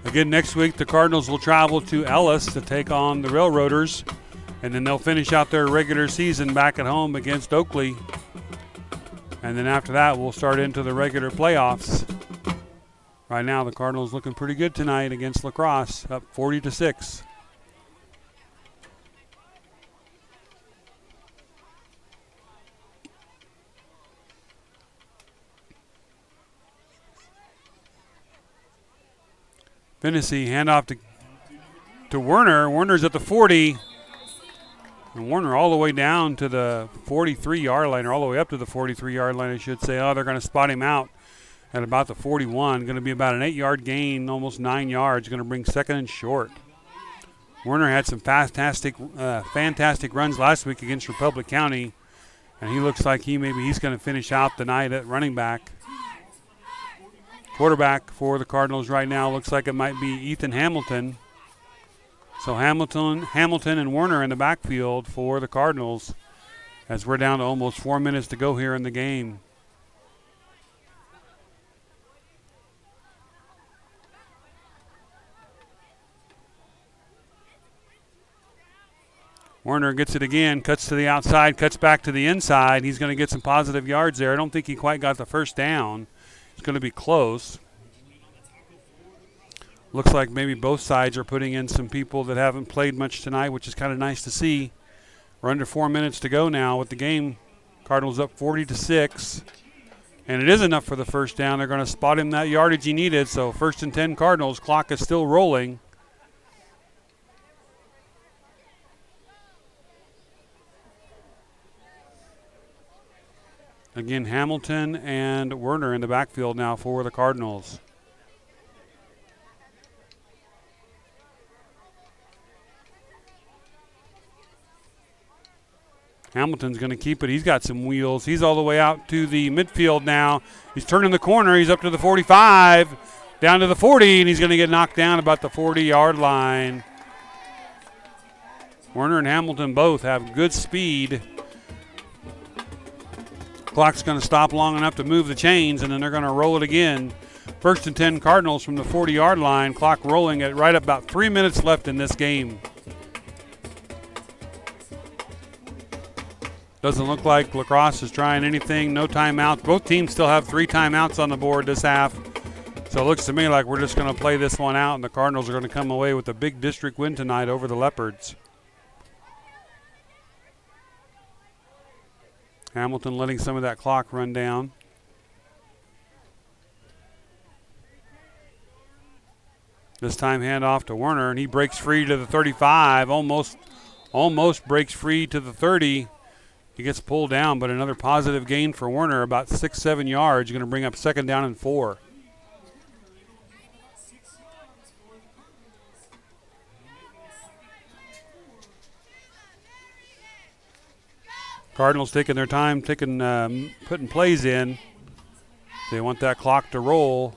Again, next week the Cardinals will travel to Ellis to take on the Railroaders, and then they'll finish out their regular season back at home against Oakley. And then after that, we'll start into the regular playoffs. Right now, the Cardinals looking pretty good tonight against LaCrosse, up 40-6. Finnessy, handoff to Werner. Werner's at the 40. And Werner all the way down to the 43-yard line, or all the way up to the 43-yard line, I should say. Oh, they're going to spot him out at about the 41. Going to be about an 8-yard gain, almost 9 yards. Going to bring 2nd and short. Werner had some fantastic runs last week against Republic County, and he looks like he's going to finish out the night at running back. Quarterback for the Cardinals right now looks like it might be Ethan Hamilton. So Hamilton and Werner in the backfield for the Cardinals as we're down to almost 4 minutes to go here in the game. Werner gets it again, cuts to the outside, cuts back to the inside. He's going to get some positive yards there. I don't think he quite got the first down. It's going to be close. Looks like maybe both sides are putting in some people that haven't played much tonight, which is kind of nice to see. We're under 4 minutes to go now with the game. Cardinals up 40-6. And it is enough for the first down. They're going to spot him that yardage he needed. So 1st and 10 Cardinals. Clock is still rolling. Again, Hamilton and Werner in the backfield now for the Cardinals. Hamilton's going to keep it. He's got some wheels. He's all the way out to the midfield now. He's turning the corner. He's up to the 45, down to the 40, and he's going to get knocked down about the 40-yard line. Werner and Hamilton both have good speed. Clock's going to stop long enough to move the chains, and then they're going to roll it again. 1st and 10 Cardinals from the 40-yard line. Clock rolling at right about 3 minutes left in this game. Doesn't look like LaCrosse is trying anything. No timeouts. Both teams still have 3 timeouts on the board this half. So it looks to me like we're just going to play this one out, and the Cardinals are going to come away with a big district win tonight over the Leopards. Hamilton letting some of that clock run down. This time handoff to Werner, and he breaks free to the 35, almost breaks free to the 30. He gets pulled down, but another positive gain for Werner, about 6-7 yards. Going to bring up 2nd down and 4. Cardinals taking their time, putting plays in. They want that clock to roll.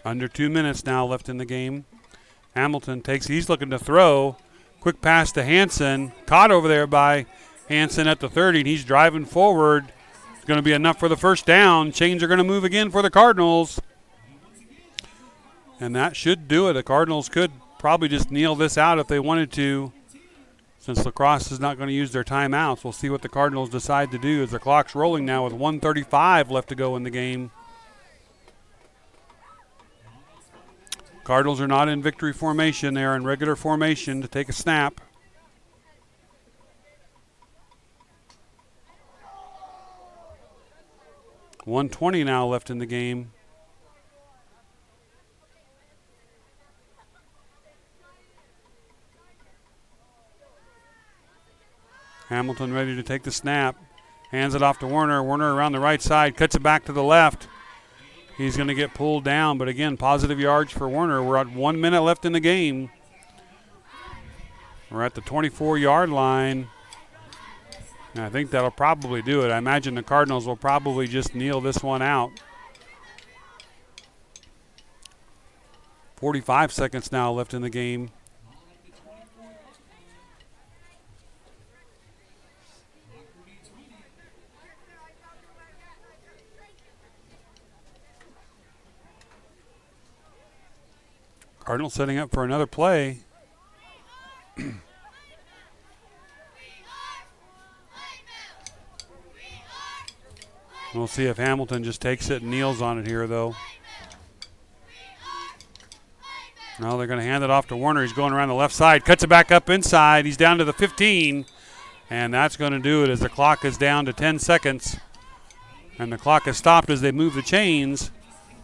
Under 2 minutes now left in the game. Hamilton he's looking to throw. Quick pass to Hansen. Caught over there by Hansen at the 30, and he's driving forward. It's going to be enough for the first down. Chains are going to move again for the Cardinals. And that should do it. The Cardinals could probably just kneel this out if they wanted to. Since LaCrosse is not going to use their timeouts, we'll see what the Cardinals decide to do as the clock's rolling now with 1:35 left to go in the game. Cardinals are not in victory formation. They are in regular formation to take a snap. .120 now left in the game. Hamilton ready to take the snap. Hands it off to Werner. Werner around the right side, cuts it back to the left. He's going to get pulled down, but again, positive yards for Werner. We're at 1 minute left in the game. We're at the 24-yard line. And I think that'll probably do it. I imagine the Cardinals will probably just kneel this one out. 45 seconds now left in the game. Cardinals setting up for another play. We'll see if Hamilton just takes it and kneels on it here, though. No, they're going to hand it off to Werner. He's going around the left side, cuts it back up inside. He's down to the 15, and that's going to do it as the clock is down to 10 seconds. And the clock has stopped as they move the chains.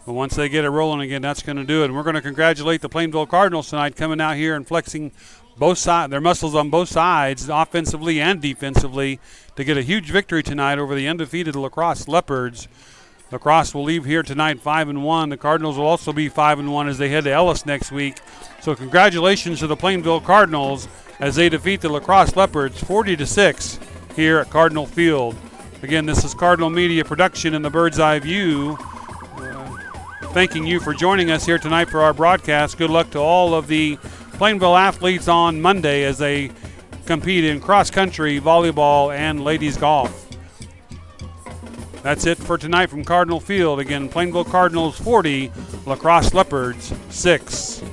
But once they get it rolling again, that's going to do it. And we're going to congratulate the Plainville Cardinals tonight, coming out here and flexing both sides, their muscles on both sides, offensively and defensively, to get a huge victory tonight over the undefeated LaCrosse Leopards. LaCrosse will leave here tonight 5-1. The Cardinals will also be 5-1 as they head to Ellis next week. So congratulations to the Plainville Cardinals as they defeat the LaCrosse Leopards 40-6 here at Cardinal Field. Again, this is Cardinal Media Production in the Bird's Eye View. Thanking you for joining us here tonight for our broadcast. Good luck to all of the Plainville athletes on Monday as they compete in cross-country, volleyball, and ladies golf. That's it for tonight from Cardinal Field. Again, Plainville Cardinals 40, LaCrosse Leopards 6.